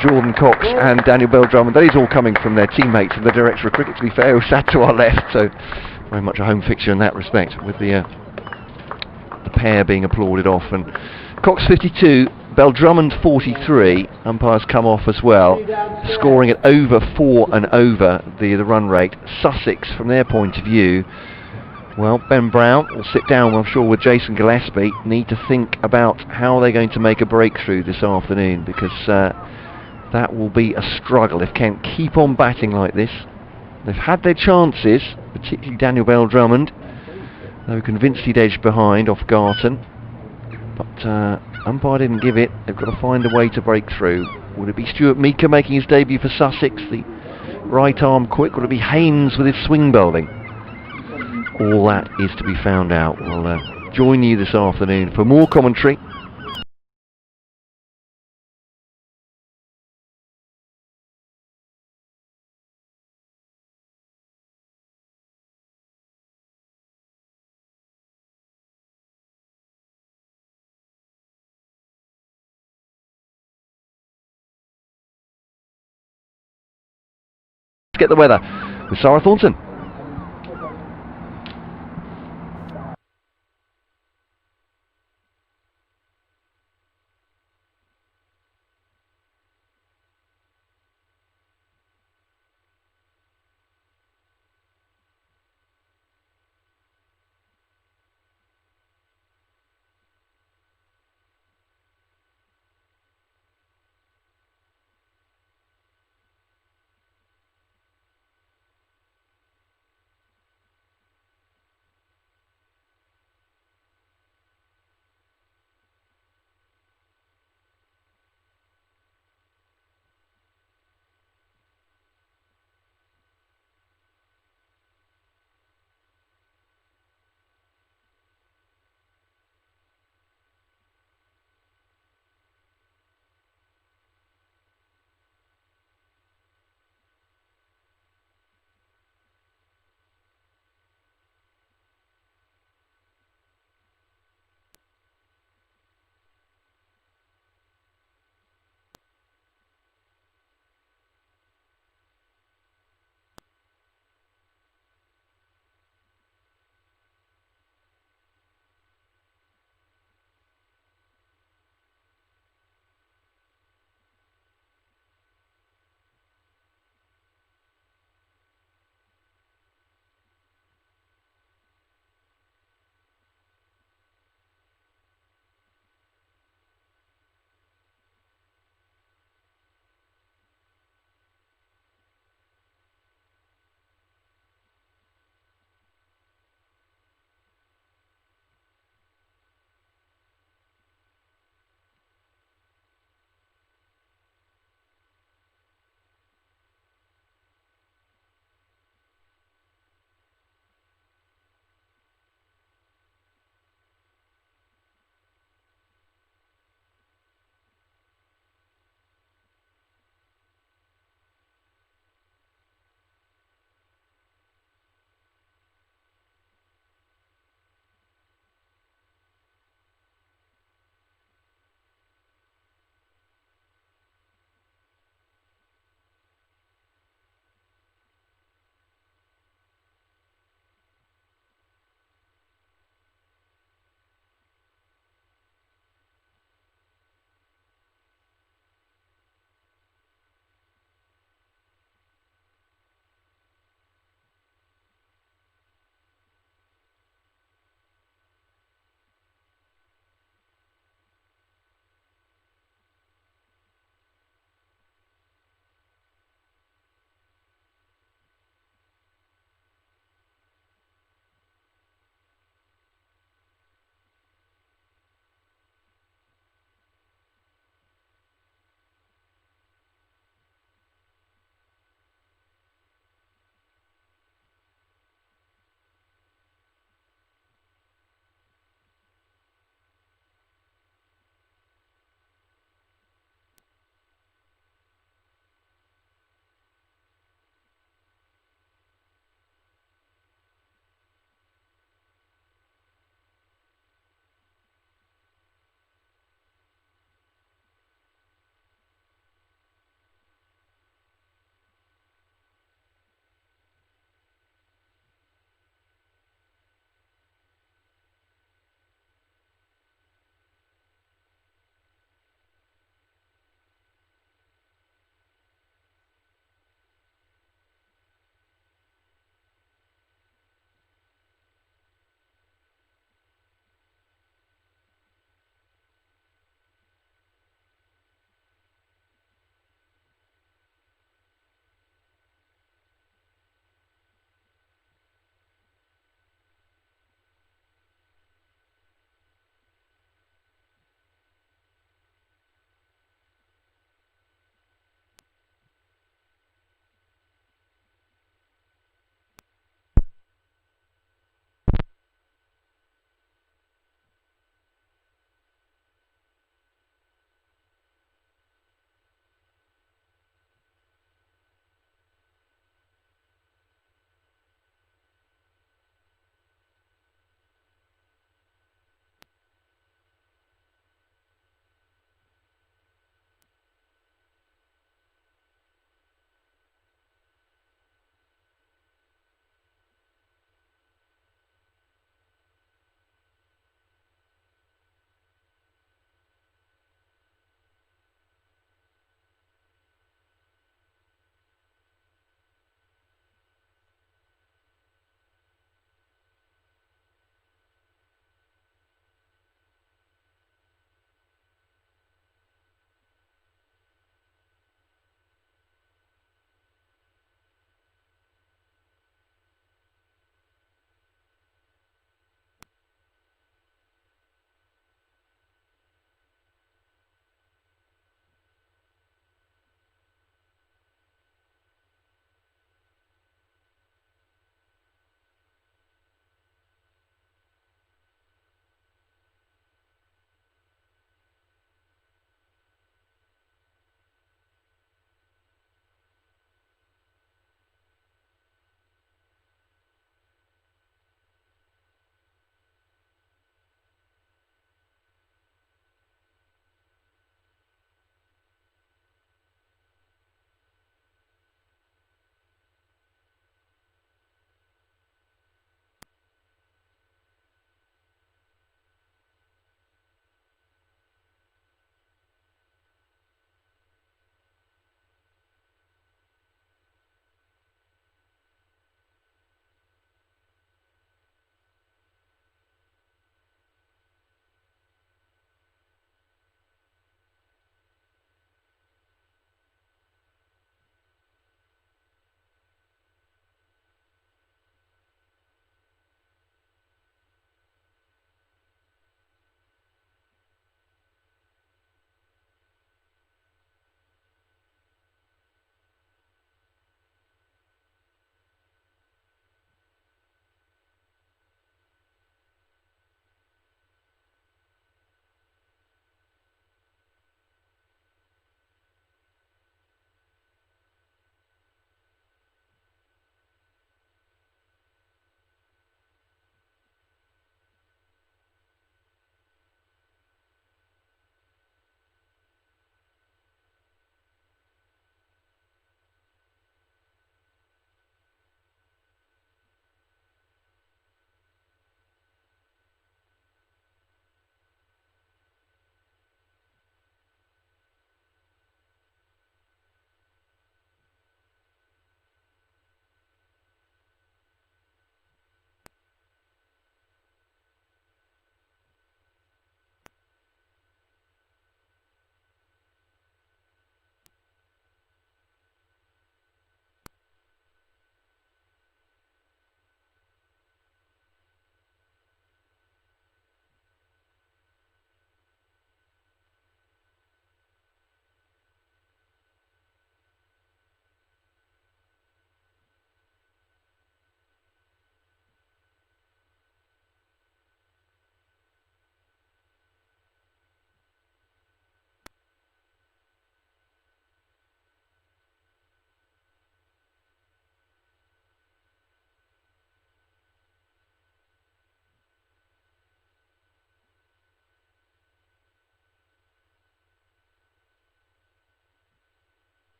Jordan Cox and Daniel Bell Drummond. That is all coming from their teammates and the director of cricket, to be fair, who sat to our left, so very much a home fixture in that respect, with the pair being applauded off. And Cox 52, Bell Drummond 43, umpires come off as well, scoring at over 4 and over the run rate. Sussex, from their point of view, well, Ben Brown will sit down, I'm sure, with Jason Gillespie, need to think about how they're going to make a breakthrough this afternoon, because that will be a struggle if Kent keep on batting like this. They've had their chances, particularly Daniel Bell Drummond, though convinced he'd edged behind off Garton, but umpire didn't give it. They've got to find a way to break through. Would it be Stuart Mika making his debut for Sussex, the right arm quick? Would it be Haynes with his swing bowling? All that is to be found out. We'll join you this afternoon for more commentary. Let's get the weather with Sarah Thornton.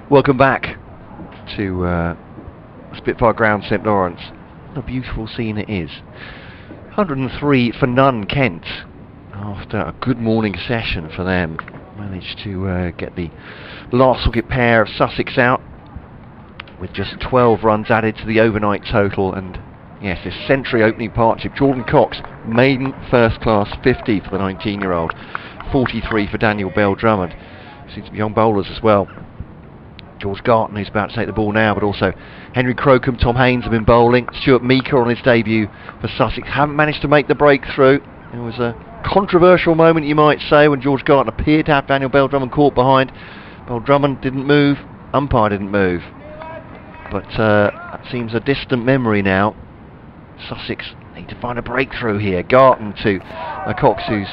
Welcome back to Spitfire Ground, St Lawrence. What a beautiful scene it is. 103 for none, Kent, after a good morning session for them. Managed to get the last wicket pair of Sussex out with just 12 runs added to the overnight total. And yes, this century opening partnership. Jordan Cox, maiden first class 50 for the 19-year-old, 43 for Daniel Bell-Drummond. Seems to be young bowlers as well. George Garton, who's about to take the ball now, but also Henry Crocombe, Tom Haynes have been bowling. Stuart Meeker on his debut for Sussex haven't managed to make the breakthrough. It was a controversial moment, you might say, when George Garton appeared to have Daniel Bell-Drummond caught behind. Bell-Drummond didn't move, umpire didn't move. But that seems a distant memory now. Sussex need to find a breakthrough here. Garton to Cox, who's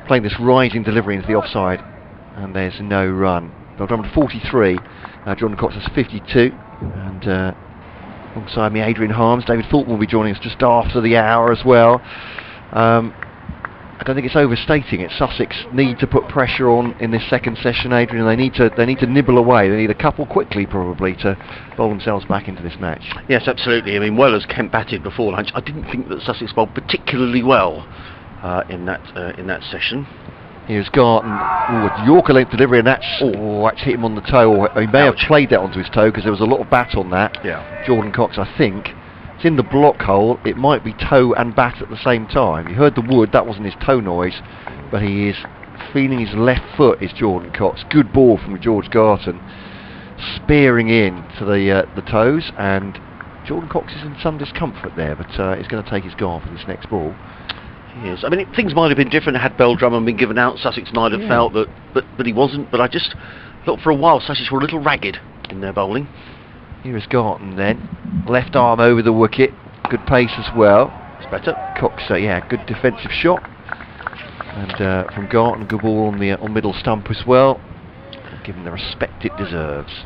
playing this rising delivery into the offside, and there's no run. Bell-Drummond 43, Jordan Cox has 52, and alongside me Adrian Harms. David Thornton will be joining us just after the hour as well. I don't think it's overstating it. Sussex need to put pressure on in this second session, Adrian. They need to nibble away. They need a couple quickly, probably, to bowl themselves back into this match. Yes, absolutely. I mean, well as Kent batted before lunch, I didn't think that Sussex bowled particularly well in that session. Here's Garton, a Yorker length delivery, and that's hit him on the toe. He may have played that onto his toe because there was a lot of bat on that. Yeah. Jordan Cox, I think. It's in the block hole. It might be toe and bat at the same time. You heard the wood, that wasn't his toe noise, but he is feeling his left foot, is Jordan Cox. Good ball from George Garton, spearing in to the toes, and Jordan Cox is in some discomfort there, but he's going to take his guard for this next ball. Yes, I mean, things might have been different had Bell-Drummond been given out. Sussex might have felt that, but he wasn't. But I just thought for a while Sussex were a little ragged in their bowling. Here is Garton then, left arm over the wicket, good pace as well. It's better. Cox, good defensive shot, and from Garton, good ball on middle stump as well. Given the respect it deserves.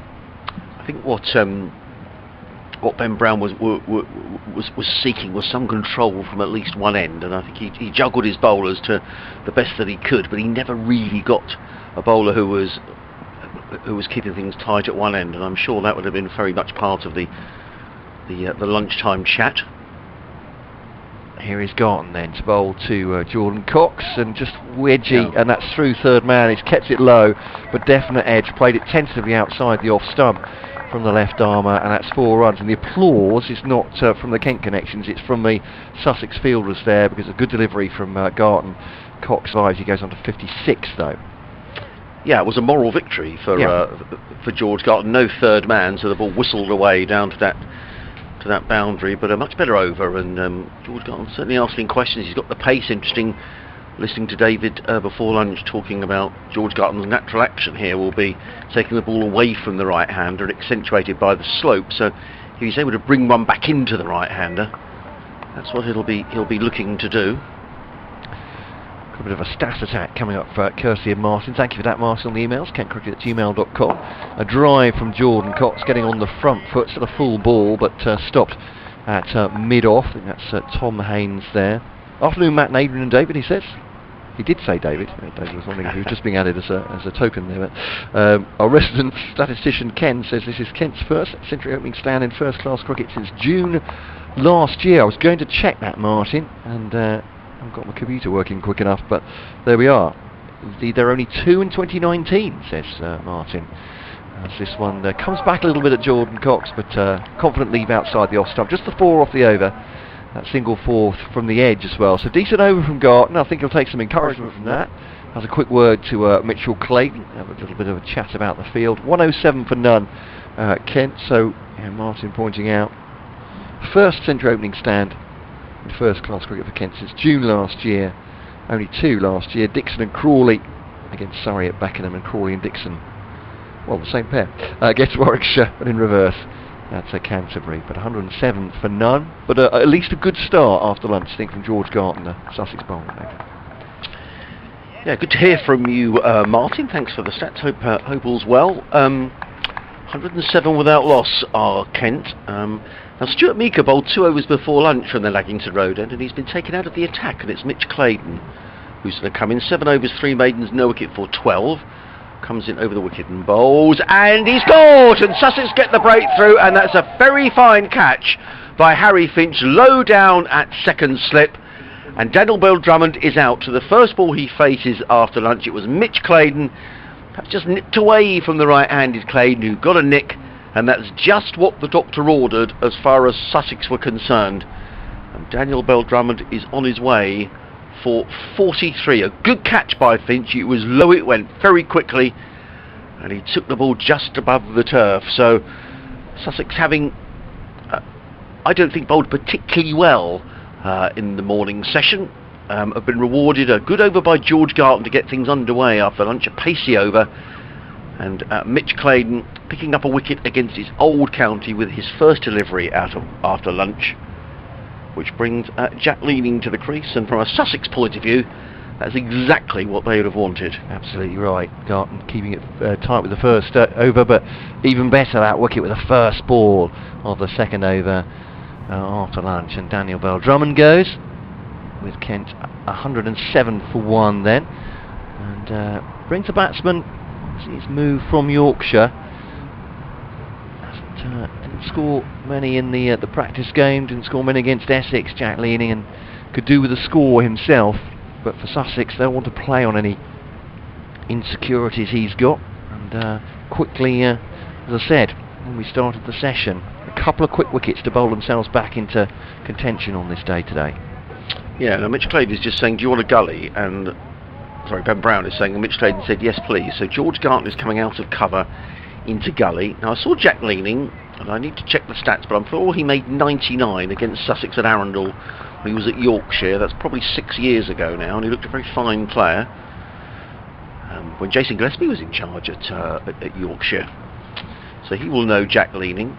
I think what Ben Brown was seeking was some control from at least one end, and I think he juggled his bowlers to the best that he could, but he never really got a bowler who was keeping things tight at one end, and I'm sure that would have been very much part of the lunchtime chat. Here is Garton then to bowl to Jordan Cox, and just wedgy, and that's through third man. He's kept it low, but definite edge, played it tentatively outside the off stump from the left armour, and that's 4 runs. And the applause is not from the Kent connections, it's from the Sussex fielders there, because a good delivery from Garton. Cox survives, he goes on to 56 though. Yeah, it was a moral victory for George Garton. No third man, so the ball whistled away down to that boundary, but a much better over, and George Garton certainly asking questions. He's got the pace. Interesting listening to David before lunch talking about George Garton's natural action here will be taking the ball away from the right-hander and accentuated by the slope, so if he's able to bring one back into the right-hander, that's what he'll be looking to do. A bit of a stat attack coming up for Kirsty and Martin. Thank you for that, Martin, on the emails. kentcricket@gmail.com. A drive from Jordan Cox, getting on the front foot, sort of full ball, but stopped at mid-off. I think that's Tom Haynes there. Afternoon, Matt and Adrian and David, he says. He did say David. David was wondering if he was just being added as a token there. But, our resident statistician Ken says this is Kent's first century opening stand in first-class cricket since June last year. I was going to check that, Martin, and I haven't got my computer working quick enough, but there we are. Indeed, there are only 2 in 2019, says Martin. As this one comes back a little bit at Jordan Cox, but confident leave outside the off stump. Just the 4 off the over. That single 4th from the edge as well. So decent over from Garton. I think he'll take some encouragement from that. Has a quick word to Mitchell Clayton. Have a little bit of a chat about the field. 107 for none, Kent. So Martin pointing out, first century opening stand in first class cricket for Kent since June last year. Only 2 last year. Dixon and Crawley against Surrey at Beckenham, and Crawley and Dixon, well, the same pair, against Warwickshire, but in reverse. That's a Canterbury, but 107 for none. But at least a good start after lunch, I think, from George Garton, the Sussex bowler. Yeah, good to hear from you, Martin. Thanks for the stats. Hope all's well. 107 without loss are Kent. Now Stuart Meeker bowled 2 overs before lunch from the Laggington Road end, and he's been taken out of the attack, and it's Mitch Clayton who's going to come in. 7 overs, 3 maidens, no wicket for 12. Comes in over the wicket and bowls, and he's scored, and Sussex get the breakthrough, and that's a very fine catch by Harry Finch, low down at second slip, and Daniel Bell-Drummond is out. To the first ball he faces after lunch, it was Mitch Claydon, perhaps just nipped away from the right-handed Claydon, who got a nick, and that's just what the doctor ordered as far as Sussex were concerned. And Daniel Bell-Drummond is on his way for 43. A good catch by Finch. It was low, it went very quickly, and he took the ball just above the turf. So Sussex having I don't think bowled particularly well in the morning session, have been rewarded. A good over by George Garton to get things underway after lunch, a pacey over, and Mitch Claydon picking up a wicket against his old county with his first delivery after lunch, which brings Jack Leaning to the crease. And from a Sussex point of view, that's exactly what they would have wanted. Absolutely right. Garton keeping it tight with the first over, but even better that wicket with the first ball of the second over after lunch. And Daniel Bell-Drummond goes with Kent 107 for 1 then, and brings the batsman. He's moved from Yorkshire. Didn't score many in the practice game, didn't score many against Essex, Jack Leaning, and could do with a score himself. But for Sussex, they want to play on any insecurities he's got. And quickly, as I said when we started the session, a couple of quick wickets to bowl themselves back into contention on this day today. Yeah, now Mitch Claydon is just saying, do you want a gully? And sorry, Ben Brown is saying, and Mitch Claydon said, yes please. So George Garton is coming out of cover into gully. Now I saw Jack Leaning, and I need to check the stats, but I'm sure he made 99 against Sussex at Arundel when he was at Yorkshire. That's probably 6 years ago now, and he looked a very fine player when Jason Gillespie was in charge at Yorkshire. So he will know Jack Leaning.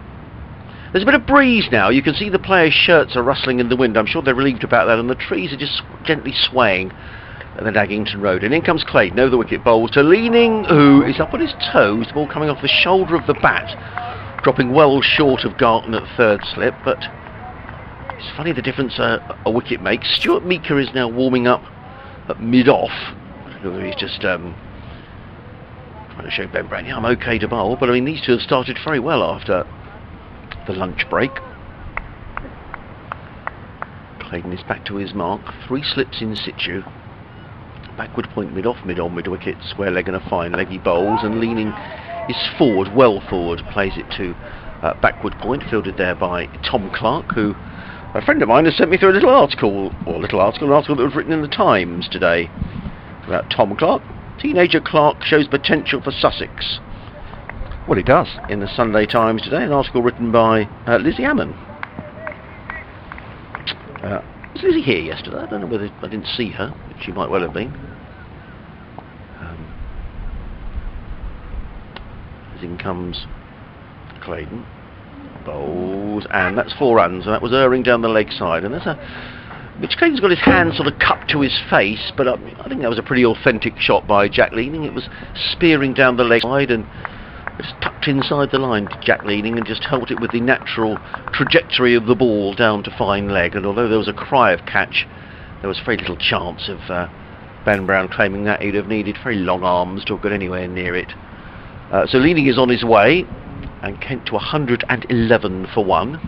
There's a bit of breeze now. You can see the players' shirts are rustling in the wind. I'm sure they're relieved about that, and the trees are just gently swaying at the Daggington Road. And in comes Claydon over the wicket, bowl to Leaning, who is up on his toes, the ball coming off the shoulder of the bat, dropping well short of Garton at third slip. But it's funny the difference a wicket makes. Stuart Meeker is now warming up at mid-off. He's just trying to show Ben Brown, yeah, I'm okay to bowl. But I mean, these two have started very well after the lunch break. Claydon is back to his mark. 3 slips in situ. Backward point, mid-off, mid-on, mid-wicket, square leg and a fine leg. He bowls, and Leaning is forward, well forward, plays it to backward point, fielded there by Tom Clark, who a friend of mine has sent me through an article that was written in the Times today about Tom Clark. Teenager Clark shows potential for Sussex. Well, he does. In the Sunday Times today, an article written by Lizzie Ammon. Was Lizzie here yesterday? I don't know whether I didn't see her, but she might well have been. As in comes Claydon, bowls, and that's 4 runs, and that was erring down the leg side. And there's Mitch Claydon's got his hand sort of cupped to his face, but I think that was a pretty authentic shot by Jack Leaning. It was spearing down the leg side and just tucked inside the line to Jack Leaning, and just held it with the natural trajectory of the ball down to fine leg. And although there was a cry of catch, there was very little chance of Ben Brown claiming that. He'd have needed very long arms to have got anywhere near it. So Leaning is on his way, and Kent to 111 for 1.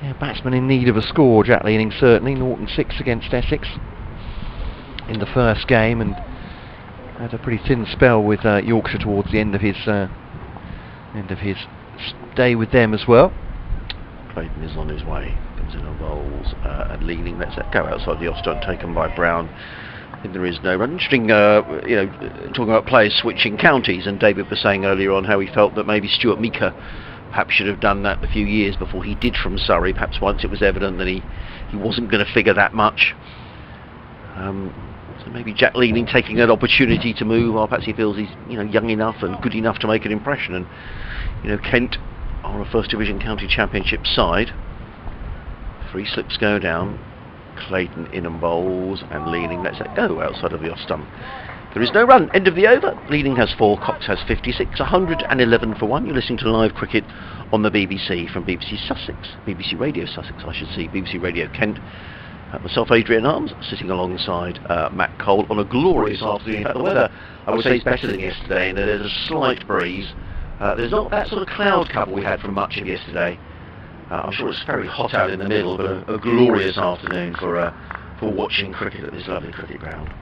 Yeah, batsman in need of a score, Jack Leaning certainly. 0-6 against Essex in the first game, and had a pretty thin spell with Yorkshire towards the end of his stay with them as well. Claydon is on his way, comes in on bowls, and Leaning lets that go outside the off stump, taken by Brown. I think there is no run. Interesting, talking about players switching counties, and David was saying earlier on how he felt that maybe Stuart Meeker perhaps should have done that a few years before he did from Surrey. Perhaps once it was evident that he wasn't going to figure that much. So maybe Jack Leaning taking that opportunity to move, or perhaps he feels he's young enough and good enough to make an impression. And Kent are a First Division County Championship side. 3 slips go down. Claydon in and bowls, and Leaning lets that go outside of the off stump. There is no run. End of the over. Leaning has 4, Cox has 56, 111 for 1. You're listening to live cricket on the BBC from BBC Sussex, BBC Radio Sussex, I should say, BBC Radio Kent. Myself, Adrian Arms, sitting alongside Matt Cole on a glorious afternoon. In fact, the weather, I would say, is better than yesterday, and there's a slight breeze. There's not that sort of cloud cover we had from much of yesterday. I'm sure it's very hot out in the middle, but a glorious afternoon for watching cricket at this lovely cricket ground.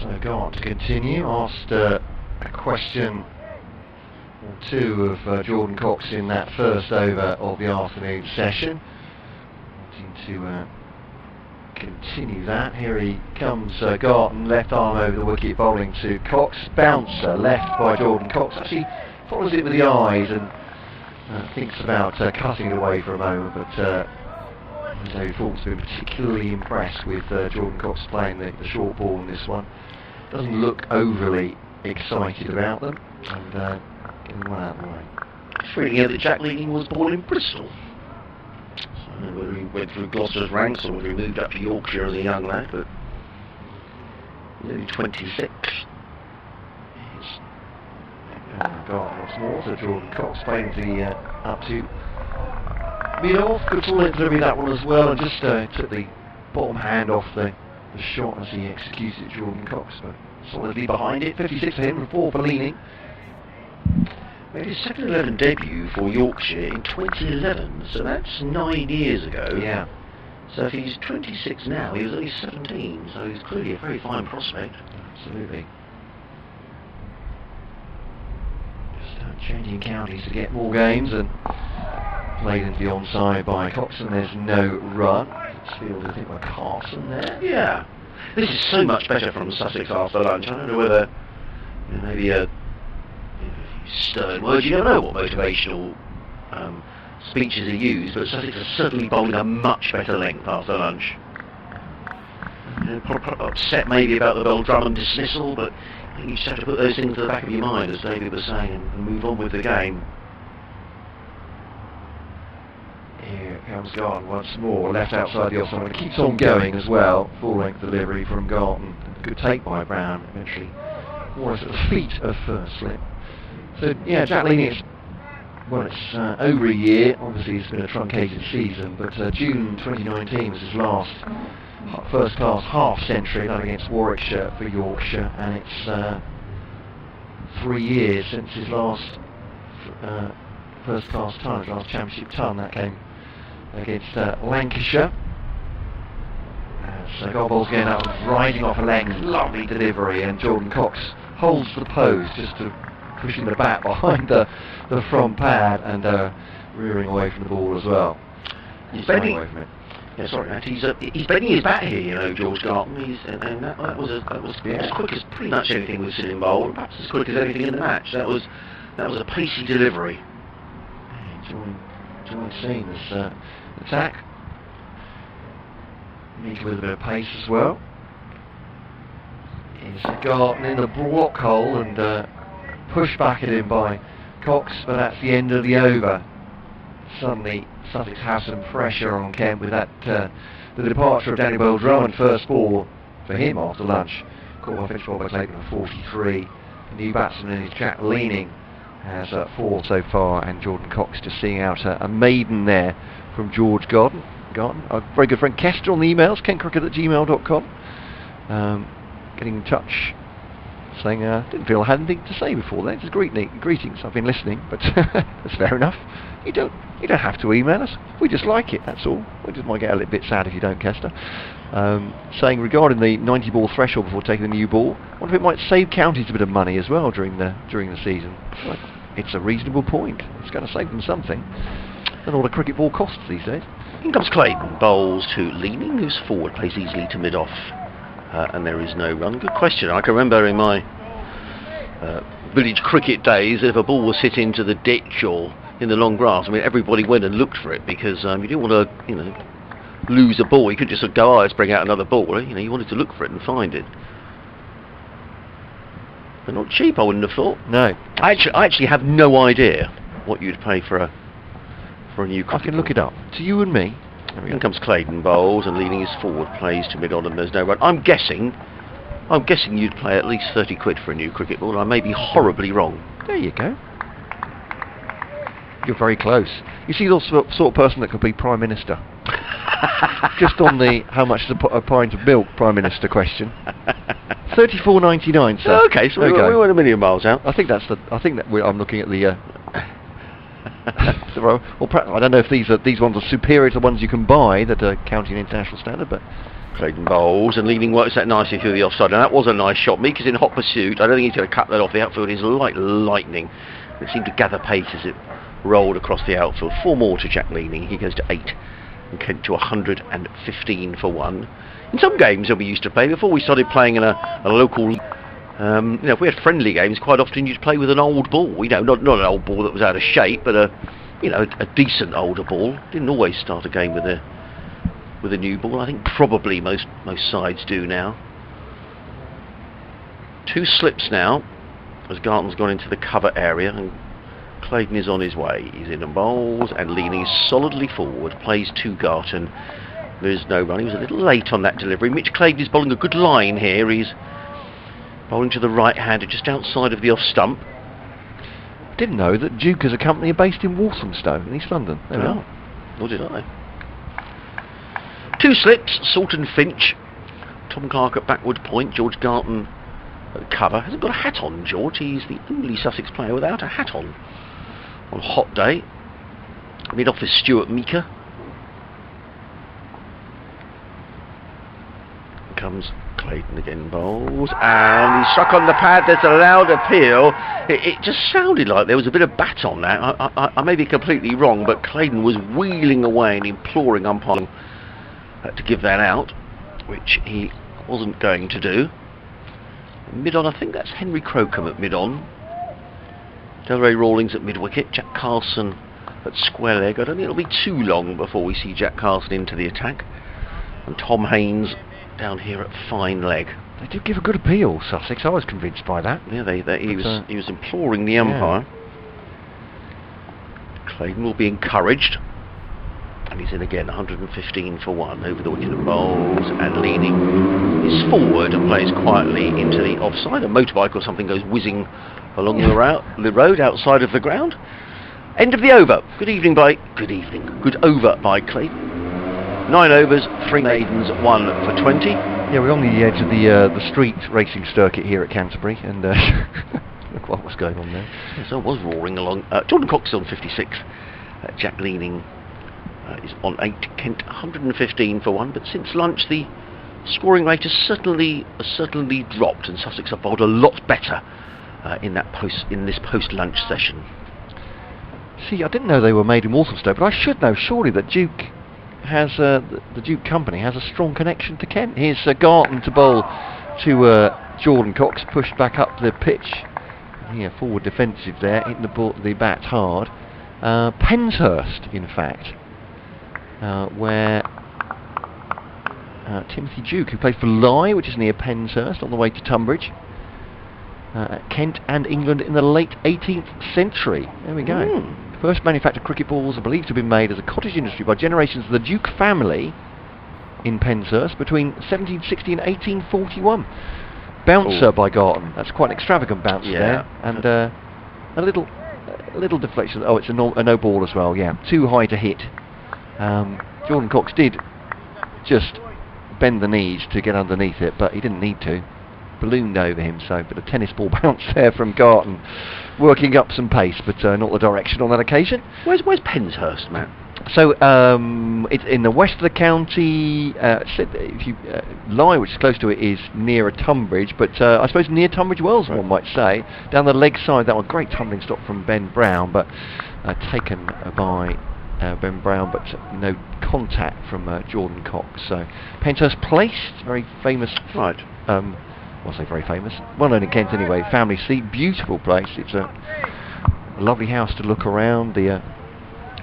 So go on to continue. Asked a question or two of Jordan Cox in that first over of the afternoon session. Wanting to continue that. Here he comes, Garton, left arm over the wicket, bowling to Cox. Bouncer left by Jordan Cox. Actually follows it with the eyes and thinks about cutting it away for a moment, but David Faulk's been particularly impressed with Jordan Cox playing the short ball in this one. Doesn't look overly excited about them, and getting one out of the way. It's really that Jack Leading was born in Bristol. So I don't know whether he went through Gloucester's ranks or whether he moved up to Yorkshire as a young lad, but he's only 26. Got once more, so Jordan Cox playing the up to mid-off. Good full length delivery that one as well, and just took the bottom hand off the shot as he executed Jordan Cox, but solidly behind it. 56 for him and 4 for Leaning. Made his second 11 debut for Yorkshire in 2011, so that's 9 years ago. Yeah. So if he's 26 now, he was only 17, so he's clearly a very fine prospect. Absolutely. Just changing counties to get more games, and played into the onside by Cox, and there's no run. It's fielded, I think, by Carson there. Yeah. This is so much better from Sussex after lunch. I don't know whether maybe a stern words. You never know what motivational speeches are used, but Sussex are certainly bowling a much better length after lunch. Upset maybe about the Bell Drummond dismissal, but I think you just have to put those things to the back of your mind, as David was saying, and move on with the game. Here comes Garton once more, left outside the offside. It keeps on going as well. Full length delivery from Garton. Good take by Brown, eventually more at the feet of first slip. So yeah, Jack Leading, it's over a year. Obviously it's been a truncated season, but June 2019 was his last first class half century, that against Warwickshire for Yorkshire, and it's 3 years since his last first class ton, his last championship ton. That came against Lancashire. So Gobbles again out riding off a leg, lovely delivery, and Jordan Cox holds the pose, just to pushing the bat behind the front pad and rearing away from the ball as well. He's bending away from it. Yeah, sorry, Matt. He's bending his bat here, you know, George Garton. And that was as quick as pretty much anything we've seen in bowl, and perhaps as quick as anything in the match. That was a pacey delivery. Enjoying seeing this attack. Meeker with a bit of pace as well. Here's Garton in the block hole and pushed back at him by Cox, but that's the end of the over. Suddenly Sussex have some pressure on Kent with that the departure of Danny Bell Drummond, first ball for him after lunch. Caught by finish ball by Clayton at 43. The new batsman is Jack Leading, has 4 so far, and Jordan Cox just seeing out a maiden there from George Garton. A very good friend Kester on the emails, kentcricket@gmail.com, getting in touch, saying didn't feel I had anything to say before then. Just greetings. I've been listening, but that's fair enough. You don't have to email us. We just like it. That's all. We just might get a little bit sad if you don't, Kester. Saying regarding the 90 ball threshold before taking the new ball, I wonder if it might save counties a bit of money as well during the season. Well, it's a reasonable point. It's going to save them something. And all the cricket ball costs these days. In comes Clayton, bowls to Leaning, who's forward, plays easily to mid-off, and there is no run. Good question. I can remember in my village cricket days, if a ball was hit into the ditch or in the long grass, I mean, everybody went and looked for it, because you didn't want to, lose a ball. You couldn't just sort of go, let's bring out another ball. You wanted to look for it and find it. But not cheap, I wouldn't have thought. No. I actually have no idea what you'd pay for a new cricket I can look it up. To you and me. In comes Clayton, bowls, and Leading his forward, plays to mid-on, and there's no run. I'm guessing you'd pay at least 30 quid for a new cricket ball. I may be horribly wrong. There you go. You're very close. You see, the sort of person that could be Prime Minister. Just on the how much to put a pint of milk, Prime Minister question. 34.99, sir. Okay, so There we go. weren't a million miles out. I think that's the. I think that I'm looking at the. I don't know if these ones are superior to the ones you can buy that are counting international standard, but Clayton bowls and Leading works that nicely through the offside, and that was a nice shot. Meek is in hot pursuit. I don't think he's going to cut that off. The outfield is like lightning. It seemed to gather pace as it rolled across the outfield. 4 more to Jack Leading. He goes to 8, and Kent to 115 for 1. In some games that we used to play before we started playing in a local. If we had friendly games, quite often you'd play with an old ball. Not an old ball that was out of shape, but a decent older ball. Didn't always start a game with a new ball. I think probably most sides do now. 2 slips now as Garton's gone into the cover area and Clayton is on his way. He's in and bowls and leaning solidly forward. Plays to Garton. There's no run. He was a little late on that delivery. Mitch Clayton is bowling a good line here. He's bowling to the right hander just outside of the off stump. didn't know that Duke as a company are based in Walthamstow in East London. There we are. Nor did I. 2 slips, Salt and Finch. Tom Clark at backward point, George Garton at cover. Hasn't got a hat on, George. He's the only Sussex player without a hat on a hot day. Mid-office Stuart Meeker. Comes Clayton again, bowls, and he struck on the pad. There's a loud appeal. It just sounded like there was a bit of bat on that. I may be completely wrong, but Clayton was wheeling away and imploring umpire to give that out, which he wasn't going to do. Mid-on, I think that's Henry Crocombe at mid-on. Delray Rawlings at mid-wicket. Jack Carlson at square leg. I don't think it'll be too long before we see Jack Carlson into the attack. And Tom Haynes down here at fine leg. They did give a good appeal, Sussex. I was convinced by that. Yeah, he was imploring the umpire. Yeah. Clayton will be encouraged. And he's in again, 115 for 1 over the wicket of bowls and leaning is forward and plays quietly into the offside. A motorbike or something goes whizzing along the road outside of the ground. End of the over. Good over by Clayton. 9 overs, 3 maidens, 1 for 20. Yeah, we're on the edge of the street racing circuit here at Canterbury, and look what was going on there. Yes, I was roaring along. Jordan Cox is on 56. Jack Leaning is on 8. Kent 115 for 1. But since lunch, the scoring rate has certainly dropped, and Sussex have bowled a lot better in this post-lunch session. See, I didn't know they were made in Walthamstow, but I should know surely that Duke has the Duke company has a strong connection to Kent. Here's Garton to bowl to Jordan Cox, pushed back up the pitch. Yeah, forward defensive there, hitting the bat hard. Penshurst, in fact, where Timothy Duke, who plays for Lye, which is near Penshurst, on the way to Tunbridge. Kent and England in the late 18th century. There we go. First manufactured cricket balls are believed to have been made as a cottage industry by generations of the Duke family in Penshurst between 1760 and 1841. Bouncer by Garton. That's quite an extravagant bouncer there. And a little deflection. Oh, it's a no ball as well, yeah. Too high to hit. Jordan Cox did just bend the knees to get underneath it, but he didn't need to. Ballooned over him, so but a tennis ball bounce there from Garton, working up some pace, but not the direction on that occasion. Where's Penshurst, Matt? So it's in the west of the county. If you Lye, which is close to it, is nearer Tunbridge, but I suppose near Tunbridge Wells, one might say. Down the leg side, that one great tumbling stop from Ben Brown, but taken by Ben Brown, but no contact from Jordan Cox. So Penshurst Place, very famous. Right. I'll say very famous. Well known in Kent anyway. Family seat, beautiful place. It's a lovely house to look around. A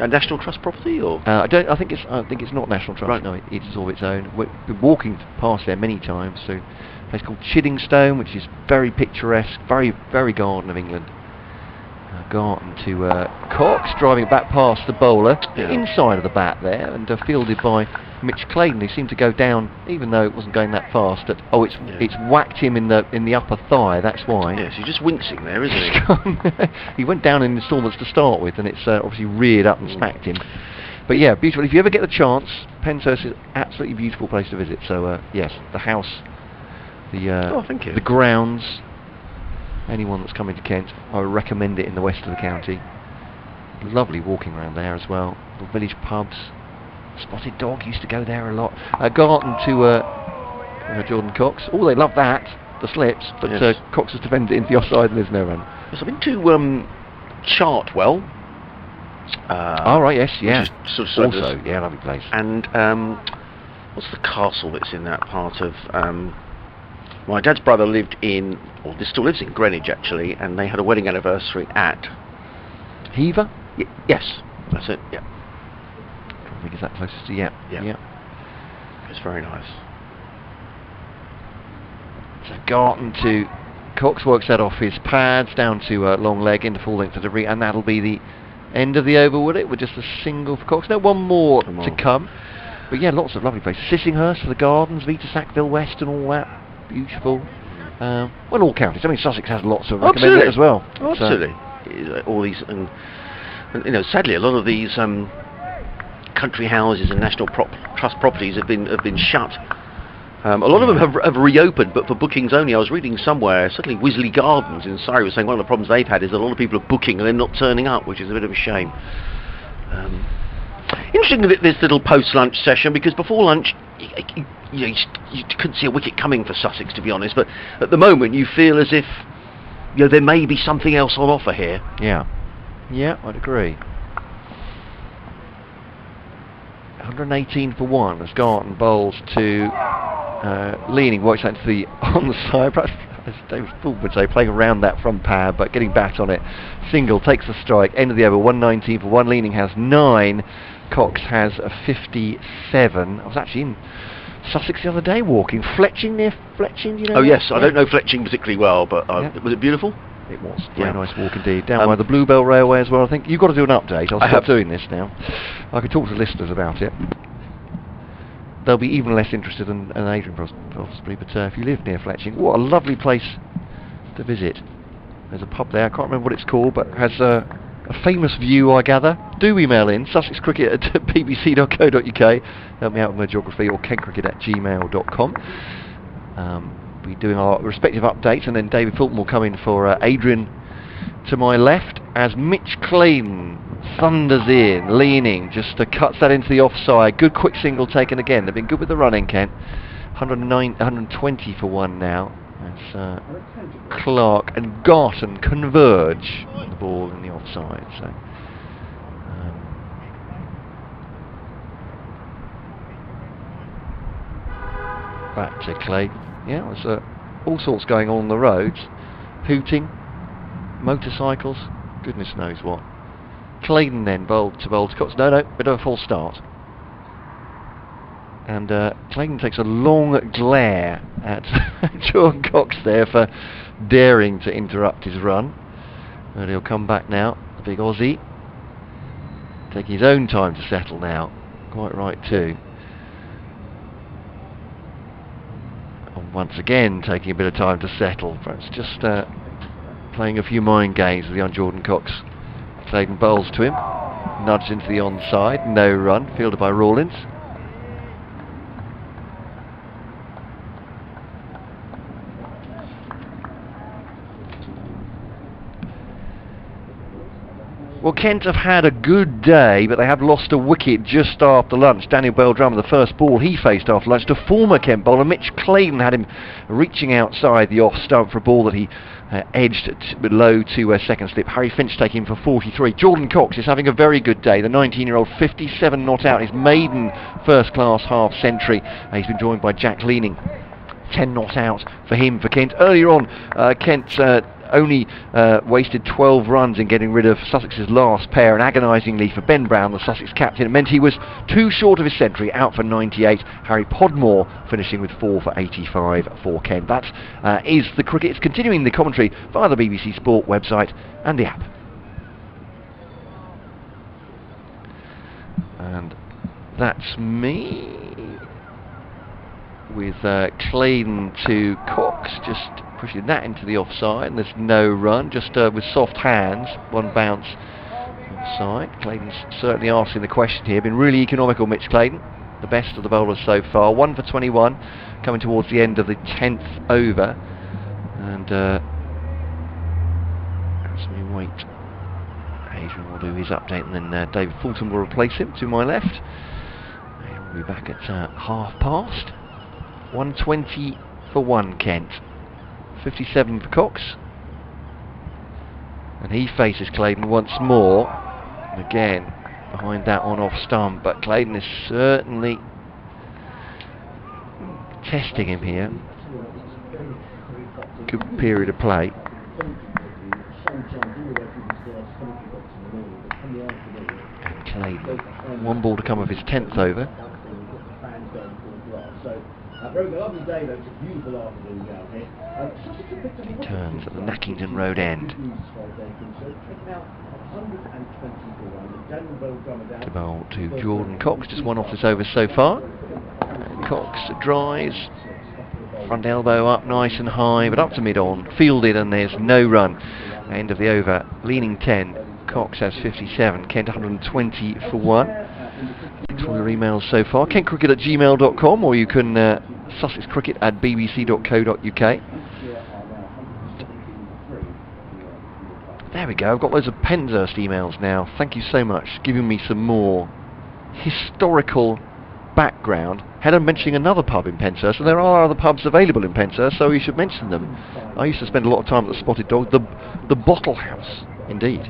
National Trust property, or I think it's not National Trust. Right. No, it is all its own. We've been walking past there many times. So a place called Chiddingstone, which is very picturesque, very very Garden of England. Garton to Cox, driving back past the bowler, inside of the bat there, and fielded by Mitch Clayton, who seemed to go down, even though it wasn't going that fast. It's whacked him in the upper thigh. That's why. Yes, he's just wincing there, isn't he? He went down in instalments to start with, and it's obviously reared up and smacked him. But yeah, beautiful. If you ever get the chance, Penshurst is an absolutely beautiful place to visit. So yes, the house, Oh, thank you. the grounds. Anyone that's coming to Kent, I would recommend it in the west of the county. Lovely walking around there as well. The village pubs. Spotted Dog used to go there a lot. Garden to Jordan Cox. Oh, they love that. The slips, but Yes. Cox has defended it into the offside and there's no run. Yes, I've been to Chartwell. All right, yes, yeah. Which is sort of Also, yeah, lovely place. And what's the castle that's in that part of? My dad's brother lived in, or this still lives in Greenwich actually, and they had a wedding anniversary at. Hever? Yes, that's it. Yeah, I think is that closest to yeah. it's very nice. So Garton to Cox works that off his pads down to long leg into full length delivery, and that'll be the end of the over, would it? With just a single for Cox. No, one more to come. But yeah, lots of lovely places. Sissinghurst for the gardens, Vita Sackville West and all that. Beautiful. Well, all counties. I mean, Sussex has lots of recommended as well. Absolutely. All these, and you know, sadly, a lot of these country houses and national trust properties have been shut. A lot of them have reopened, but for bookings only. I was reading somewhere, certainly Wisley Gardens in Surrey was saying one of the problems they've had is that a lot of people are booking and then not turning up, which is a bit of a shame. Interesting this little post-lunch session, because before lunch you couldn't see a wicket coming for Sussex, to be honest, but at the moment you feel as if there may be something else on offer here. Yeah, I'd agree. 118 for 1 as Garton bowls to Leaning, works out into the onside, perhaps as David Fulton would say, playing around that front pad but getting back on it. Single, takes the strike, end of the over, 119 for 1. Leaning has 9, Cox has a 57. I was actually in Sussex the other day walking, Fletching, near Fletching, do you know? Oh yes, I don't know Fletching particularly well, but was it beautiful? It was. Very nice walk indeed. Down by the Bluebell Railway as well, I think. You've got to do an update. I'll stop doing this now. I could talk to listeners about it. They'll be even less interested than Adrian possibly, but if you live near Fletching, what a lovely place to visit. There's a pub there, I can't remember what it's called, but has a famous view, I gather. Do email in, sussexcricket@bbc.co.uk. Help me out with my geography, or kentcricket@gmail.com. Be doing our respective updates, and then David Fulton will come in for Adrian to my left as Mitch Clayton thunders in, Leaning, just cuts that into the offside. Good quick single taken again. They've been good with the running, Kent. 120 for 1 now. That's Clark and Garton converge on the ball in the offside. So back to Clayton. Yeah, there's all sorts going on the roads. Hooting, motorcycles, goodness knows what. Clayton then bowled to Cox. No, bit of a false start. And Clayton takes a long glare at Jordan Cox there for daring to interrupt his run. And he'll come back now, the big Aussie. Taking his own time to settle now. Quite right too. Once again taking a bit of time to settle, perhaps just playing a few mind games with young Jordan Cox. Clayton bowls to him, nudged into the onside, no run, fielded by Rawlins. Well, Kent have had a good day, but they have lost a wicket just after lunch. Daniel Bell-Drummond, the first ball he faced after lunch to former Kent bowler Mitch Clayton, had him reaching outside the off stump for a ball that he edged below to second slip. Harry Finch taking him for 43. Jordan Cox is having a very good day. The 19-year-old 57 not out, his maiden first-class half century. He's been joined by Jack Leaning. 10 not out for him for Kent. Earlier on, Kent only wasted 12 runs in getting rid of Sussex's last pair, and agonisingly for Ben Brown, the Sussex captain, it meant he was too short of his century, out for 98. Harry Podmore finishing with 4 for 85 for Kent. That is the cricket. It's continuing the commentary via the BBC Sport website and the app. And that's me with Clayton to Cox, just pushing that into the offside, and there's no run, just with soft hands, one bounce side. Clayton's certainly asking the question here. Been really economical, Mitch Clayton. The best of the bowlers so far. 1 for 21, coming towards the end of the 10th over. And as we wait, Adrian will do his update, and then David Fulton will replace him to my left. And we'll be back at 1:30. 120 for 1, Kent. 57 for Cox. And he faces Clayton once more. And again, behind that on-off stump. But Clayton is certainly testing him here. Good period of play. And Clayton, 1 ball to come of his 10th over. Very good, lovely day though, it's a beautiful afternoon down here. He turns at the Nackington Road end. To bowl to Jordan Cox, just 1 off this over so far. And Cox drives, front elbow up nice and high, but up to mid-on, fielded, and there's no run. End of the over, leaning 10. Cox has 57, Kent 120 for 1. Thanks for your emails so far. KentCricket@gmail.com, or you can sussexcricket@bbc.co.uk. There we go, I've got loads of Penshurst emails now. Thank you so much, giving me some more historical background. Helen mentioning another pub in Penshurst, and there are other pubs available in Penshurst, so you should mention them. I used to spend a lot of time at the Spotted Dog, the Bottle House, indeed.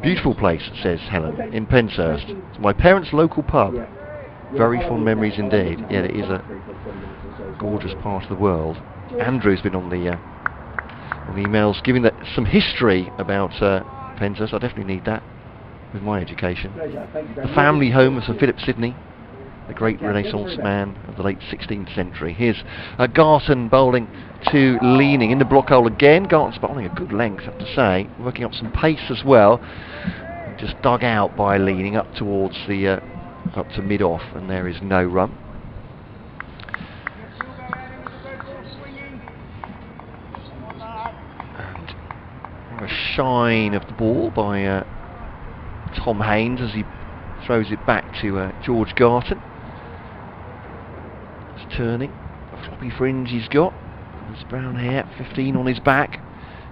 Beautiful place, says Helen, in Penshurst. It's my parents' local pub. Very fond memories indeed. Yeah, it is a gorgeous part of the world. Andrew's been on the emails, giving that some history about Penshurst. I definitely need that with my education. The family home of Sir Philip Sidney, the great Renaissance man of the late 16th century. Here's Garton bowling to leaning in the block hole again. Garton's bowling a good length, I have to say, working up some pace as well. Just dug out by leaning up towards the up to mid-off, and there is no run. And a shine of the ball by Tom Haynes as he throws it back to George Garton. It's turning, a floppy fringe he's got. His brown hair, 15 on his back.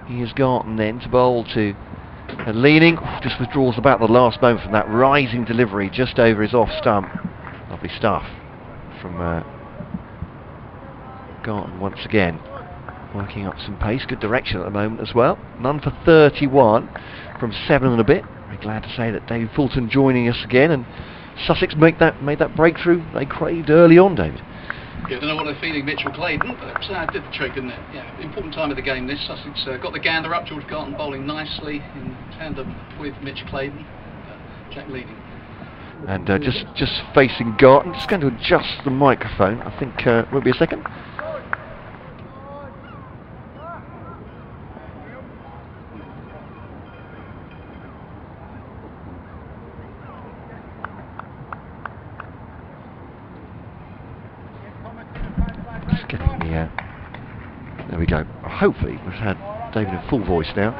He has Garton then to bowl to leaning. Just withdraws about the last moment from that rising delivery just over his off stump. Lovely stuff from Garton once again. Working up some pace, good direction at the moment as well. None for 31 from 7 and a bit. Very glad to say that David Fulton joining us again, and Sussex made that breakthrough they craved early on, David. Yeah, I don't know what they're feeling, Mitchell Clayton, but did the trick, didn't it? Yeah, important time of the game this. Sussex got the gander up, George Garton bowling nicely in tandem with Mitch Clayton, Jack leading. And just facing Garton, just going to adjust the microphone, I think, won't be a second. There we go. Hopefully we've had David in full voice now.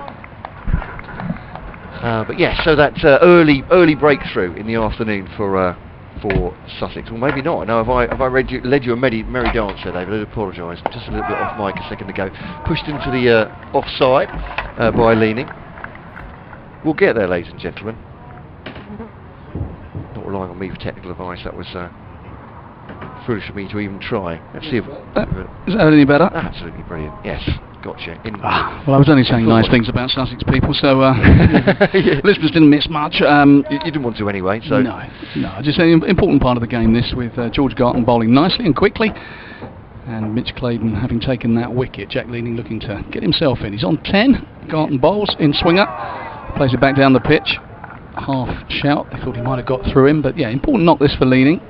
But yes, so that early breakthrough in the afternoon for Sussex. Well, maybe not. No, have I led you a merry dance there, David? I apologise. Just a little bit off mic a second ago. Pushed into the offside by leaning. We'll get there, ladies and gentlemen. Not relying on me for technical advice. That was foolish of me to even try. Let's see if is that any better? Absolutely brilliant. Yes, gotcha. Well, I was only saying nice things about Sussex people, so listeners didn't miss much. You didn't want to anyway, so no. Just an important part of the game this, with George Garton bowling nicely and quickly, and Mitch Clayton having taken that wicket. Jack Leading looking to get himself in. He's on 10. Garton bowls in swinger, plays it back down the pitch. Half shout. They thought he might have got through him, but yeah, important knock this for Leading.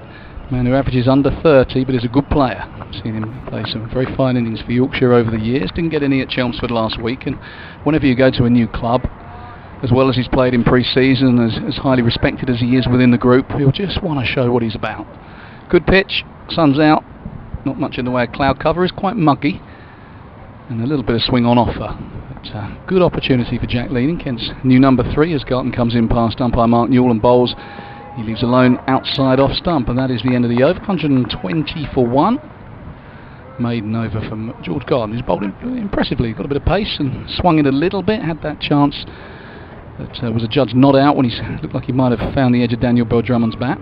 Man who averages under 30 but is a good player. I've seen him play some very fine innings for Yorkshire over the years. Didn't get any at Chelmsford last week, and whenever you go to a new club, as well as he's played in pre-season, as highly respected as he is within the group, he'll just want to show what he's about. Good pitch, sun's out, not much in the way of cloud cover, is quite muggy, and a little bit of swing on offer. good opportunity for Jack Leading, Kent's new number 3, as Garton comes in past umpire Mark Newell and bowls. He leaves alone outside off stump, and that is the end of the over. 120 for 1. Maiden over from George Garton, who's bowled impressively. Got a bit of pace and swung it a little bit. Had that chance that was a judge not out when he looked like he might have found the edge of Daniel Bell-Drummond's bat.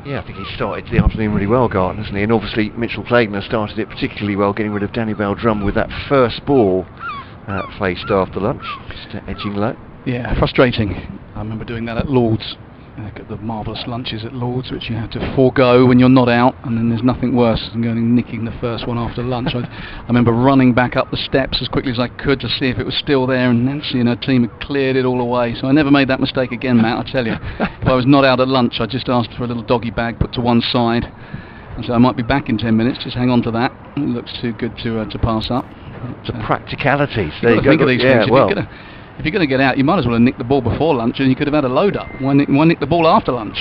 Yeah, I think he started the afternoon really well, Garton, hasn't he? And obviously Mitchell Clayton has started it particularly well, getting rid of Daniel Bell-Drummond with that first ball faced after lunch, just edging low. Yeah, frustrating. I remember doing that at Lord's. The marvellous lunches at Lord's, which you have to forego when you're not out, and then there's nothing worse than going and nicking the first one after lunch. I remember running back up the steps as quickly as I could to see if it was still there, and Nancy and her team had cleared it all away. So I never made that mistake again, Matt, I tell you. If I was not out at lunch, I just asked for a little doggy bag put to one side, and so I might be back in 10 minutes. Just hang on to that. It looks too good to pass up. The practicalities. There you go. Think of these things. If you're going to get out, you might as well have nicked the ball before lunch, and you could have had a load up. Why nick the ball after lunch?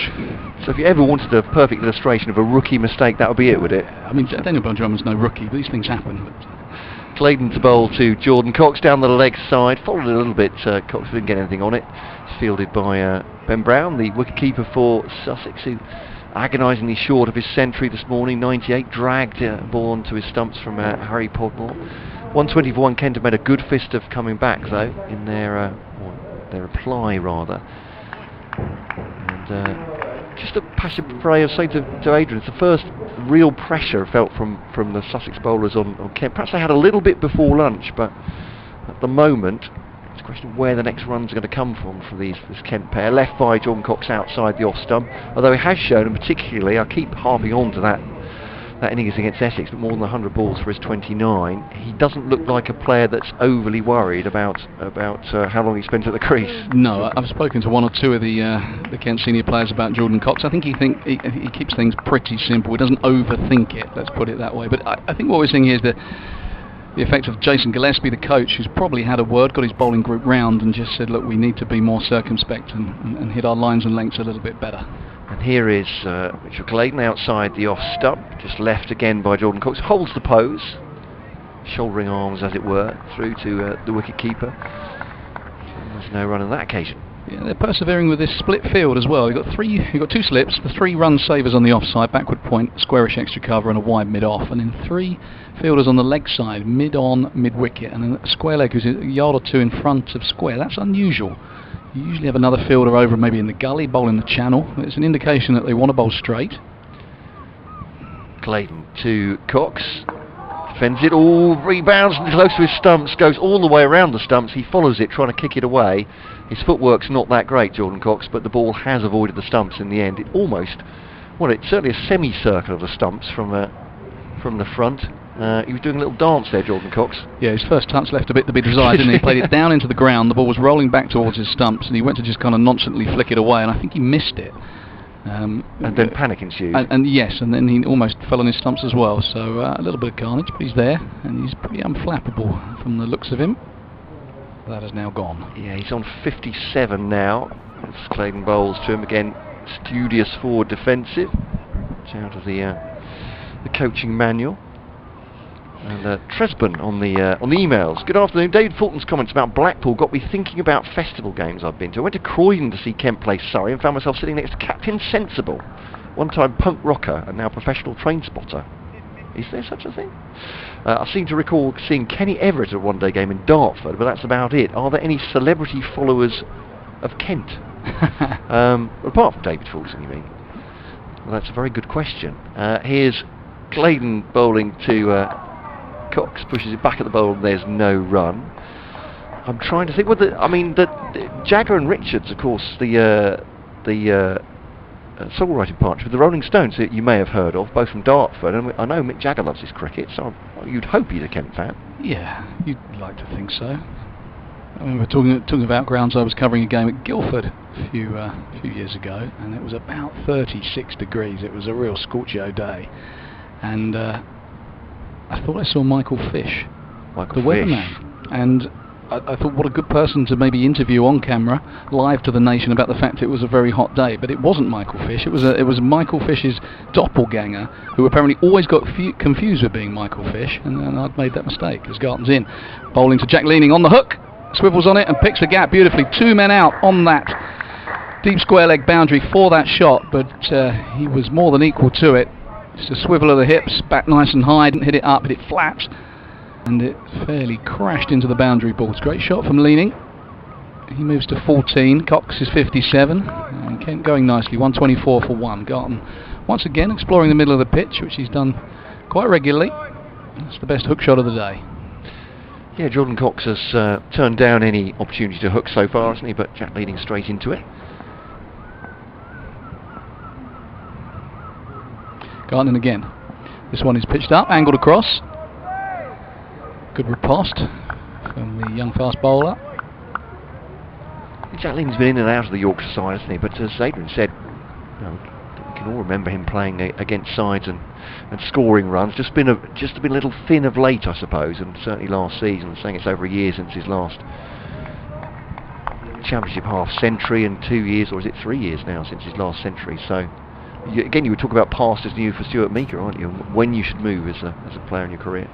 So if you ever wanted a perfect illustration of a rookie mistake, that would be it, would it? I mean, Daniel Bell-Drummond's no rookie, but these things happen. But Clayton to bowl to Jordan Cox down the leg side. Followed it a little bit. Cox didn't get anything on it. It's fielded by Ben Brown, the wicketkeeper for Sussex, who agonisingly short of his century this morning. 98, dragged ball onto his stumps from Harry Podmore. 120 for 1. Kent have made a good fist of coming back, though, in their reply, rather. And just a passive prey, I was saying to Adrian, it's the first real pressure felt from the Sussex bowlers on Kent. Perhaps they had a little bit before lunch, but at the moment, it's a question of where the next run's going to come from for this Kent pair. Left by Jordan Cox outside the off stump, although he has shown, and particularly, I keep harping on to that innings against Essex, but more than 100 balls for his 29. He doesn't look like a player that's overly worried about how long he spent at the crease. No, I've spoken to one or two of the Kent senior players about Jordan Cox. I think he keeps things pretty simple. He doesn't overthink it, let's put it that way. But I think what we're seeing here is the effect of Jason Gillespie, the coach, who's probably had a word, got his bowling group round and just said, look, we need to be more circumspect and hit our lines and lengths a little bit better. And here is Mitchell Clayton outside the off stump, just left again by Jordan Cox. Holds the pose, shouldering arms as it were, through to the wicket keeper. There's no run on that occasion. Yeah, they're persevering with this split field as well. You've got 2 slips, the 3 run savers on the offside, backward point, squarish extra cover and a wide mid off, and then 3 fielders on the leg side, mid on, mid wicket, and then a square leg who's a yard or 2 in front of square. That's unusual. You usually have another fielder over maybe in the gully, bowling the channel. It's an indication that they want to bowl straight. Clayton to Cox. Defends it, rebounds close to his stumps, goes all the way around the stumps. He follows it, trying to kick it away. His footwork's not that great, Jordan Cox, but the ball has avoided the stumps in the end. It's certainly a semicircle of the stumps from the front. He was doing a little dance there, Jordan Cox. Yeah, his first touch left a bit to be desired, didn't he? He played it down into the ground, the ball was rolling back towards his stumps, and he went to just kind of nonchalantly flick it away, and I think he missed it. And then panic ensued. And then he almost fell on his stumps as well, so a little bit of carnage, but he's there, and he's pretty unflappable from the looks of him. That is now gone. Yeah, he's on 57 now. Clayton bowls to him again, studious forward defensive. It's out of the coaching manual. And Tresburn on the emails. Good afternoon. David Fulton's comments about Blackpool got me thinking about festival games I've been to. I went to Croydon to see Kent play Surrey and found myself sitting next to Captain Sensible, one-time punk rocker and now professional train spotter. Is there such a thing? I seem to recall seeing Kenny Everett at a one-day game in Dartford, but that's about it. Are there any celebrity followers of Kent? Apart from David Fulton, you mean? Well, that's a very good question. Here's Clayton bowling to Cox, pushes it back at the bowl and there's no run. I'm trying to think whether, the Jagger and Richards, of course, the songwriting partnership with the Rolling Stones that you may have heard of, both from Dartford, and I know Mick Jagger loves his cricket, so you'd hope he's a Kent fan. Yeah, you'd like to think so. I remember talking about grounds. I was covering a game at Guildford a few years ago, and it was about 36 degrees. It was a real scorcho day, and I thought I saw Michael Fish, the weatherman, and I thought what a good person to maybe interview on camera, live to the nation, about the fact it was a very hot day. But it wasn't Michael Fish. It was Michael Fish's doppelganger, who apparently always got confused with being Michael Fish, and I'd made that mistake. As Garton's in, bowling to Jack Leaning on the hook, swivels on it and picks the gap beautifully. 2 men out on that deep square leg boundary for that shot, but he was more than equal to it. Just a swivel of the hips, back nice and high, didn't hit it up, hit it flat, and it fairly crashed into the boundary boards. Great shot from Leaning. He moves to 14. Cox is 57, and Kent going nicely. 124 for 1. Garton once again exploring the middle of the pitch, which he's done quite regularly. That's the best hook shot of the day. Yeah, Jordan Cox has turned down any opportunity to hook so far, hasn't he? But Jack Leaning straight into it. Garton again. This one is pitched up, angled across. Good riposte from the young fast bowler. Jack Leaning's been in and out of the Yorkshire side, hasn't he? But as Adrian said, you know, we can all remember him playing against sides and scoring runs. Just been a little thin of late, I suppose, and certainly last season. Saying it's over a year since his last championship half century, and 2 years, or is it 3 years now, since his last century. So. Again, you would talk about past as new for Stuart Meeker, aren't you? When you should move as a player in your career.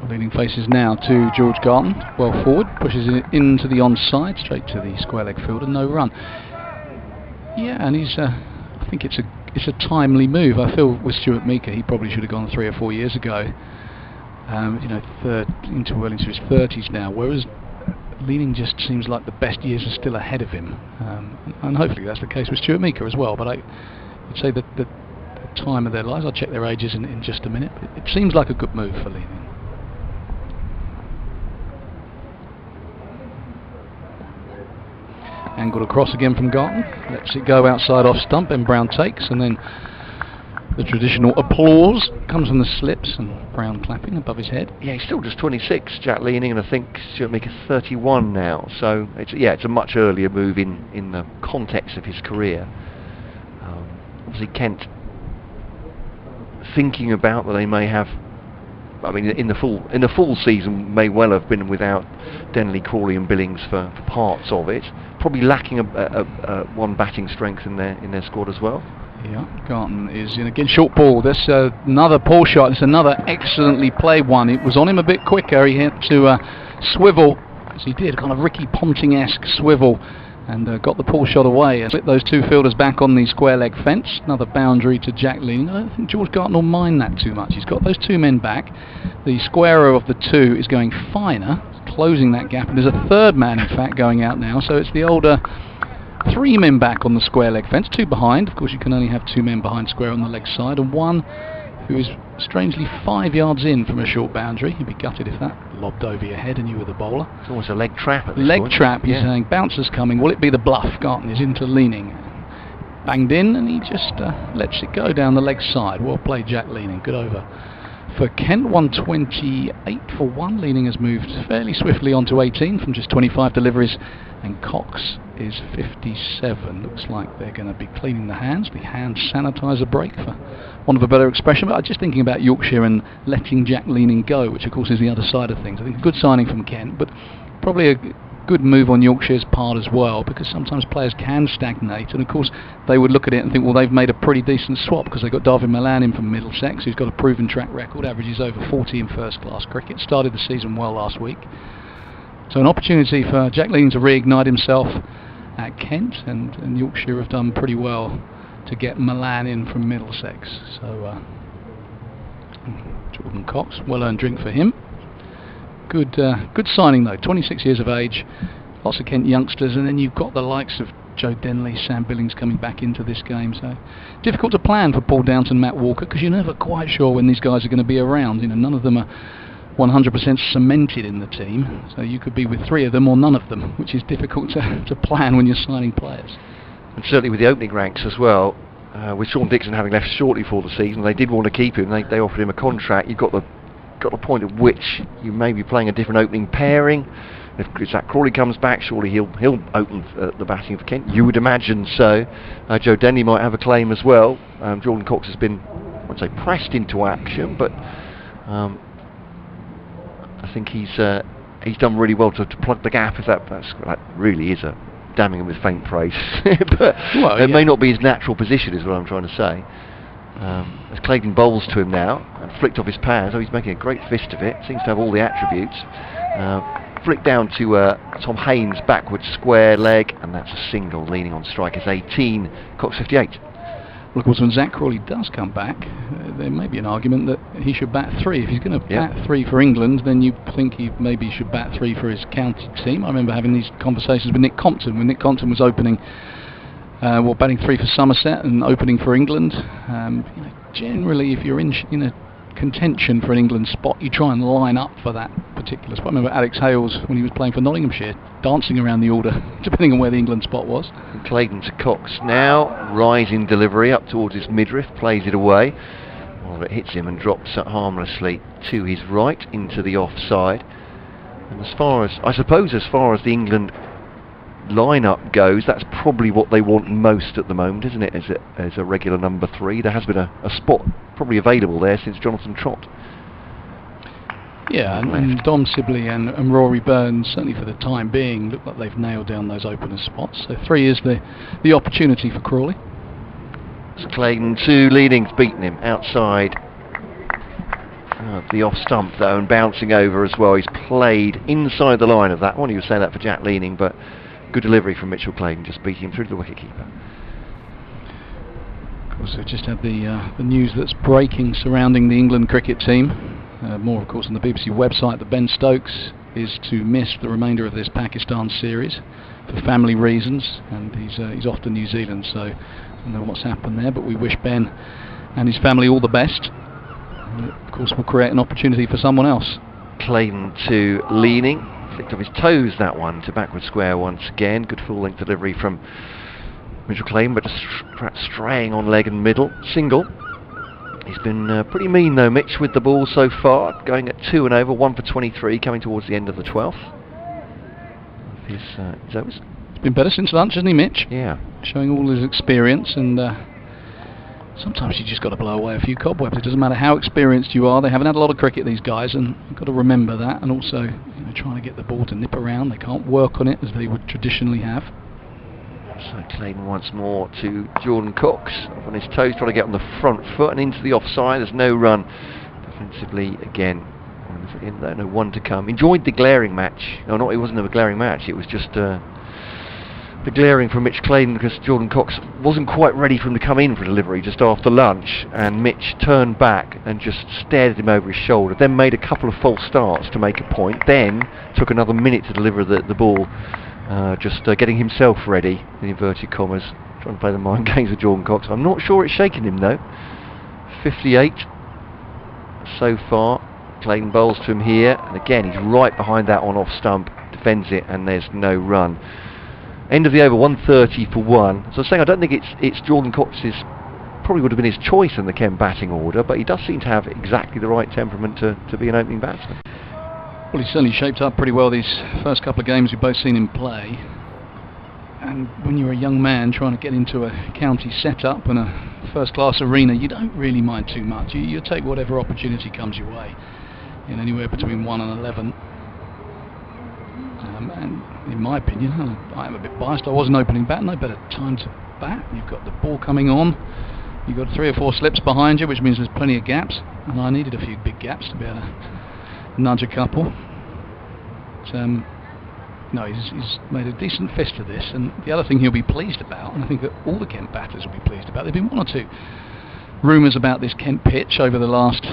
Leaning faces now to George Garton, well forward, pushes it into the onside, straight to the square leg fielder, no run. Yeah, and he's. I think it's a timely move. I feel with Stuart Meeker, he probably should have gone 3 or 4 years ago. You know, well into his 30s now, whereas Leaning just seems like the best years are still ahead of him, and hopefully that's the case with Stuart Meeker as well. But I'd say that the time of their lives, I'll check their ages in just a minute, but it seems like a good move for Leaning. Angled across again from Garton, lets it go outside off stump, and Brown takes, and then the traditional applause comes from the slips and Brown clapping above his head. Yeah, he's still just 26, Jack Leaning, and I think Stuart Meeker's 31 now, so it's a much earlier move in the context of his career. Obviously Kent thinking about that they may have, I mean, in the full season may well have been without Denley, Crawley and Billings for parts of it, probably lacking one batting strength in their squad as well. Yeah, Garton is in again, short ball. There's another pull shot. It's another excellently played one. It was on him a bit quicker. He had to swivel, as he did, kind of Ricky Ponting-esque swivel, and got the pull shot away and split those two fielders back on the square leg fence. Another boundary to Jack Leaning. I don't think George Garton will mind that too much. He's got those 2 men back. The squarer of the 2 is going finer, closing that gap, and there's a third man in fact going out now, so it's the older 3 men back on the square leg fence, 2 behind. Of course you can only have 2 men behind square on the leg side, and 1 who is strangely 5 yards in from a short boundary. You'd be gutted if that lobbed over your head and you were the bowler. It's almost a leg trap at this leg point. Trap, he's saying, bouncer's coming, will it be the bluff? Garton is into Leaning. Banged in, and he just lets it go down the leg side. Well played, Jack Leaning. Good over for Kent. 128 for 1. Leaning has moved fairly swiftly on to 18 from just 25 deliveries, and Cox is 57. Looks like they're going to be cleaning the hands, the hand sanitizer break, for want of a better expression. But I'm just thinking about Yorkshire and letting Jack Leaning go, which of course is the other side of things. I think a good signing from Kent, but probably a good move on Yorkshire's part as well, because sometimes players can stagnate, and of course they would look at it and think, well, they've made a pretty decent swap because they've got Darvin Milan in from Middlesex, who's got a proven track record, averages over 40 in first class cricket, started the season well last week. So an opportunity for Jack Leaning to reignite himself at Kent, and Yorkshire have done pretty well to get Milan in from Middlesex. So Jordan Cox, well earned drink for him. Good signing though, 26 years of age, lots of Kent youngsters, and then you've got the likes of Joe Denley, Sam Billings coming back into this game, so difficult to plan for Paul Downton, Matt Walker, because you're never quite sure when these guys are going to be around. You know, none of them are 100% cemented in the team, so you could be with 3 of them or none of them, which is difficult to plan when you're signing players. And certainly with the opening ranks as well, with Sean Dixon having left shortly for the season, they did want to keep him. They offered him a contract. You've got the point at which you may be playing a different opening pairing. If Zach Crawley comes back, surely he'll open the batting for Kent. You would imagine so. Joe Denley might have a claim as well. Jordan Cox has been, I won't say pressed into action, but I think he's he's done really well to plug the gap. That really is a damning him with faint praise, but it may not be his natural position, is what I'm trying to say. As Clayton bowls to him now and flicked off his pads, he's making a great fist of it. Seems to have all the attributes. Flick down to Tom Haynes' backward square leg, and that's a single. Leaning on strike is 18. Cox 58. Well, of course, when Zach Crawley does come back, there may be an argument that he should bat 3. If he's going to bat 3 for England, then you think he maybe should bat 3 for his county team. I remember having these conversations with Nick Compton when Nick Compton was opening, batting 3 for Somerset and opening for England. Generally, if you're in contention for an England spot, you try and line up for that particular spot. I remember Alex Hales, when he was playing for Nottinghamshire, dancing around the order depending on where the England spot was. And Clayton to Cox now, rising delivery up towards his midriff, plays it away. Well, it hits him and drops harmlessly to his right into the offside. And as far as the England lineup goes, that's probably what they want most at the moment, isn't it? As a regular number 3, there has been a spot probably available there since Jonathan Trott. Yeah, and Dom Sibley and Rory Burns, certainly for the time being, look like they've nailed down those opener spots. So 3 is the opportunity for Crawley. It's Clayton 2 leading's beaten him outside the off stump though, and bouncing over as well. He's played inside the line of that one. He was saying that for Jack Leaning, but good delivery from Mitchell Clayton, just beating him through to the wicketkeeper. Of course, we just had the news that's breaking surrounding the England cricket team. More, of course, on the BBC website, that Ben Stokes is to miss the remainder of this Pakistan series for family reasons, and he's off to New Zealand, so I don't know what's happened there, but we wish Ben and his family all the best. And of course, we'll create an opportunity for someone else. Clayton to Leaning, flicked off his toes that one to backward square once again. Good full-length delivery from Mitchell Clayton, but perhaps straying on leg and middle. Single. He's been pretty mean though, Mitch, with the ball so far, going at 2 and over, 1 for 23, coming towards the end of the 12th. His overs. It's been better since lunch, hasn't he, Mitch? Yeah. Showing all his experience, and sometimes you just got to blow away a few cobwebs. It doesn't matter how experienced you are. They haven't had a lot of cricket, these guys, and you've got to remember that. And also, trying to get the ball to nip around. They can't work on it as they would traditionally have. So Clayton once more to Jordan Cox, up on his toes, trying to get on the front foot and into the offside. There's no run defensively again. No one to come. Enjoyed the glaring match. No, not it wasn't a glaring match. It was just the glaring from Mitch Clayton, because Jordan Cox wasn't quite ready for him to come in for delivery just after lunch, and Mitch turned back and just stared at him over his shoulder, then made a couple of false starts to make a point, then took another minute to deliver the ball, just getting himself ready, in inverted commas, trying to play the mind games with Jordan Cox. I'm not sure it's shaken him though. 58 so far. Clayton bowls to him here, and again he's right behind that one off stump, defends it, and there's no run. End of the over, 130 for 1. So I was saying, I don't think it's Jordan Cox's, probably would have been his choice in the Kent batting order, but he does seem to have exactly the right temperament to be an opening batsman. Well, he's certainly shaped up pretty well these first couple of games we've both seen him play. And when you're a young man trying to get into a county setup and a first-class arena, you don't really mind too much. You take whatever opportunity comes your way, in anywhere between 1 and 11. And in my opinion, I am a bit biased. I was an opening bat, no better time to bat. You've got the ball coming on, you've got 3 or 4 slips behind you, which means there's plenty of gaps, and I needed a few big gaps to be able to nudge a couple. But, no, he's made a decent fist of this, and the other thing he'll be pleased about, and I think that all the Kent batters will be pleased about, there have been 1 or 2 rumours about this Kent pitch over the last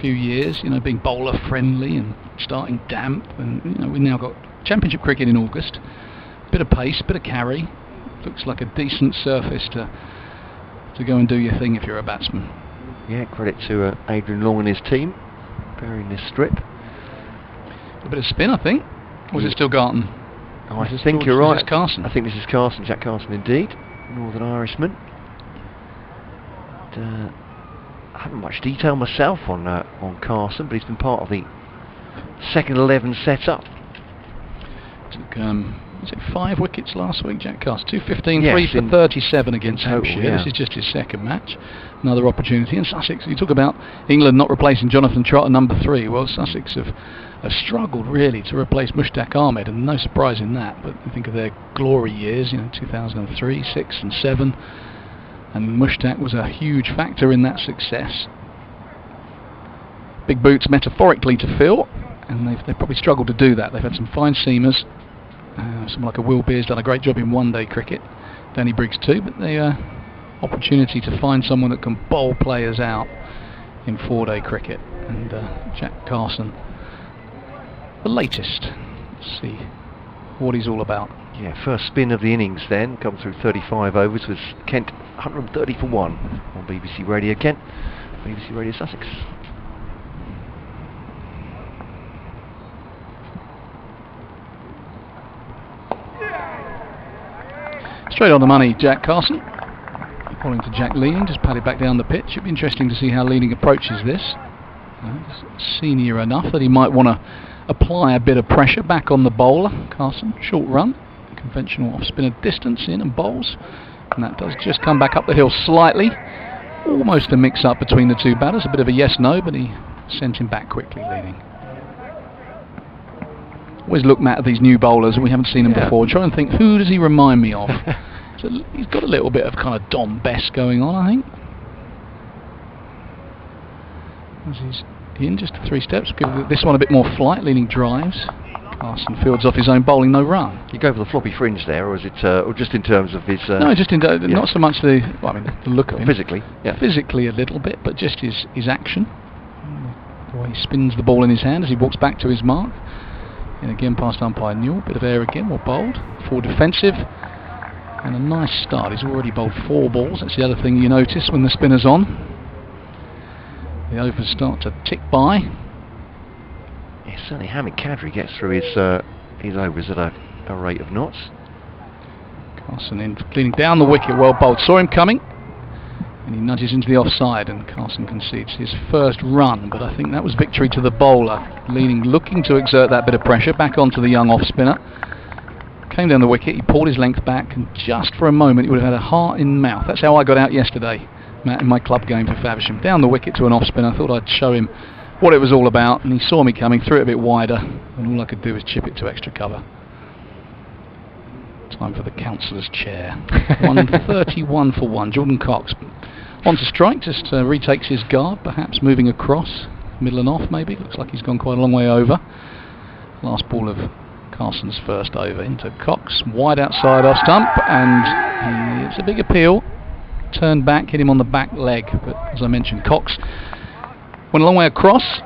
few years, being bowler friendly and starting damp, and we've now got Championship cricket in August, bit of pace, bit of carry, looks like a decent surface to go and do your thing if you're a batsman. Yeah, credit to Adrian Long and his team, burying this strip. A bit of spin, I think. Or is it still Garton? Oh, I think you're right. This is Carson. I think this is Carson, Jack Carson indeed, Northern Irishman. I haven't much detail myself on Carson, but he's been part of the second 11 setup. Took Was it 5 wickets last week, Jack Carson? 215, Yes, 3 for in 37 against total, Hampshire. yeah. This is just his second match. Another opportunity. And Sussex, you talk about England not replacing Jonathan Trott at number 3. Well, Sussex have struggled really to replace Mushtaq Ahmed, and no surprise in that. But you think of their glory years, 2003, 6 and 7. And Mushtaq was a huge factor in that success. Big boots metaphorically to fill, and they've probably struggled to do that. They've had some fine seamers. Someone like a Will Beers done a great job in one-day cricket. Danny Briggs too, but the opportunity to find someone that can bowl players out in 4-day cricket. And Jack Carson, the latest. Let's see what he's all about. Yeah, first spin of the innings then, come through 35 overs with Kent 130 for 1 on BBC Radio Kent, BBC Radio Sussex. Straight on the money, Jack Carson. Falling to Jack Leading, just patted back down the pitch. It'd be interesting to see how Leading approaches this. He's senior enough that he might want to apply a bit of pressure back on the bowler. Carson, short run, conventional off-spinner distance in and bowls. And that does just come back up the hill slightly. Almost a mix-up between the two batters. A bit of a yes-no, but he sent him back quickly, Leading. Always look, Matt, at these new bowlers, and we haven't seen him before. Try and think, who does he remind me of? So he's got a little bit of kind of Dom Best going on, I think. As he's in just 3 steps, give this one a bit more flight, Leading drives. Carson fields off his own bowling, no run. You go for the floppy fringe there, or is it, or just in terms of his? No, just in not so much the look of him. Physically, yeah. Physically a little bit, but just his action, the way he spins the ball in his hand as he walks back to his mark. And again past umpire Newell, bit of air again, more bowled, 4 defensive, and a nice start. He's already bowled 4 balls. That's the other thing you notice when the spinner's on. The overs start to tick by. Yeah, certainly Hamid Kadri gets through his overs at a rate of knots. Carson in, cleaning down the wicket, well bowled. Saw him coming, and he nudges into the offside, and Carson concedes his first run, but I think that was victory to the bowler. Leading, looking to exert that bit of pressure back onto the young off-spinner. Came down the wicket, he pulled his length back, and just for a moment he would have had a heart in mouth. That's how I got out yesterday, Matt, in my club game for Faversham. Down the wicket to an off-spinner. I thought I'd show him what it was all about, and he saw me coming, threw it a bit wider, and all I could do was chip it to extra cover. Time for the councillor's chair. 131 for 1. Jordan Cox on to strike, just retakes his guard, perhaps moving across, middle and off maybe. Looks like he's gone quite a long way over. Last ball of Carson's first over into Cox, wide outside off stump, and it's a big appeal. Turned back, hit him on the back leg, but as I mentioned, Cox went a long way across,